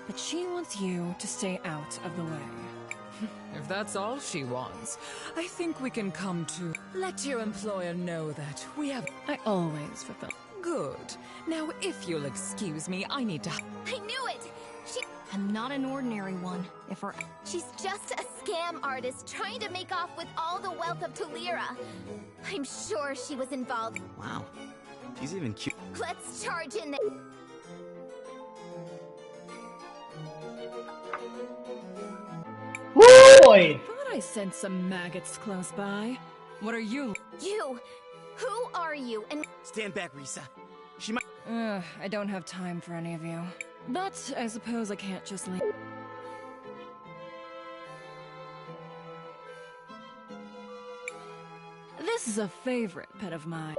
but she wants you to stay out of the way. If that's all she wants, I think we can come to... Let your employer know that we have... I always fulfill... Good. Now, if you'll excuse me, I need to... I knew it! And not an ordinary one, if her... She's just a scam artist trying to make off with all the wealth of Tulira. I'm sure she was involved. Wow. She's even cute. Let's charge in there. Boy! Thought I sensed some maggots close by. What are you? You! Who are you? And Stand back, Risa. She might... I don't have time for any of you. But I suppose I can't just leave. This is a favorite pet of mine.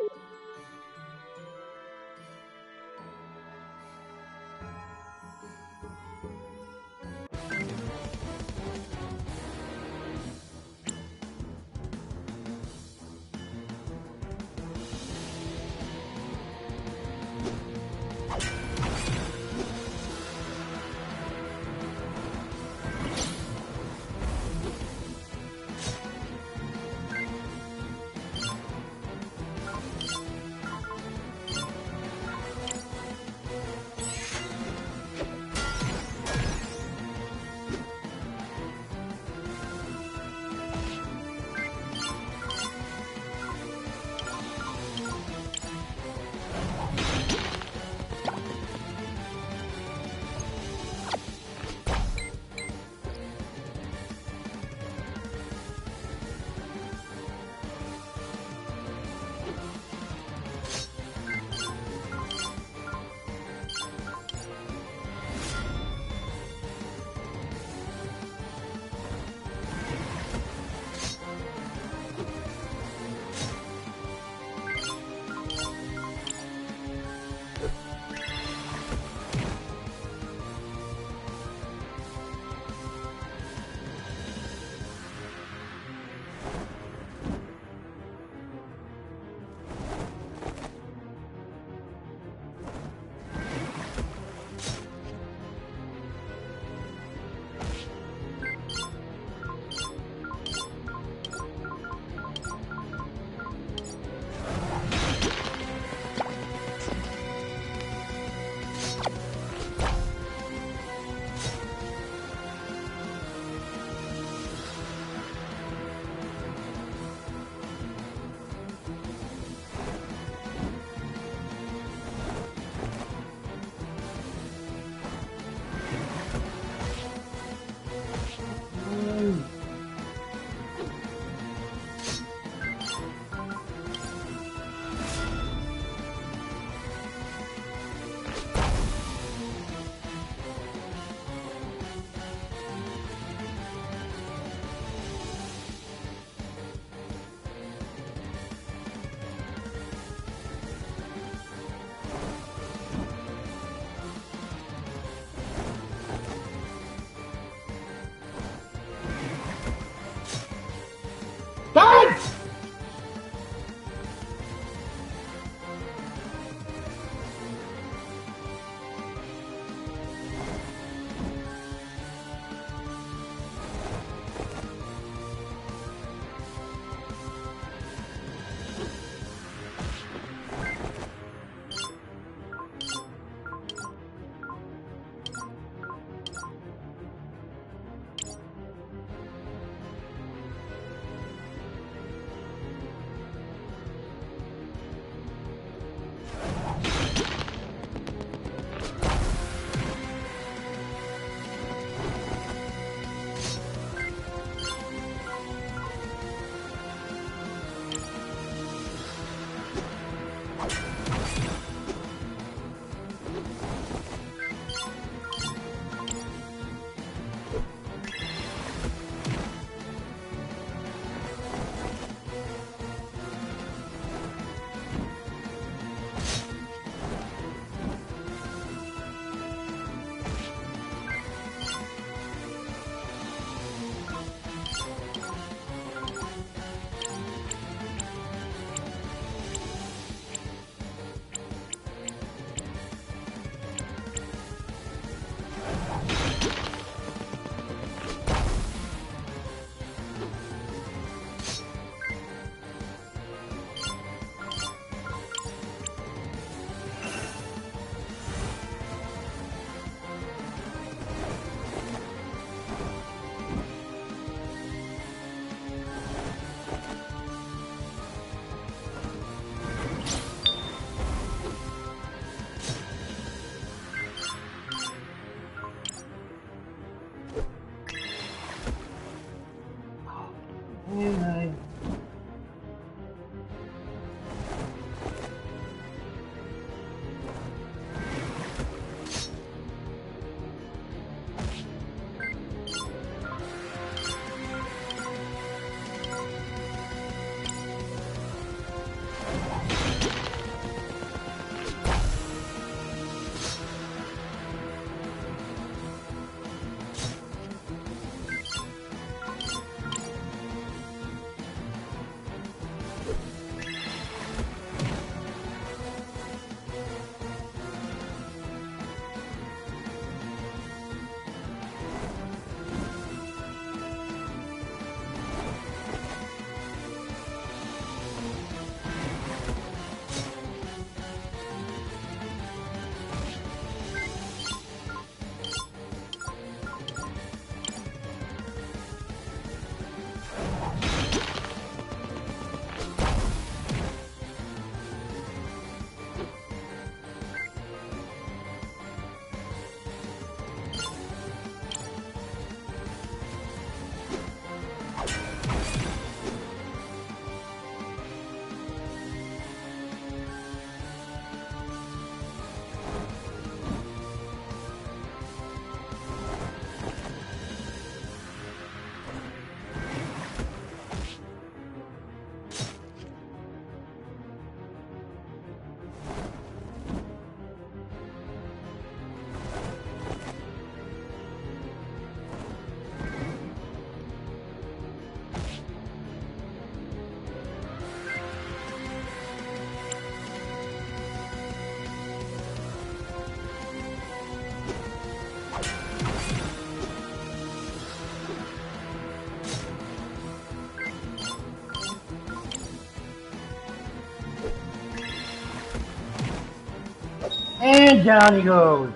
And down he goes.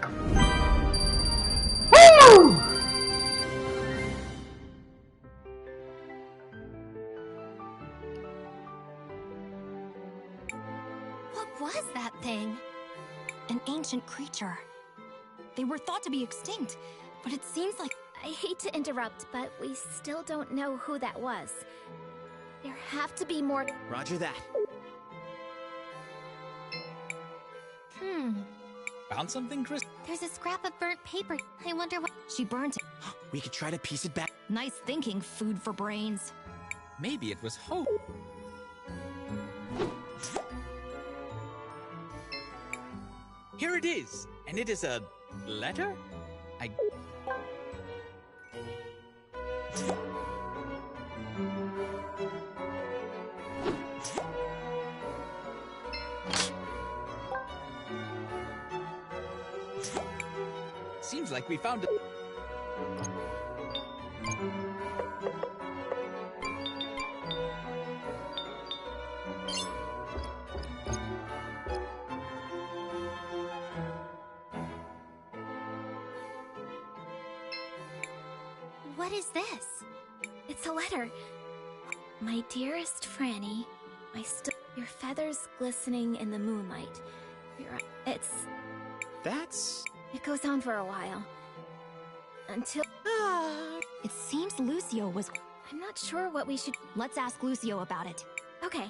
Woo! What was that thing? An ancient creature. They were thought to be extinct, but it seems like... I hate to interrupt, but we still don't know who that was. There have to be more... Roger that. Found something, Cris? There's a scrap of burnt paper. I wonder what... She burnt it. We could try to piece it back. Nice thinking, food for brains. Maybe it was hope. Here it is, and it is a letter? Seems like we found it. What is this? It's a letter. My dearest Franny, your feathers glistening in the moonlight. It goes on for a while. Until... It seems Lucio was... I'm not sure what we should... Let's ask Lucio about it. Okay.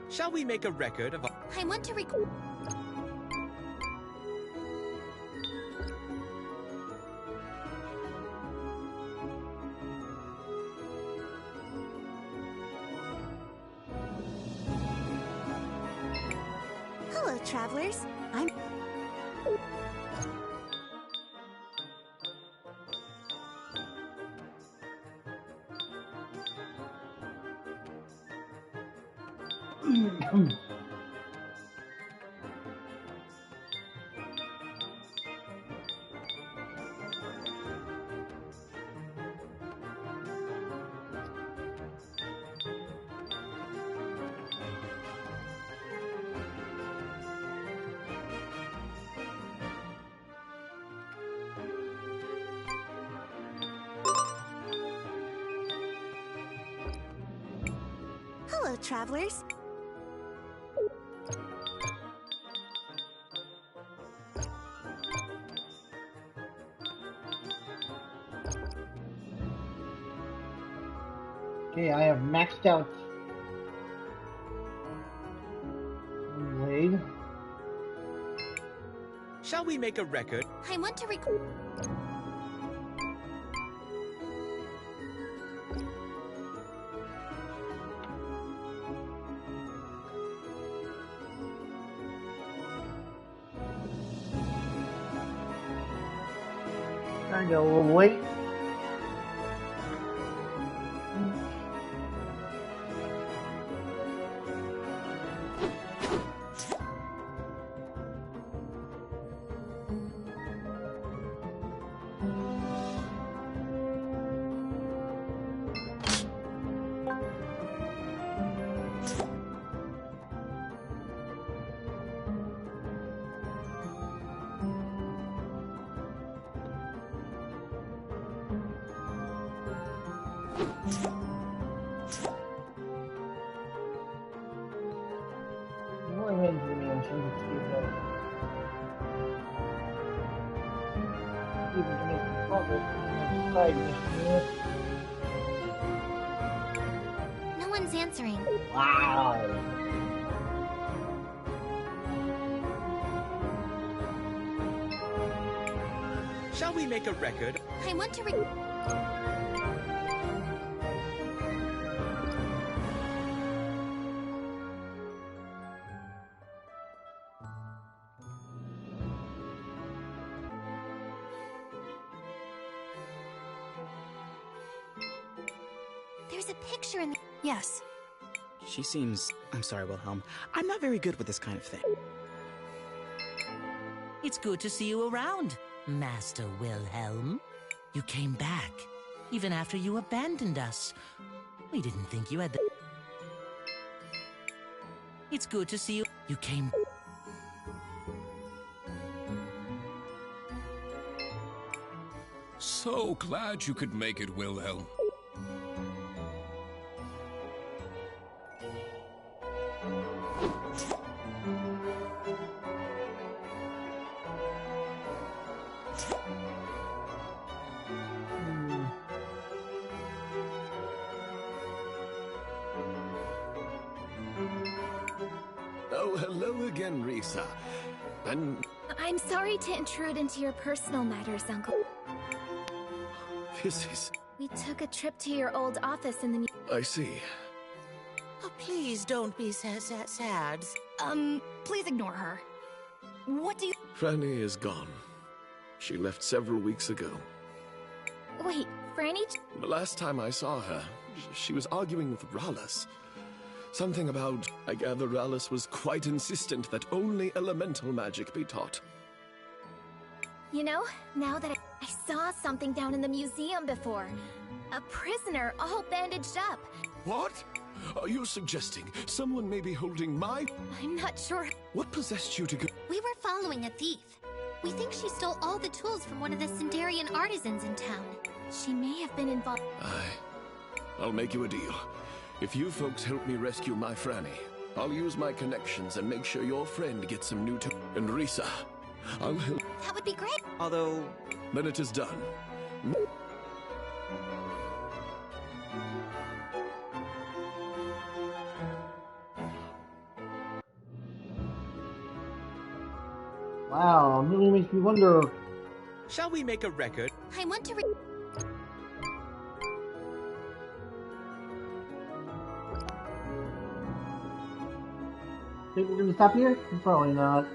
Shall we make a record of... I want to record... Hello, travelers. I'm... Hello, travelers. Okay, I have maxed out Blade. Shall we make a record? I want to record... Kind of a little late. Go ahead and give me a chance to see if we can make some progress on the side mission. No one's answering. Wow. Shall we make a record? I want to There's a picture in the... Yes. She seems... I'm sorry, Wilhelm. I'm not very good with this kind of thing. It's good to see you around, Master Wilhelm. You came back, even after you abandoned us. We didn't think you had the... It's good to see you. You came... So glad you could make it, Wilhelm. Oh, hello again, Risa. And I'm sorry to intrude into your personal matters, Uncle. this is... We took a trip to your old office in the... I see. Oh, please don't be sad. Please ignore her. What do you... Franny is gone. She left several weeks ago. Wait, Franny... The last time I saw her, she was arguing with Rallis. Something about... I gather Rallis was quite insistent that only elemental magic be taught. You know, now that I saw something down in the museum before. A prisoner all bandaged up. What? Are you suggesting someone may be holding my... I'm not sure. What possessed you to go... We were following a thief. We think she stole all the tools from one of the Sindarian artisans in town. She may have been involved... I'll make you a deal. If you folks help me rescue my Franny, I'll use my connections and make sure your friend gets some new tools. And Risa, I'll help... That would be great. Although... Then it is done. Wow, it really makes me wonder. Shall we make a record? I want to Think we're gonna stop here? Probably not.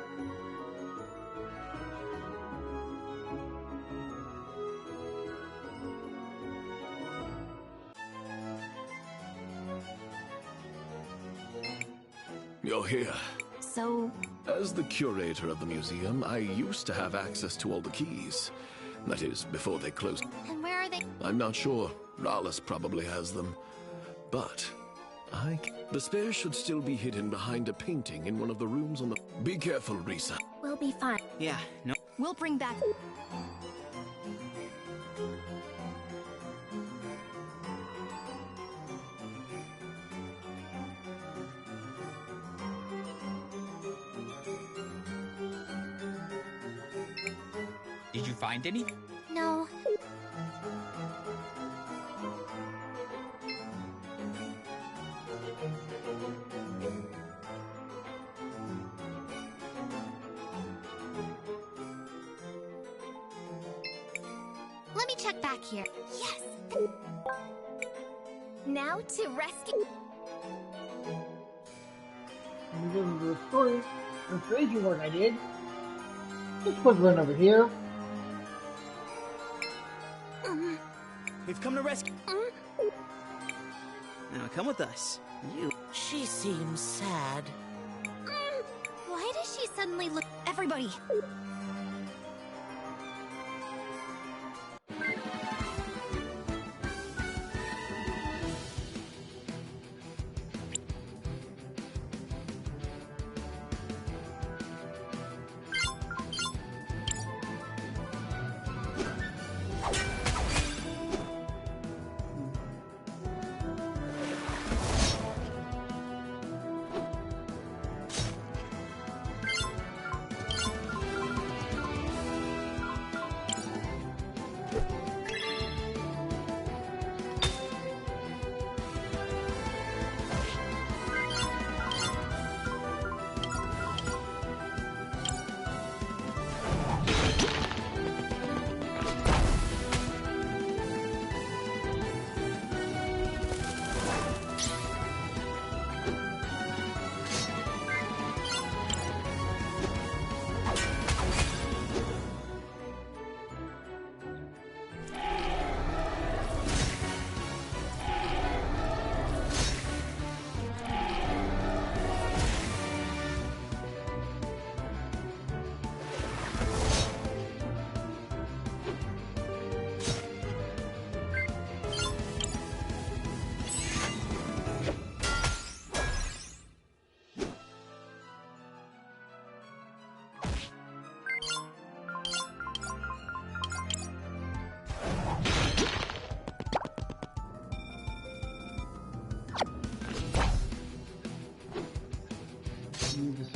You're here. So... As the curator of the museum, I used to have access to all the keys. That is, before they closed. And where are they? I'm not sure. Rallis probably has them. But... The spare should still be hidden behind a painting in one of the rooms on the... Be careful, Risa. We'll be fine. Yeah, no... We'll bring back... Did you find any? No. Let me check back here. Yes! Now to rescue... Let me get into the story. The crazy work I did. Just quick run over here. We've come to rescue... Now come with us. You... She seems sad. Why does she suddenly look... Everybody!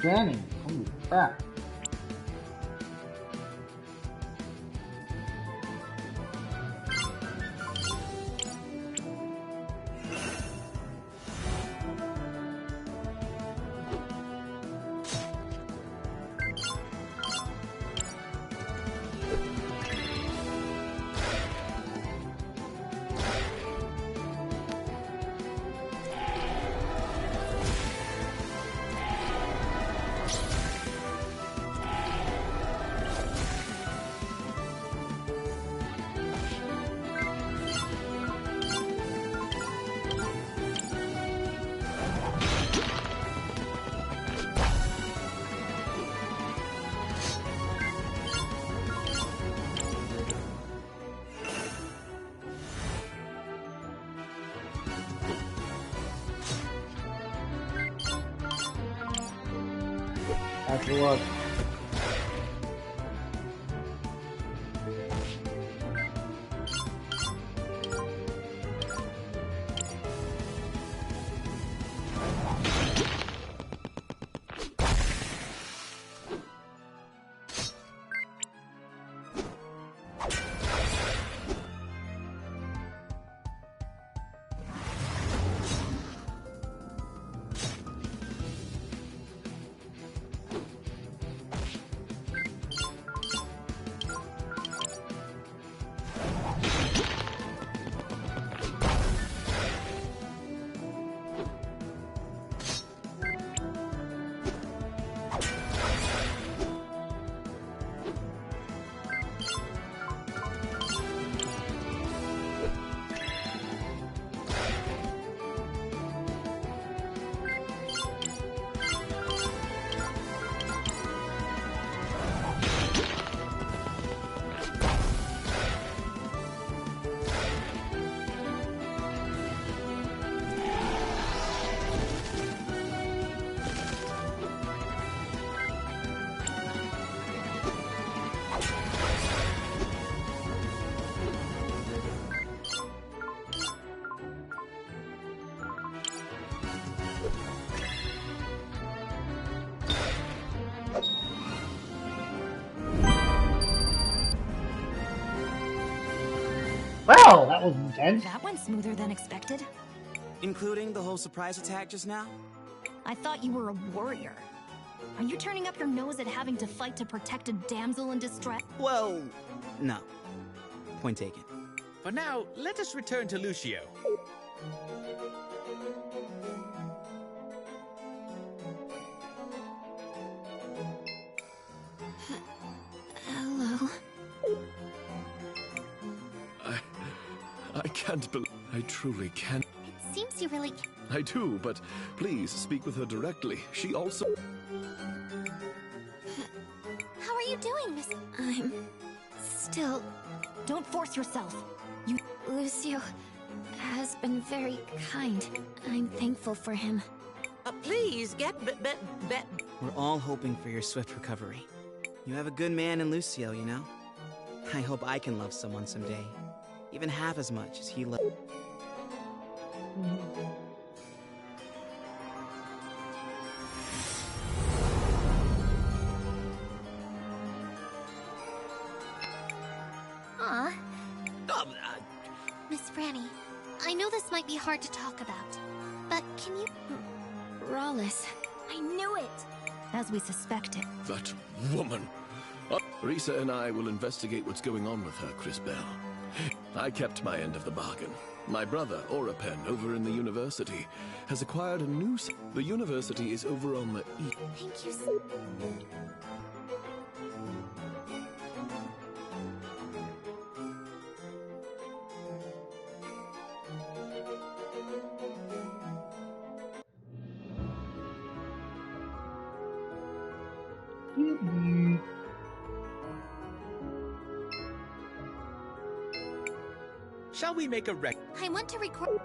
scanning. Holy crap. That's a look. Well, that was intense. That went smoother than expected. Including the whole surprise attack just now? I thought you were a warrior. Are you turning up your nose at having to fight to protect a damsel in distress? Well, no. Point taken. For now, let us return to Lucio. Hello. I can't believe... I truly can't... It seems you really... I do, but please speak with her directly. She also... How are you doing, Miss... I'm... still... Don't force yourself. You... Lucio has been very kind. I'm thankful for him. Please, get... We're all hoping for your swift recovery. You have a good man in Lucio, you know? I hope I can love someone someday. Even half as much as he loved. Aw. Miss Franny, I know this might be hard to talk about, but can you... Rawless, I knew it! As we suspected. That woman! Risa and I will investigate what's going on with her, Cris Bell. I kept my end of the bargain. My brother, Orapen, over in the university, has acquired a new... The university is over on the east. Thank you so... Shall we make a rec... I want to record...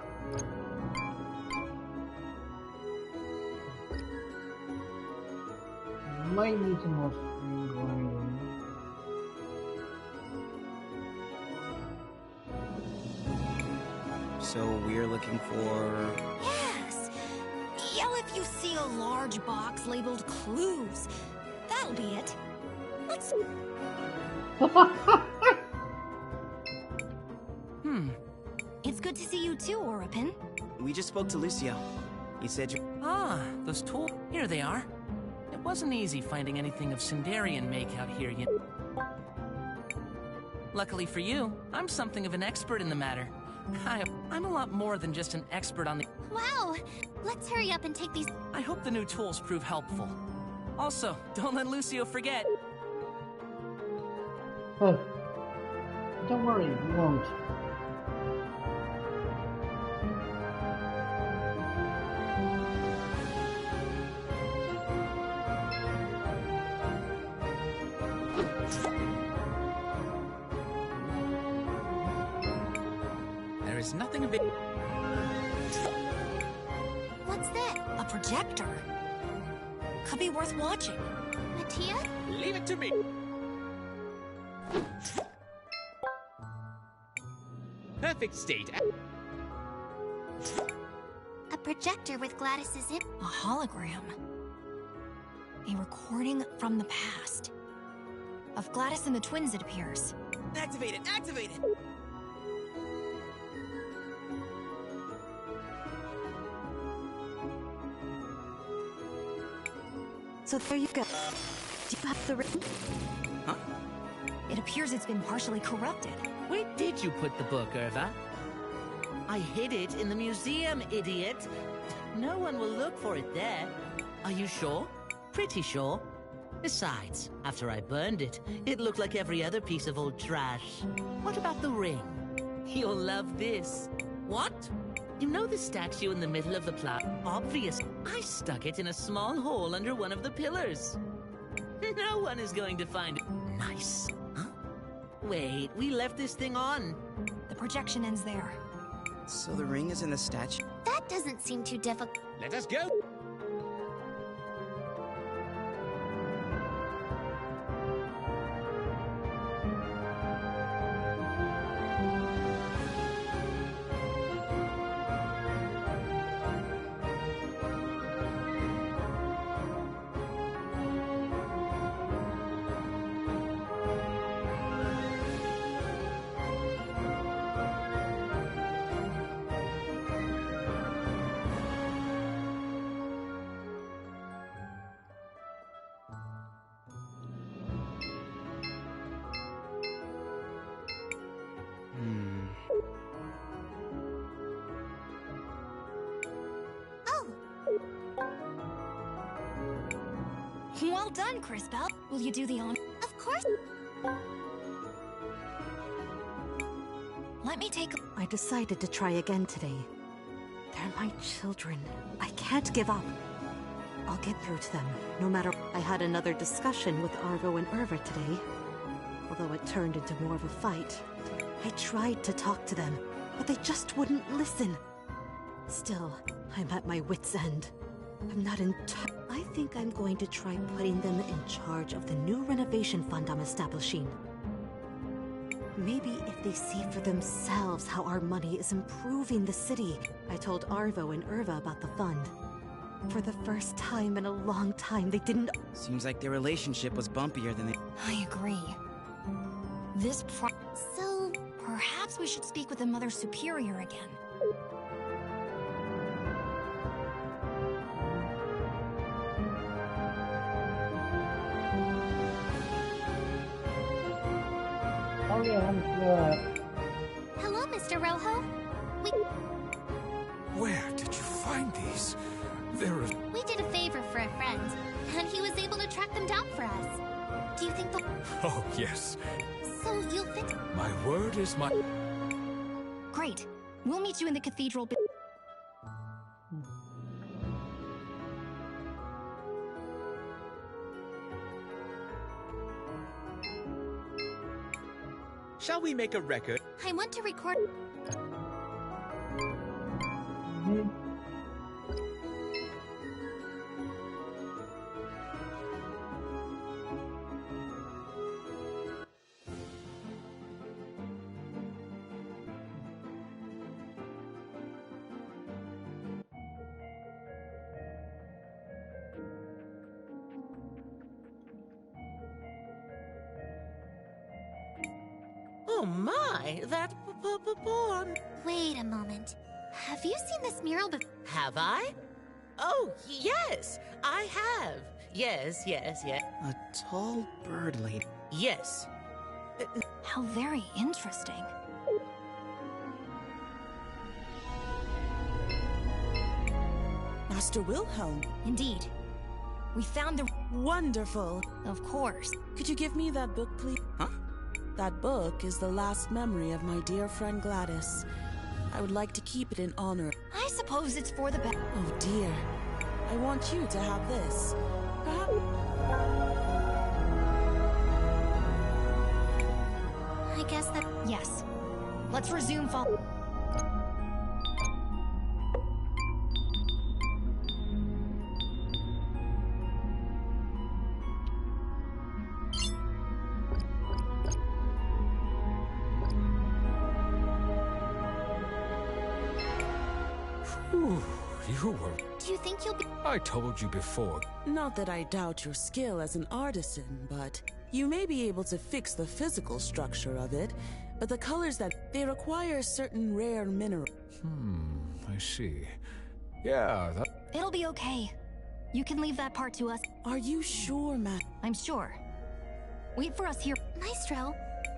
Might need some more screen grinding. So we're looking for... Yes! Yell if you see a large box labeled clues. That'll be it. Let's... It's good to see you too, Orapin. We just spoke to Lucio. He said you... Ah, those tools. Here they are. It wasn't easy finding anything of Sindarian make out here yet. Luckily for you, I'm something of an expert in the matter. I'm a lot more than just an expert on the... Wow! Let's hurry up and take these... I hope the new tools prove helpful. Also, don't let Lucio forget. Huh. Don't worry, we won't. There is nothing of it. What's that? A projector. Could be worth watching. Mattia? Leave it to me. Perfect state. A projector with Gladys's in... A hologram. A recording from the past. Of Gladys and the twins, it appears. Activate it! Activate it! So there you go. Do you have the ring? Huh? It appears it's been partially corrupted. Where did you put the book, Irva? I hid it in the museum, idiot. No one will look for it there. Are you sure? Pretty sure. Besides, after I burned it, it looked like every other piece of old trash. What about the ring? You'll love this. What? You know the statue in the middle of the plaza? Obvious. I stuck it in a small hole under one of the pillars. No one is going to find it. Nice. Huh? Wait, we left this thing on. The projection ends there. So the ring is in the statue? That doesn't seem too difficult. Let us go. Well done, Cris Bell. Will you do the honor? Of course. Let me take a... I decided to try again today. They're my children. I can't give up. I'll get through to them, no matter... I had another discussion with Arvo and Irva today. Although it turned into more of a fight. I tried to talk to them, but they just wouldn't listen. Still, I'm at my wit's end. I'm not I think I'm going to try putting them in charge of the new renovation fund I'm establishing. Maybe if they see for themselves how our money is improving the city. I told Arvo and Irva about the fund. For the first time in a long time, they didn't... Seems like their relationship was bumpier than they... I agree. So, perhaps we should speak with the Mother Superior again. Oh yeah, Hello, Mr. Rojo. Where did you find these? We did a favor for a friend, and he was able to track them down for us. Do you think the... Oh, yes. So you'll fix... My word is my... Great. We'll meet you in the cathedral... Shall we make a record? I want to record... Oh my, that poor... Wait a moment. Have you seen this mural before? Have I? Oh, yes, I have. Yes. A tall bird lady. Yes. How very interesting. Master Wilhelm. Indeed. We found the... Wonderful. Of course. Could you give me that book, please? Huh? That book is the last memory of my dear friend Gladys. I would like to keep it in honor. I suppose it's for the best. Oh dear. I want you to have this. Perhaps... I guess that... Yes. Let's resume follow... Whew, you were... Do you think you'll be... I told you before. Not that I doubt your skill as an artisan, but you may be able to fix the physical structure of it, but the colors that they require certain rare minerals. I see. Yeah, that... It'll be okay. You can leave that part to us. Are you sure, Matt? I'm sure. Wait for us here. Maestro?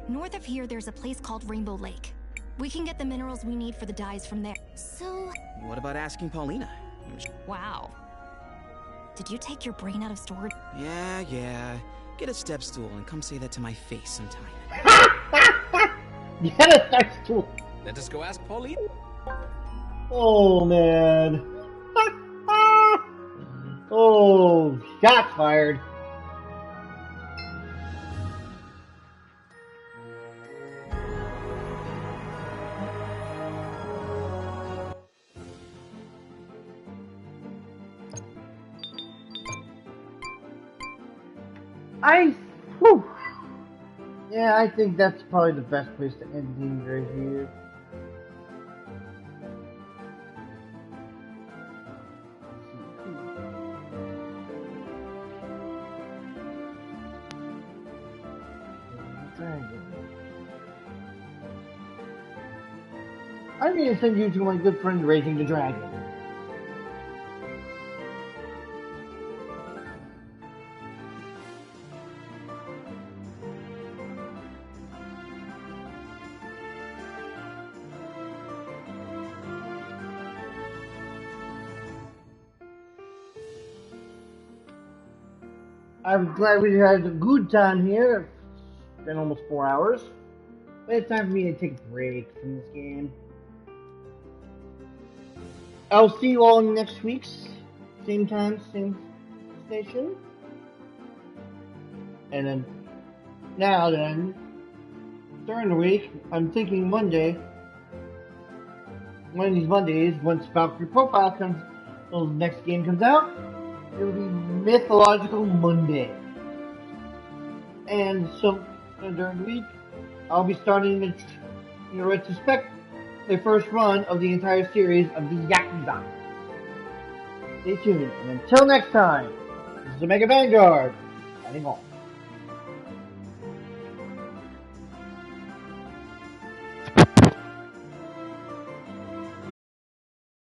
North of here, there's a place called Rainbow Lake. We can get the minerals we need for the dyes from there. So... What about asking Paulina? Wow. Did you take your brain out of storage? Yeah. Get a step stool and come say that to my face sometime. Get a step stool. Let us go ask Pauline. Oh, man. Oh, shots fired. Whew. Yeah, I think that's probably the best place to end things right here. I'm going to send you to my good friend Raising the Dragon. I'm glad we had a good time here. It's been almost 4 hours. But it's time for me to take a break from this game. I'll see you all next week's same time, same station. And then, during the week, I'm thinking Monday, one of these Mondays, once Valkyrie Profile comes, the next game comes out, it'll be Mythological Monday. And so, during the week, I'll be starting in retrospect the first run of the entire series of the Yakuza. Stay tuned, and until next time, this is Omega Vanguard, signing off.